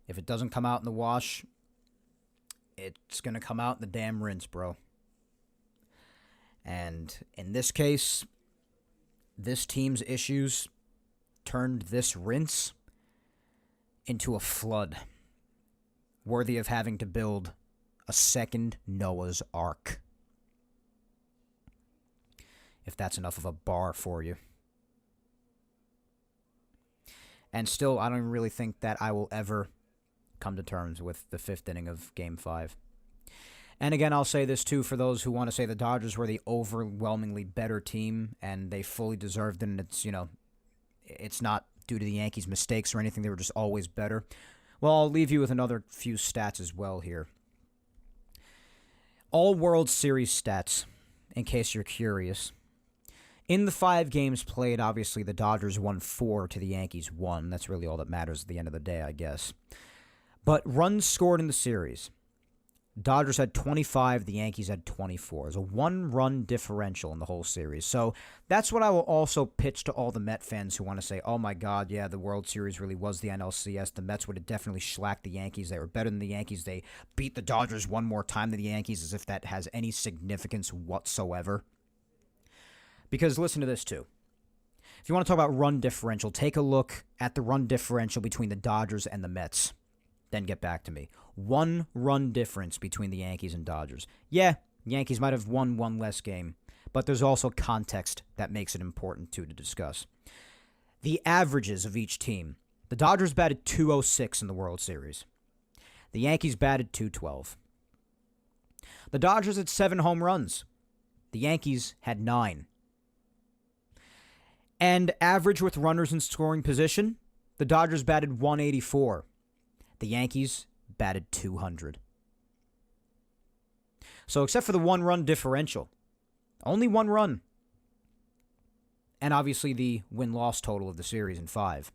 If it doesn't come out in the wash, it's going to come out in the damn rinse, bro. And in this case, this team's issues turned this rinse into a flood worthy of having to build a second Noah's Ark. If that's enough of a bar for you. And still, I don't really think that I will ever come to terms with the fifth inning of Game 5. And again, I'll say this too for those who want to say the Dodgers were the overwhelmingly better team and they fully deserved it, and it's not due to the Yankees' mistakes or anything. They were just always better. Well, I'll leave you with another few stats as well here. All World Series stats, in case you're curious. In the 5 games played, obviously, the Dodgers won 4 to the Yankees 1. That's really all that matters at the end of the day, I guess. But runs scored in the series. Dodgers had 25, the Yankees had 24. It's a 1-run differential in the whole series. So that's what I will also pitch to all the Met fans who want to say, oh my God, yeah, the World Series really was the NLCS. The Mets would have definitely shellacked the Yankees. They were better than the Yankees. They beat the Dodgers one more time than the Yankees, as if that has any significance whatsoever. Because listen to this too. If you want to talk about run differential, take a look at the run differential between the Dodgers and the Mets. Then get back to me. 1 run difference between the Yankees and Dodgers. Yeah, Yankees might have won one less game, but there's also context that makes it important too to discuss. The averages of each team. The Dodgers batted .206 in the World Series. The Yankees batted .212. The Dodgers had 7 home runs. The Yankees had 9. And average with runners in scoring position, the Dodgers batted .184. The Yankees batted .200. So except for the 1-run differential, only 1 run. And obviously the win-loss total of the series in 5.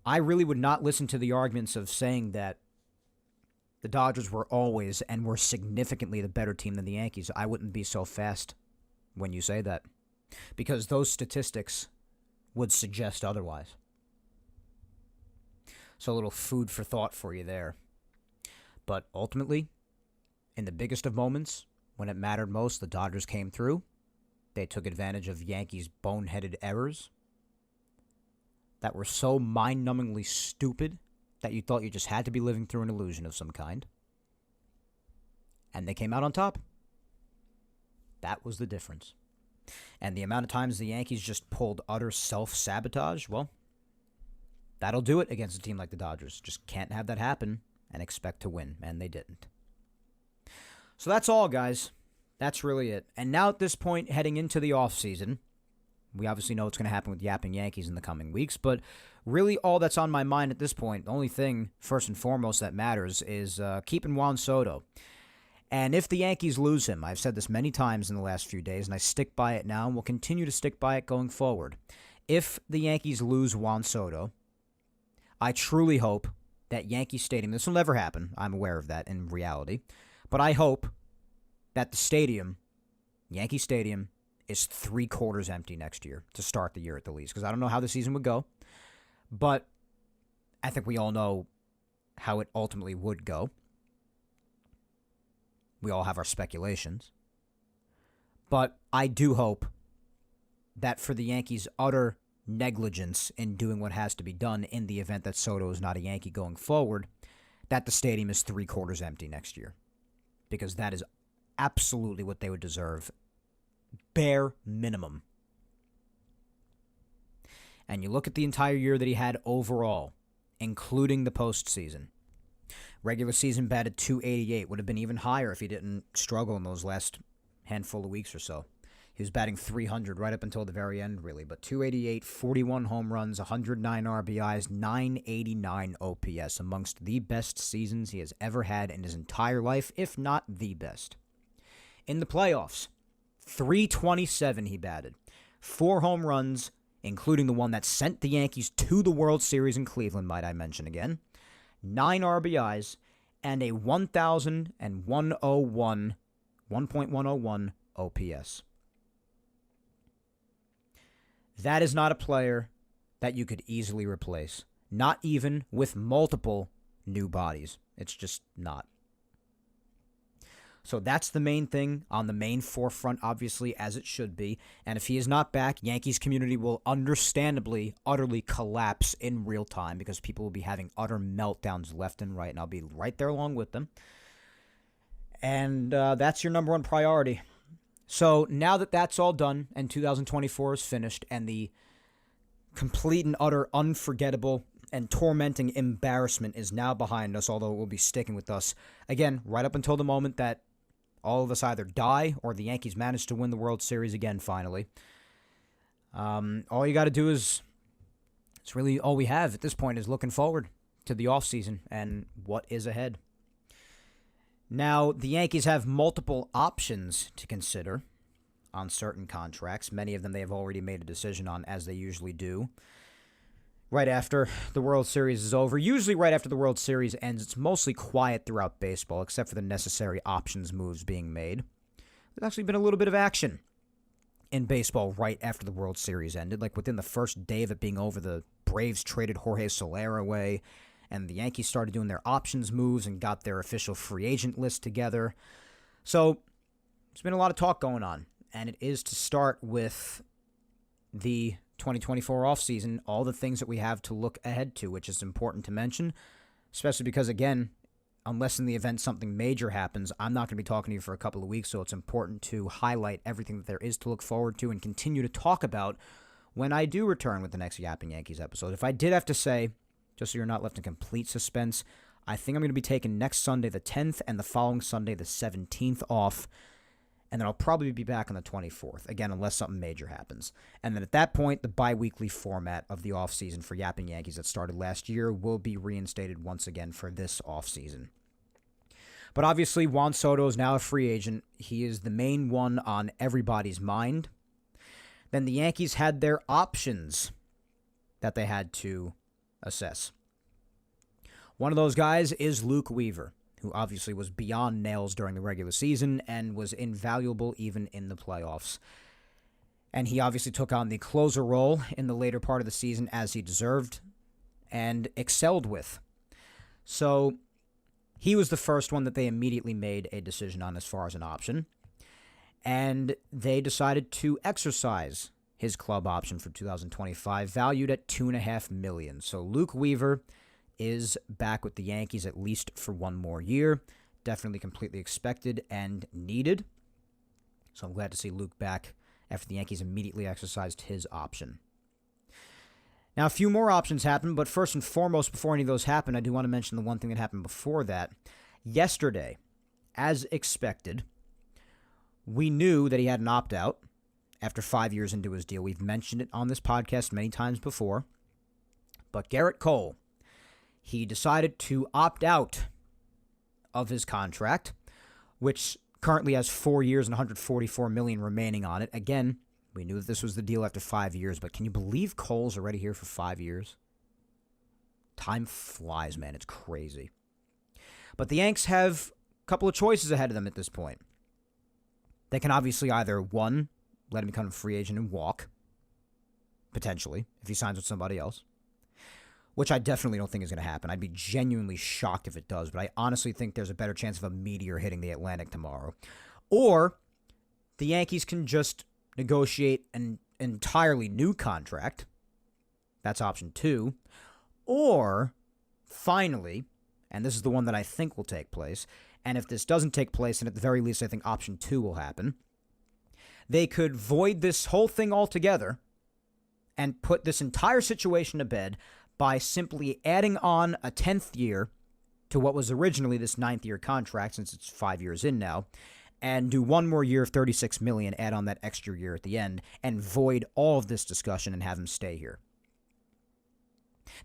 I really would not listen to the arguments of saying that the Dodgers were always and were significantly the better team than the Yankees. I wouldn't be so fast when you say that, because those statistics would suggest otherwise. So a little food for thought for you there. But ultimately, in the biggest of moments, when it mattered most, the Dodgers came through. They took advantage of Yankees' boneheaded errors that were so mind-numbingly stupid that you thought you just had to be living through an illusion of some kind. and they came out on top. That was the difference. And the amount of times the Yankees just pulled utter self-sabotage, well, that'll do it against a team like the Dodgers. Just can't have that happen and expect to win, and they didn't. So that's all, guys. That's really it. And now at this point, heading into the offseason, we obviously know what's going to happen with Yapping Yankees in the coming weeks, but really all that's on my mind at this point, the only thing, first and foremost, that matters is keeping Juan Soto. And if the Yankees lose him, I've said this many times in the last few days, and I stick by it now and will continue to stick by it going forward. If the Yankees lose Juan Soto, I truly hope that Yankee Stadium, this will never happen, I'm aware of that in reality, but I hope that the stadium, Yankee Stadium, is 3/4 empty next year to start the year at the least, because I don't know how the season would go, but I think we all know how it ultimately would go. We all have our speculations. But I do hope that for the Yankees' utter negligence in doing what has to be done in the event that Soto is not a Yankee going forward, that the stadium is 3/4 empty next year. Because that is absolutely what they would deserve. Bare minimum. And you look at the entire year that he had overall, including the postseason. Regular season batted .288, would have been even higher if he didn't struggle in those last handful of weeks or so. He was batting .300 right up until the very end, really. But .288, 41 home runs, 109 RBIs, .989 OPS, amongst the best seasons he has ever had in his entire life, if not the best. In the playoffs, .327 he batted. 4 home runs, including the one that sent the Yankees to the World Series in Cleveland, might I mention again. 9 RBIs, and a 1.101 OPS. That is not a player that you could easily replace. Not even with multiple new bodies. It's just not. So that's the main thing on the main forefront, obviously, as it should be. And if he is not back, Yankees community will understandably, utterly collapse in real time because people will be having utter meltdowns left and right, and I'll be right there along with them. And that's your number one priority. So now that that's all done and 2024 is finished and the complete and utter unforgettable and tormenting embarrassment is now behind us, although it will be sticking with us, again, right up until the moment that all of us either die or the Yankees manage to win the World Series again finally. All you got to do is, it's really all we have at this point is looking forward to the offseason and what is ahead. Now, the Yankees have multiple options to consider on certain contracts. Many of them they have already made a decision on, as they usually do. Right after the World Series is over. Usually right after the World Series ends, it's mostly quiet throughout baseball, except for the necessary options moves being made. There's actually been a little bit of action in baseball right after the World Series ended. Like within the first day of it being over, the Braves traded Jorge Soler away, and the Yankees started doing their options moves and got their official free agent list together. So there's been a lot of talk going on, and it is to start with the 2024 offseason, all the things that we have to look ahead to, which is important to mention, especially because, again, unless in the event something major happens, I'm not going to be talking to you for a couple of weeks, so it's important to highlight everything that there is to look forward to and continue to talk about when I do return with the next Yapping Yankees episode. If I did have to say, just so you're not left in complete suspense, I think I'm going to be taking next Sunday the 10th and the following Sunday the 17th off. And then I'll probably be back on the 24th, again, unless something major happens. And then at that point, the bi-weekly format of the offseason for Yapping Yankees that started last year will be reinstated once again for this offseason. But obviously, Juan Soto is now a free agent. He is the main one on everybody's mind. Then the Yankees had their options that they had to assess. One of those guys is Luke Weaver, who obviously was beyond nails during the regular season and was invaluable even in the playoffs. And he obviously took on the closer role in the later part of the season as he deserved and excelled with. So he was the first one that they immediately made a decision on as far as an option. And they decided to exercise his club option for 2025, valued at $2.5 million. So Luke Weaver is back with the Yankees at least for one more year. definitely completely expected and needed. So I'm glad to see Luke back after the Yankees immediately exercised his option. Now, a few more options happened, but first and foremost, before any of those happened, I do want to mention the one thing that happened before that. Yesterday, as expected, we knew that he had an opt-out after 5 years into his deal. We've mentioned it on this podcast many times before. But Gerrit Cole, he decided to opt out of his contract, which currently has 4 years and $144 million remaining on it. Again, we knew that this was the deal after 5 years, but can you believe Cole's already here for 5 years? Time flies, man. It's crazy. But the Yanks have a couple of choices ahead of them at this point. They can obviously either, one, let him become a free agent and walk, potentially, if he signs with somebody else, which I definitely don't think is going to happen. I'd be genuinely shocked if it does, but I honestly think there's a better chance of a meteor hitting the Atlantic tomorrow. Or the Yankees can just negotiate an entirely new contract. That's option 2. Or, finally, and this is the one that I think will take place, and if this doesn't take place, and at the very least I think option 2 will happen, they could void this whole thing altogether and put this entire situation to bed by simply adding on a 10th year to what was originally this 9th year contract, since it's 5 years in now, and do one more year of $36 million, add on that extra year at the end, and void all of this discussion and have him stay here.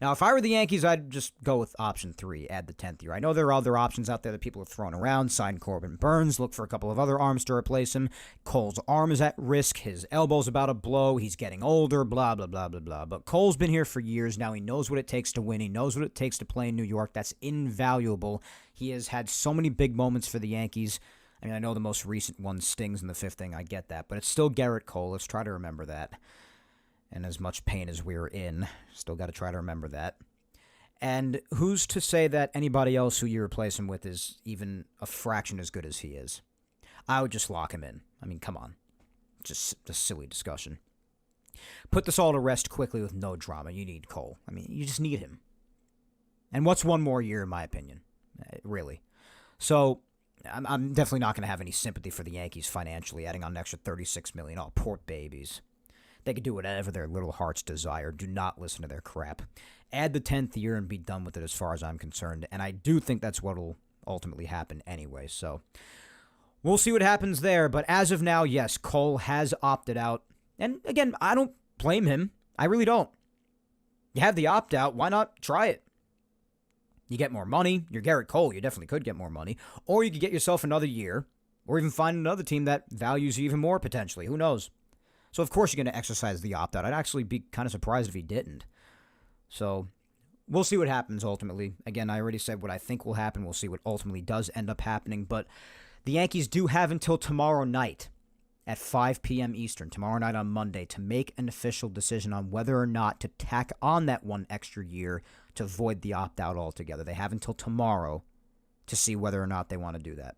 Now, if I were the Yankees, I'd just go with option 3, add the 10th year. I know there are other options out there that people have thrown around. Sign Corbin Burns, look for a couple of other arms to replace him. Cole's arm is at risk. His elbow's about to blow. He's getting older, blah, blah, blah, blah, blah. But Cole's been here for years now. He knows what it takes to win. He knows what it takes to play in New York. That's invaluable. He has had so many big moments for the Yankees. I mean, I know the most recent one stings in the 5th inning. I get that. But it's still Gerrit Cole. Let's try to remember that. And as much pain as we're in, still got to try to remember that. And who's to say that anybody else who you replace him with is even a fraction as good as he is? I would just lock him in. I mean, come on. Just a silly discussion. Put this all to rest quickly with no drama. You need Cole. I mean, you just need him. And what's one more year, in my opinion? Really. So, I'm definitely not going to have any sympathy for the Yankees financially, adding on an extra $36 million. Oh, poor babies. They can do whatever their little hearts desire. Do not listen to their crap. Add the 10th year and be done with it as far as I'm concerned. And I do think that's what will ultimately happen anyway. So we'll see what happens there. But as of now, yes, Cole has opted out. And again, I don't blame him. I really don't. You have the opt-out. Why not try it? You get more money. You're Gerrit Cole. You definitely could get more money. Or you could get yourself another year. Or even find another team that values you even more potentially. Who knows? So, of course, you're going to exercise the opt-out. I'd actually be kind of surprised if he didn't. So, we'll see what happens ultimately. Again, I already said what I think will happen. We'll see what ultimately does end up happening. But the Yankees do have until tomorrow night at 5 p.m. Eastern, tomorrow night on Monday, to make an official decision on whether or not to tack on that one extra year to void the opt-out altogether. They have until tomorrow to see whether or not they want to do that.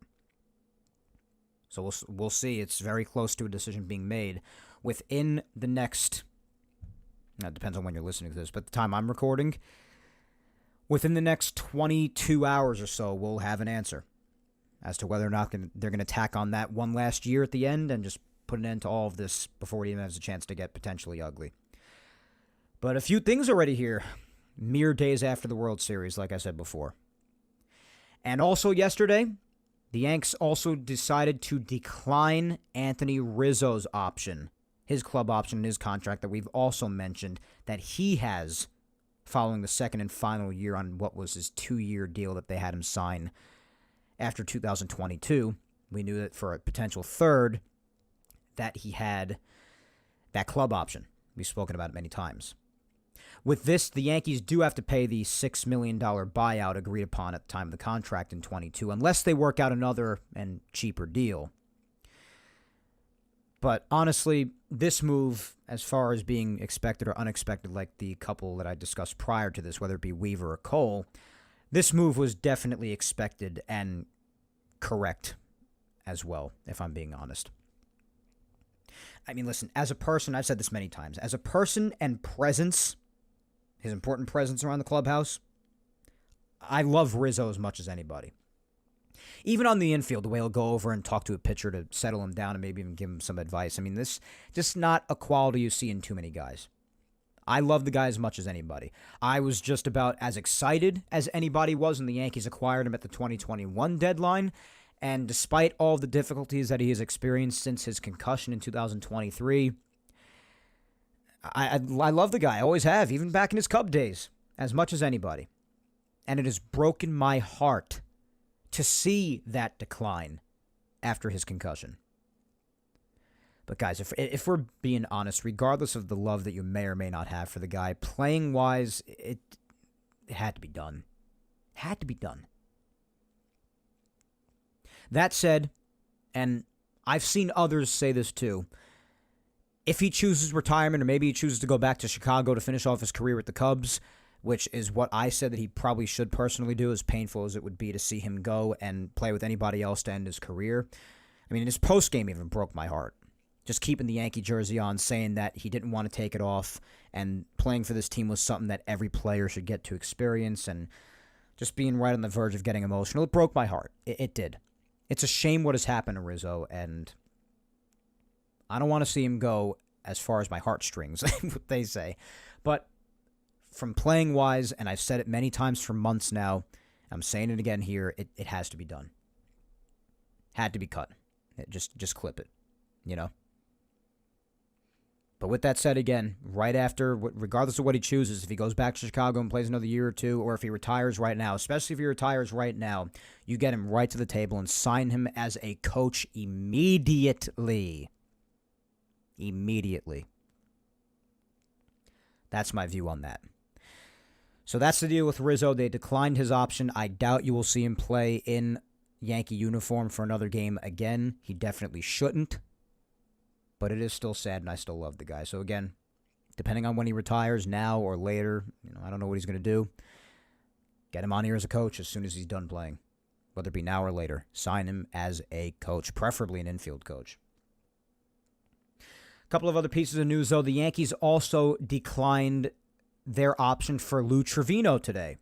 So, we'll see. It's very close to a decision being made. Within the next, it depends on when you're listening to this, but the time I'm recording, within the next 22 hours or so, we'll have an answer as to whether or not they're going to tack on that one last year at the end and just put an end to all of this before it even has a chance to get potentially ugly. But a few things already here, mere days after the World Series, like I said before. And also yesterday, the Yanks also decided to decline Anthony Rizzo's option, his club option in his contract that we've also mentioned that he has following the second and final year on what was his 2-year deal that they had him sign after 2022. We knew that for a potential third that he had that club option. We've spoken about it many times. With this, the Yankees do have to pay the $6 million buyout agreed upon at the time of the contract in 22, unless they work out another and cheaper deal. But honestly, this move, as far as being expected or unexpected, like the couple that I discussed prior to this, whether it be Weaver or Cole, this move was definitely expected and correct as well, if I'm being honest. I mean, listen, as a person, I've said this many times, as a person and presence, his important presence around the clubhouse, I love Rizzo as much as anybody. Even on the infield, the way he'll go over and talk to a pitcher to settle him down and maybe even give him some advice. I mean, this just not a quality you see in too many guys. I love the guy as much as anybody. I was just about as excited as anybody was when the Yankees acquired him at the 2021 deadline. And despite all the difficulties that he has experienced since his concussion in 2023, I love the guy. I always have, even back in his Cub days, as much as anybody. And it has broken my heart to see that decline after his concussion. But guys, if we're being honest, regardless of the love that you may or may not have for the guy, playing-wise, it had to be done. Had to be done. That said, and I've seen others say this too, if he chooses retirement or maybe he chooses to go back to Chicago to finish off his career with the Cubs, which is what I said that he probably should personally do, as painful as it would be to see him go and play with anybody else to end his career. I mean, his postgame even broke my heart. Just keeping the Yankee jersey on, saying that he didn't want to take it off, and playing for this team was something that every player should get to experience, and just being right on the verge of getting emotional. It broke my heart. It did. It's a shame what has happened to Rizzo, and I don't want to see him go as far as my heartstrings, what they say. But from playing-wise, and I've said it many times for months now, I'm saying it again here, it has to be done. Had to be cut. Just clip it, you know? But with that said, again, right after, regardless of what he chooses, if he goes back to Chicago and plays another year or two, or if he retires right now, especially if he retires right now, you get him right to the table and sign him as a coach immediately. Immediately. That's my view on that. So that's the deal with Rizzo. They declined his option. I doubt you will see him play in Yankee uniform for another game again. He definitely shouldn't. But it is still sad, and I still love the guy. So again, depending on when he retires, now or later, I don't know what he's going to do. Get him on here as a coach as soon as he's done playing, whether it be now or later. Sign him as a coach, preferably an infield coach. A couple of other pieces of news, though. The Yankees also declined their option for Lou Trevino today.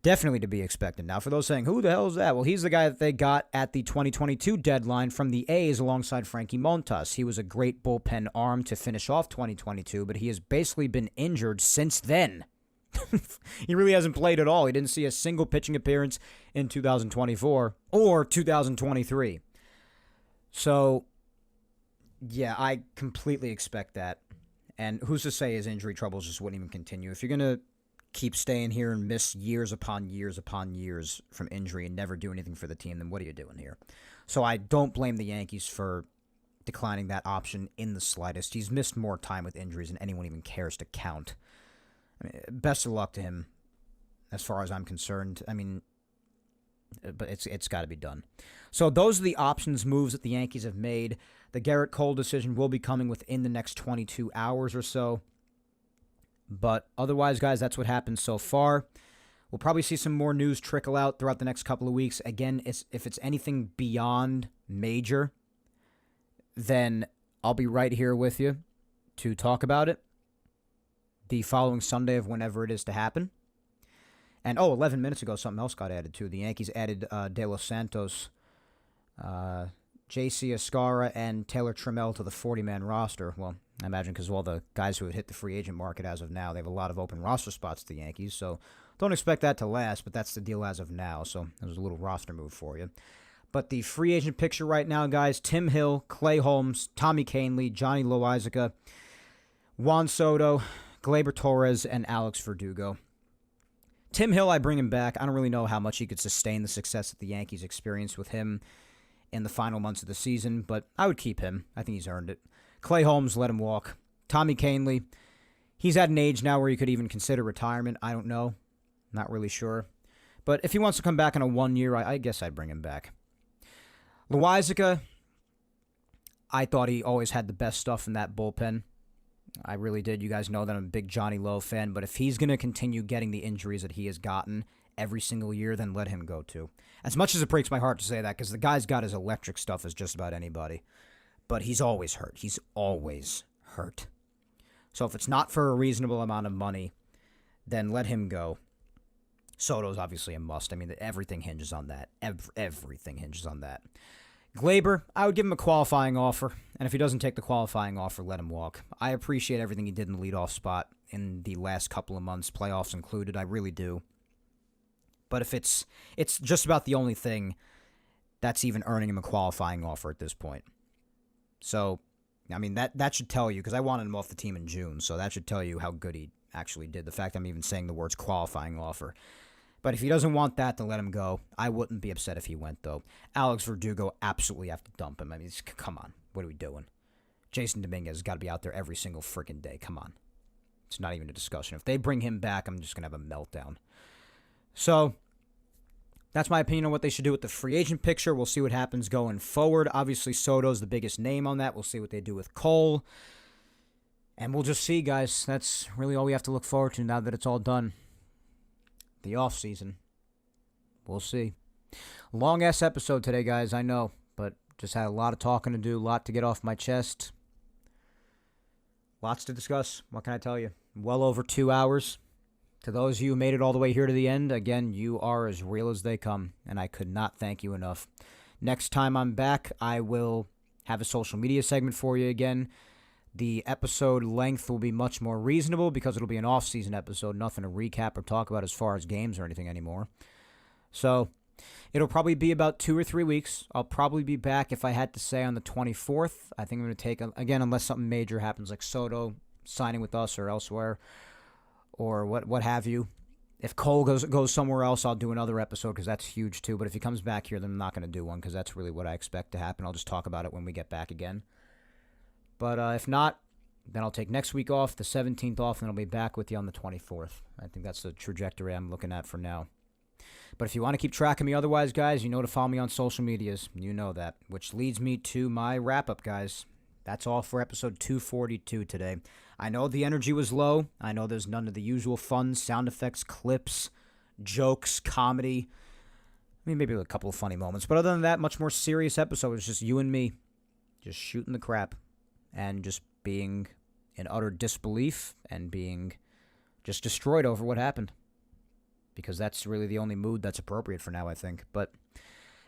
Definitely to be expected. Now, for those saying, who the hell is that? Well, he's the guy that they got at the 2022 deadline from the A's alongside Frankie Montas. He was a great bullpen arm to finish off 2022, but he has basically been injured since then. He really hasn't played at all. He didn't see a single pitching appearance in 2024 or 2023. So, yeah, I completely expect that. And who's to say his injury troubles just wouldn't even continue? If you're going to keep staying here and miss years upon years upon years from injury and never do anything for the team, then what are you doing here? So I don't blame the Yankees for declining that option in the slightest. He's missed more time with injuries than anyone even cares to count. I mean, best of luck to him as far as I'm concerned. I mean, but it's got to be done. So those are the options moves that the Yankees have made. The Garrett Cole decision will be coming within the next 22 hours or so. But otherwise, guys, that's what happened so far. We'll probably see some more news trickle out throughout the next couple of weeks. Again, if it's anything beyond major, then I'll be right here with you to talk about it the following Sunday of whenever it is to happen. And, 11 minutes ago, something else got added, too. The Yankees added De Los Santos, J.C. Escara, and Taylor Trammell to the 40-man roster. Well, I imagine because of all the guys who have hit the free agent market as of now, they have a lot of open roster spots to the Yankees, so don't expect that to last, but that's the deal as of now, so that was a little roster move for you. But the free agent picture right now, guys, Tim Hill, Clay Holmes, Tommy Kahnle, Johnny Loizaga, Juan Soto, Gleyber Torres, and Alex Verdugo. Tim Hill, I bring him back. I don't really know how much he could sustain the success that the Yankees experienced with him in the final months of the season, but I would keep him. I think he's earned it. Clay Holmes, let him walk. Tommy Kahnle, he's at an age now where you could even consider retirement. I don't know. Not really sure. But if he wants to come back in a 1 year, I guess I'd bring him back. Loizaga, I thought he always had the best stuff in that bullpen. I really did. You guys know that I'm a big Johnny Lowe fan, but if he's going to continue getting the injuries that he has gotten every single year, then let him go too. As much as it breaks my heart to say that, because the guy's got his electric stuff as just about anybody. But he's always hurt. He's always hurt. So if it's not for a reasonable amount of money, then let him go. Soto's obviously a must. I mean, everything hinges on that. Everything hinges on that. Glaber, I would give him a qualifying offer, and if he doesn't take the qualifying offer, let him walk. I appreciate everything he did in the leadoff spot in the last couple of months, playoffs included. I really do. But if it's just about the only thing that's even earning him a qualifying offer at this point. So, I mean, that should tell you, because I wanted him off the team in June, so that should tell you how good he actually did. The fact I'm even saying the words qualifying offer. But if he doesn't want that, then let him go. I wouldn't be upset if he went, though. Alex Verdugo, absolutely have to dump him. I mean, come on. What are we doing? Jason Dominguez has got to be out there every single freaking day. Come on. It's not even a discussion. If they bring him back, I'm just going to have a meltdown. So, that's my opinion on what they should do with the free agent picture. We'll see what happens going forward. Obviously, Soto's the biggest name on that. We'll see what they do with Cole. And we'll just see, guys. That's really all we have to look forward to now that it's all done. The offseason. We'll see. Long-ass episode today, guys, I know. But just had a lot of talking to do, a lot to get off my chest. Lots to discuss. What can I tell you? Well over 2 hours. To those of you who made it all the way here to the end, again, you are as real as they come, and I could not thank you enough. Next time I'm back, I will have a social media segment for you again. The episode length will be much more reasonable because it'll be an off-season episode, nothing to recap or talk about as far as games or anything anymore. So, it'll probably be about 2 or 3 weeks. I'll probably be back, if I had to say, on the 24th. I think I'm going to take, again, unless something major happens, like Soto signing with us or elsewhere, or what have you. If Cole goes somewhere else, I'll do another episode because that's huge too. But if he comes back here, then I'm not going to do one because that's really what I expect to happen. I'll just talk about it when we get back again. But if not, then I'll take next week off, the 17th off, and I'll be back with you on the 24th. I think that's the trajectory I'm looking at for now. But if you want to keep track of me otherwise, guys, you know to follow me on social medias. You know that. Which leads me to my wrap-up, guys. That's all for episode 242 today. I know the energy was low. I know there's none of the usual fun sound effects, clips, jokes, comedy. I mean, maybe a couple of funny moments. But other than that, much more serious episode. It was just you and me just shooting the crap and just being in utter disbelief and being just destroyed over what happened. Because that's really the only mood that's appropriate for now, I think. But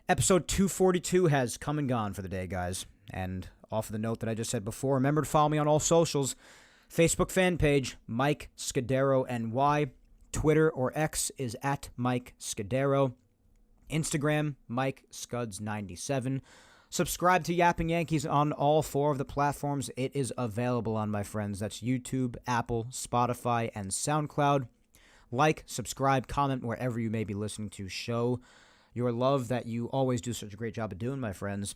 episode 242 has come and gone for the day, guys. And off of the note that I just said before, remember to follow me on all socials. Facebook fan page, Mike Scudero NY. Twitter or X is at Mike Scudero. Instagram, Mike Scuds97. Subscribe to Yapping Yankees on all 4 of the platforms. It is available on, my friends. That's YouTube, Apple, Spotify, and SoundCloud. Like, subscribe, comment wherever you may be listening to. Show your love that you always do such a great job of doing, my friends.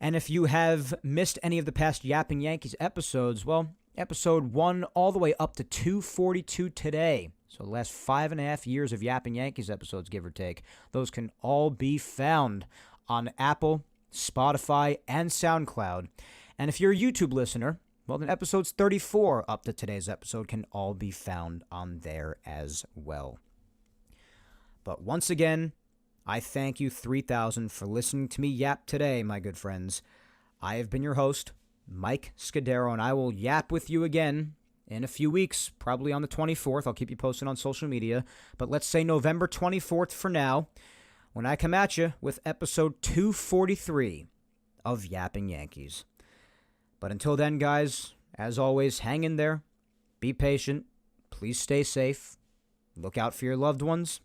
And if you have missed any of the past Yapping Yankees episodes, well, episode 1 all the way up to 242 today. So the last 5.5 years of Yapping Yankees episodes, give or take. Those can all be found on Apple, Spotify, and SoundCloud. And if you're a YouTube listener, well, then episodes 34 up to today's episode can all be found on there as well. But once again, I thank you 3,000 for listening to me yap today, my good friends. I have been your host, Mike Scudero, and I will yap with you again in a few weeks, probably on the 24th. I'll keep you posted on social media. But let's say November 24th for now, when I come at you with episode 243 of Yapping Yankees. But until then, guys, as always, hang in there. Be patient. Please stay safe. Look out for your loved ones.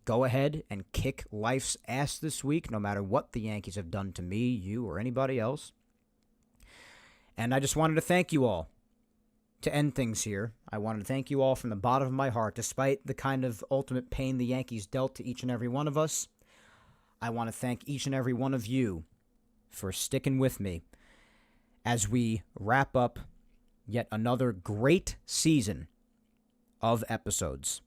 Go ahead and kick life's ass this week, no matter what the Yankees have done to me, you, or anybody else. And I just wanted to thank you all. To end things here, I wanted to thank you all from the bottom of my heart. Despite the kind of ultimate pain the Yankees dealt to each and every one of us, I want to thank each and every one of you for sticking with me as we wrap up yet another great season of episodes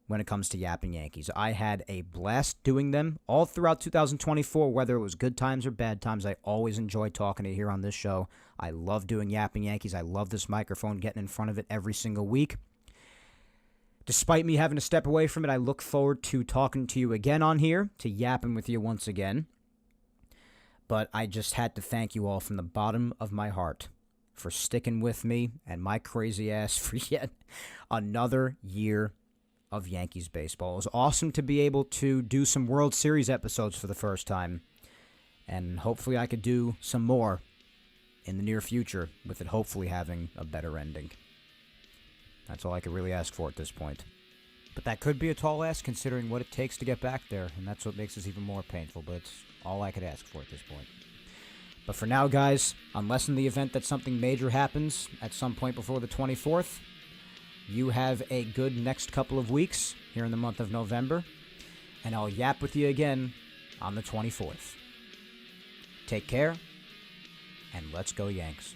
when it comes to Yapping Yankees. I had a blast doing them all throughout 2024, whether it was good times or bad times. I always enjoy talking to you here on this show. I love doing Yapping Yankees. I love this microphone, getting in front of it every single week. Despite me having to step away from it, I look forward to talking to you again on here, to yapping with you once again. But I just had to thank you all from the bottom of my heart for sticking with me and my crazy ass for yet another year of Yankees baseball. It was awesome to be able to do some World Series episodes for the first time, and hopefully I could do some more in the near future, with it hopefully having a better ending. That's all I could really ask for at this point. But that could be a tall ask considering what it takes to get back there, and that's what makes this even more painful, but it's all I could ask for at this point. But for now, guys, unless in the event that something major happens at some point before the 24th, you have a good next couple of weeks here in the month of November, and I'll yap with you again on the 24th. Take care, and let's go Yanks.